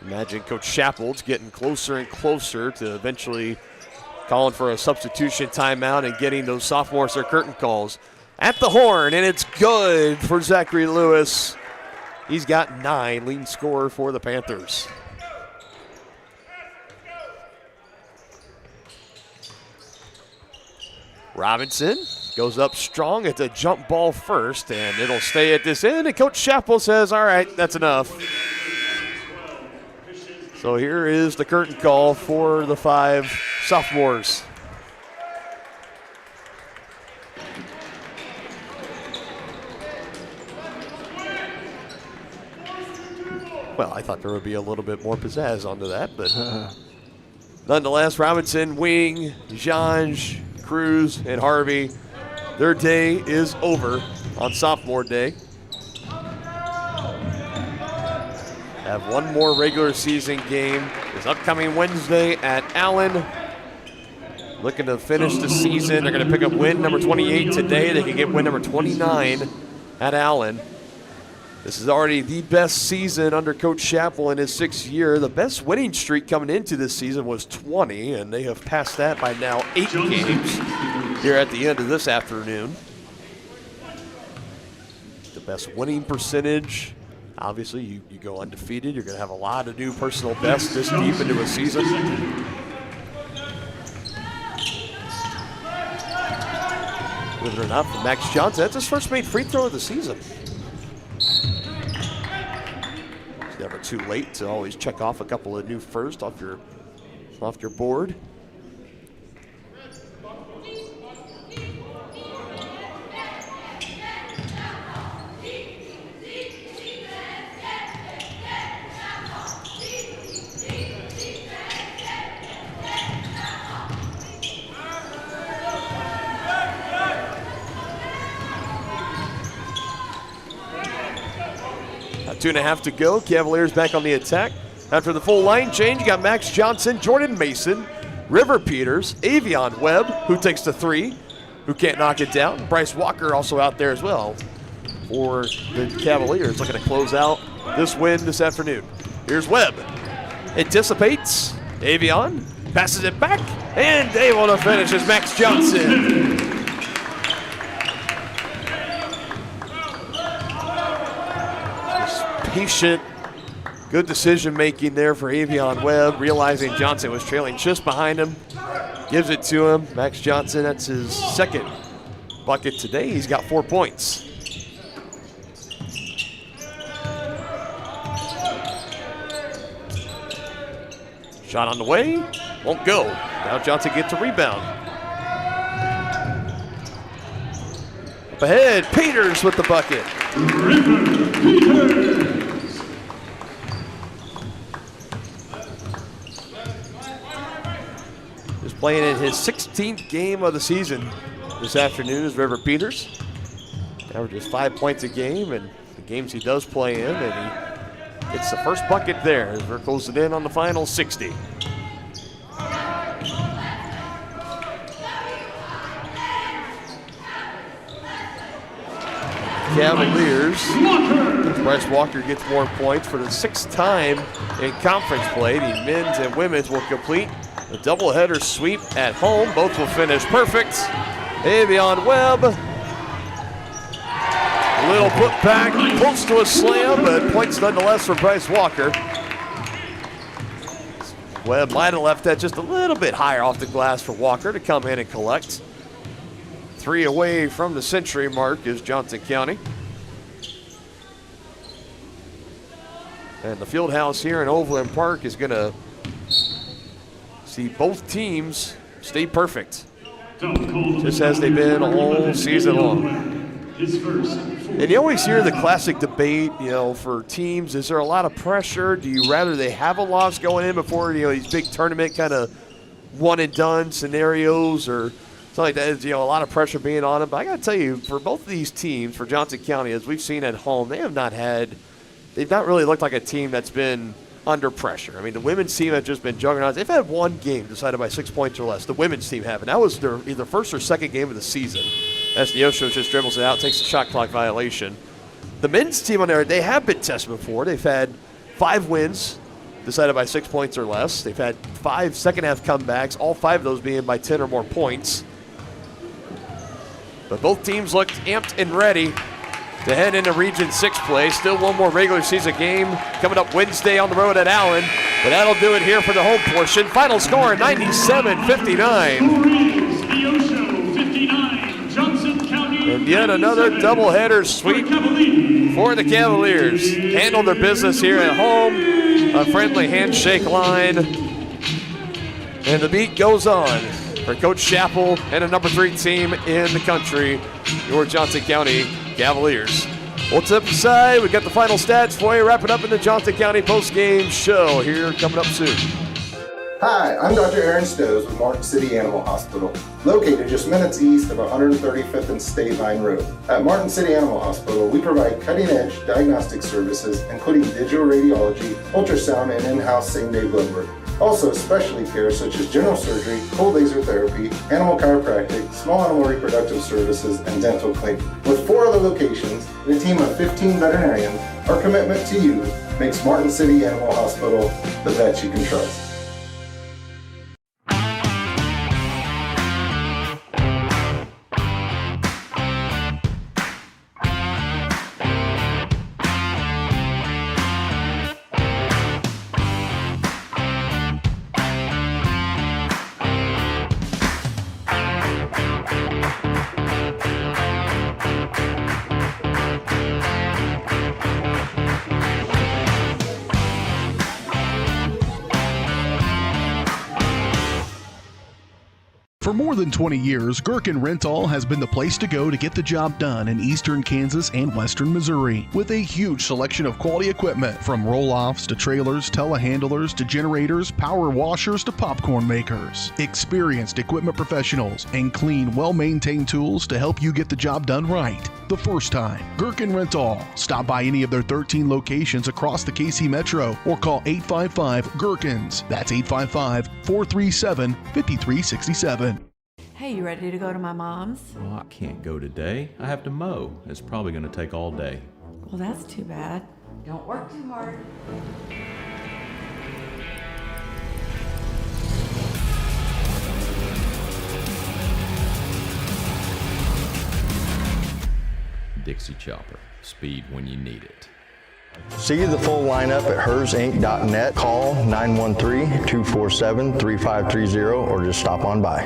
Imagine Coach Chappell's getting closer and closer to eventually calling for a substitution timeout and getting those sophomores their curtain calls. At the horn, and it's good for Zachary Lewis. He's got 9, leading scorer for the Panthers. Robinson goes up strong at the jump ball first, and it'll stay at this end. And Coach Chappell says, all right, that's enough. So here is the curtain call for the 5 sophomores. Well, I thought there would be a little bit more pizzazz onto that, but nonetheless, Robinson, Wing, Jange, Cruz, and Harvey, their day is over on sophomore day. Have one more regular season game this upcoming Wednesday at Allen. Looking to finish the season. They're going to pick up win number 28 today. They can get win number 29 at Allen. This is already the best season under Coach Chappell in his 6th year. The best winning streak coming into this season was 20, and they have passed that by now 8 games here at the end of this afternoon. The best winning percentage. Obviously, you go undefeated. You're going to have a lot of new personal bests this deep into a season. Believe it or not, for Max Johnson, that's his first made free throw of the season. It's never too late to always check off a couple of new first off your board. 2.5 to go. Cavaliers back on the attack. After the full line change, you got Max Johnson, Jordan Mason, River Peters, Avion Webb, who takes the 3, who can't knock it down. Bryce Walker also out there as well for the Cavaliers, looking to close out this win this afternoon. Here's Webb. It dissipates. Avion passes it back, and able to finish is Max Johnson. Just patient, good decision making there for Avion Webb, realizing Johnson was trailing just behind him. Gives it to him. Max Johnson, that's his second bucket today. He's got 4 points. Shot on the way, won't go. Now Johnson gets a rebound. Up ahead, Peters with the bucket. Just playing in his 16th game of the season this afternoon is River Peters. Averages 5 points a game, and the games he does play in, and he gets the first bucket there as we're closing in on the final 60. Cavaliers, Bryce Walker gets more points for the 6th time in conference play. The men's and women's will complete a doubleheader sweep at home. Both will finish perfect. Avion Webb, a little put back, close to a slam, but points nonetheless for Bryce Walker. Webb might have left that just a little bit higher off the glass for Walker to come in and collect. 3 away from the century mark is Johnson County. And the field house here in Overland Park is going to see both teams stay perfect, just as they've been all season long. And you always hear the classic debate, for teams, is there a lot of pressure? Do you rather they have a loss going in before, these big tournament kind of one and done scenarios, or something like that? A lot of pressure being on them. But I got to tell you, for both of these teams, for Johnson County, as we've seen at home, they've not really looked like a team that's been under pressure. I mean, the women's team have just been juggernauts. They've had one game decided by 6 points or less. The women's team have, and that was their either first or second game of the season. As Neosho just dribbles it out, takes a shot clock violation. The men's team on there, they have been tested before. They've had 5 wins decided by 6 points or less. They've had 5 second-half comebacks, all 5 of those being by 10 or more points. But both teams looked amped and ready to head into Region 6 play. Still one more regular season game coming up Wednesday on the road at Allen. But that'll do it here for the home portion. Final score, 97-59. Neosho 59, Johnson County. And yet another doubleheader sweep for the Cavaliers. Handle their business here at home. A friendly handshake line. And the beat goes on for Coach Chappell and a number 3 team in the country, your Johnson County Cavaliers. We'll tip aside. We got the final stats for you. Wrap it up in the Johnson County post-game show here coming up soon. Hi, I'm Dr. Aaron Stows with Martin City Animal Hospital, located just minutes east of 135th and State Line Road. At Martin City Animal Hospital, we provide cutting-edge diagnostic services, including digital radiology, ultrasound, and in-house same-day blood work. Also, specialty care such as general surgery, cold laser therapy, animal chiropractic, small animal reproductive services, and dental cleaning. With 4 other locations and a team of 15 veterinarians, our commitment to you makes Martin City Animal Hospital the vet you can trust. For more than 20 years, Gherkin Rental has been the place to go to get the job done in eastern Kansas and western Missouri. With a huge selection of quality equipment, from roll-offs to trailers, telehandlers to generators, power washers to popcorn makers. Experienced equipment professionals and clean, well-maintained tools to help you get the job done right the first time. Gherkin Rental. Stop by any of their 13 locations across the KC Metro or call 855-GHERKINS. That's 855-437-5367. Hey, you ready to go to my mom's? Oh, I can't go today. I have to mow. It's probably going to take all day. Well, that's too bad. Don't work too hard. Dixie Chopper. Speed when you need it. See the full lineup at hersinc.net. Call 913-247-3530 or just stop on by.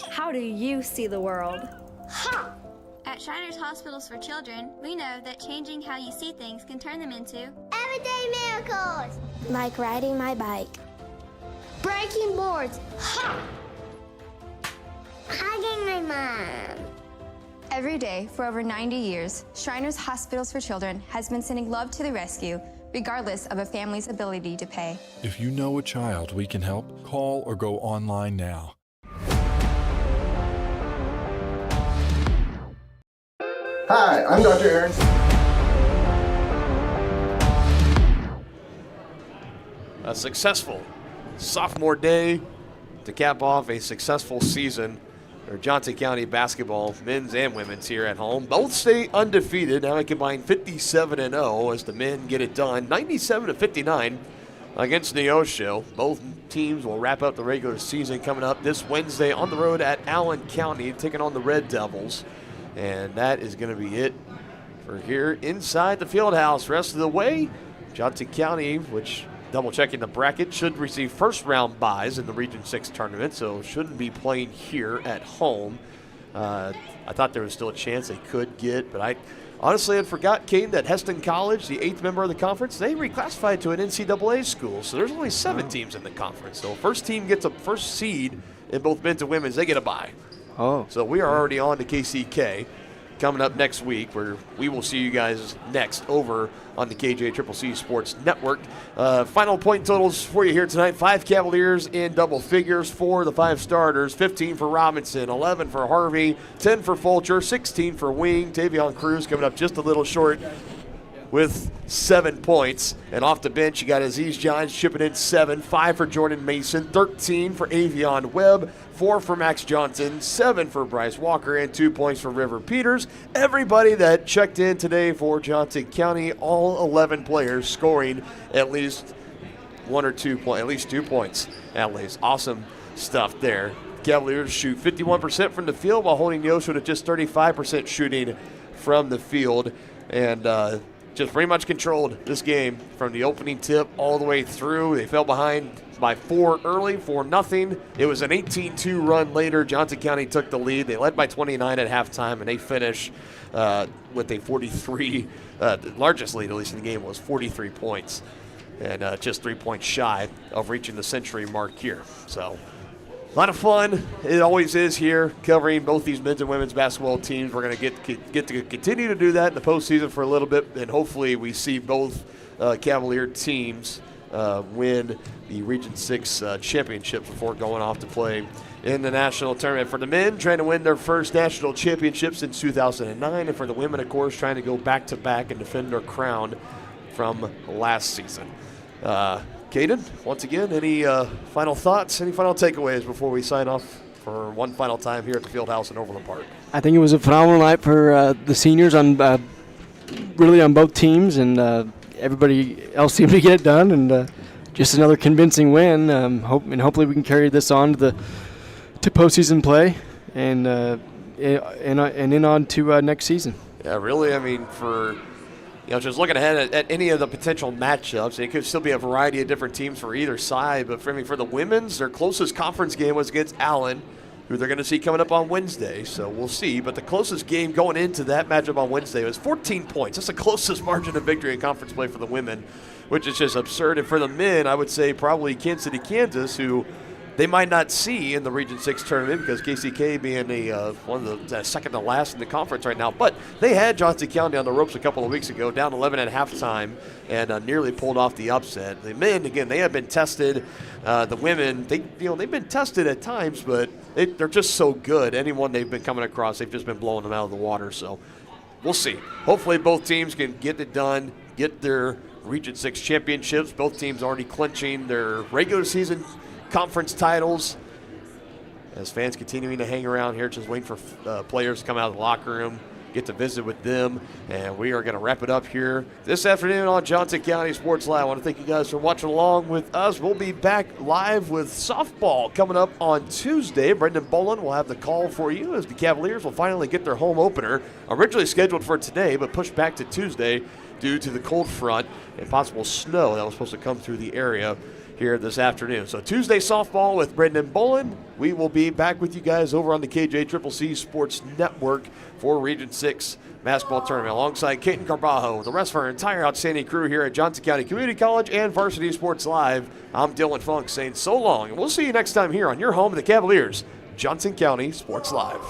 How do you see the world? Ha! At Shriners Hospitals for Children, we know that changing how you see things can turn them into everyday miracles. Like riding my bike. Breaking boards. Ha! Hugging my mom. Every day for over 90 years, Shriners Hospitals for Children has been sending love to the rescue, regardless of a family's ability to pay. If you know a child we can help, call or go online now. Hi, I'm Dr. Aaron. A successful sophomore day to cap off a successful season for Johnson County basketball, men's and women's here at home. Both stay undefeated. Now a combined 57-0 as the men get it done. 97-59 against Neosho. Both teams will wrap up the regular season coming up this Wednesday on the road at Allen County, taking on the Red Devils. And that is going to be it for here inside the field house. Rest of the way, Johnson County, which double checking the bracket, should receive first round buys in the Region 6 tournament, so shouldn't be playing here at home. I thought there was still a chance they could get, but I honestly had forgot, Caden, that Heston College, the 8th member of the conference, they reclassified to an NCAA school, so there's only 7 teams in the conference. So first team gets a first seed in both men's and women's, they get a bye. Oh. So we are already on to KCK coming up next week, where we will see you guys next over on the KJCCC Sports Network. Final point totals for you here tonight. 5 Cavaliers in double figures for the 5 starters. 15 for Robinson, 11 for Harvey, 10 for Fulcher, 16 for Wing. Tavion Cruz coming up just a little short with 7 points. And off the bench, you got Aziz Johns chipping in 7, 5 for Jordan Mason, 13 for Avion Webb, 4 for Max Johnson, 7 for Bryce Walker, and 2 points for River Peters. Everybody that checked in today for Johnson County, all 11 players scoring at least 1 or 2 points, at least 2 points at least. Awesome stuff there. Cavaliers shoot 51% from the field while holding Neosho to just 35% shooting from the field. And just pretty much controlled this game from the opening tip all the way through. They fell behind by 4 early, 4-0. It was an 18-2 run later. Johnson County took the lead. They led by 29 at halftime, and they finished with a 43, the largest lead, at least in the game, was 43 points. And just 3 points shy of reaching the century mark here. So a lot of fun. It always is here, covering both these men's and women's basketball teams. We're going to get to continue to do that in the postseason for a little bit, and hopefully we see both Cavalier teams win the Region 6 championships before going off to play in the national tournament. For the men, trying to win their first national championship since 2009, and for the women, of course, trying to go back-to-back and defend their crown from last season. Caden, once again, any final thoughts, any final takeaways before we sign off for one final time here at the Fieldhouse in Overland Park? I think it was a phenomenal night for the seniors on really on both teams, and everybody else seemed to get it done. And just another convincing win. And hopefully we can carry this on to postseason play and in on to next season. Yeah, really. I mean, just looking ahead at any of the potential matchups, it could still be a variety of different teams for either side. But for the women's, their closest conference game was against Allen, who they're going to see coming up on Wednesday. So we'll see. But the closest game going into that matchup on Wednesday was 14 points. That's the closest margin of victory in conference play for the women, which is just absurd. And for the men, I would say probably Kansas City, Kansas, who they might not see in the Region 6 tournament because KCK being one of the second to last in the conference right now. But they had Johnson County on the ropes a couple of weeks ago, down 11 at halftime, and nearly pulled off the upset. The men, again, they have been tested. The women, they've been tested at times, but they're just so good. Anyone they've been coming across, they've just been blowing them out of the water. So we'll see. Hopefully both teams can get it done, get their Region 6 championships. Both teams already clinching their regular season conference titles, as fans continuing to hang around here, just waiting for players to come out of the locker room, get to visit with them. And we are going to wrap it up here this afternoon on Johnson County Sports Live. I want to thank you guys for watching along with us. We'll be back live with softball coming up on Tuesday. Brendan Bolin will have the call for you as the Cavaliers will finally get their home opener, originally scheduled for today but pushed back to Tuesday due to the cold front and possible snow that was supposed to come through the area here this afternoon. So Tuesday softball with Brendan Bolin. We will be back with you guys over on the KJCCC Sports Network for Region 6 basketball tournament alongside Caden Carbajo, the rest of our entire outstanding crew here at Johnson County Community College and Varsity Sports Live. I'm Dylan Funk saying so long, and we'll see you next time here on your home of the Cavaliers, Johnson County Sports Live.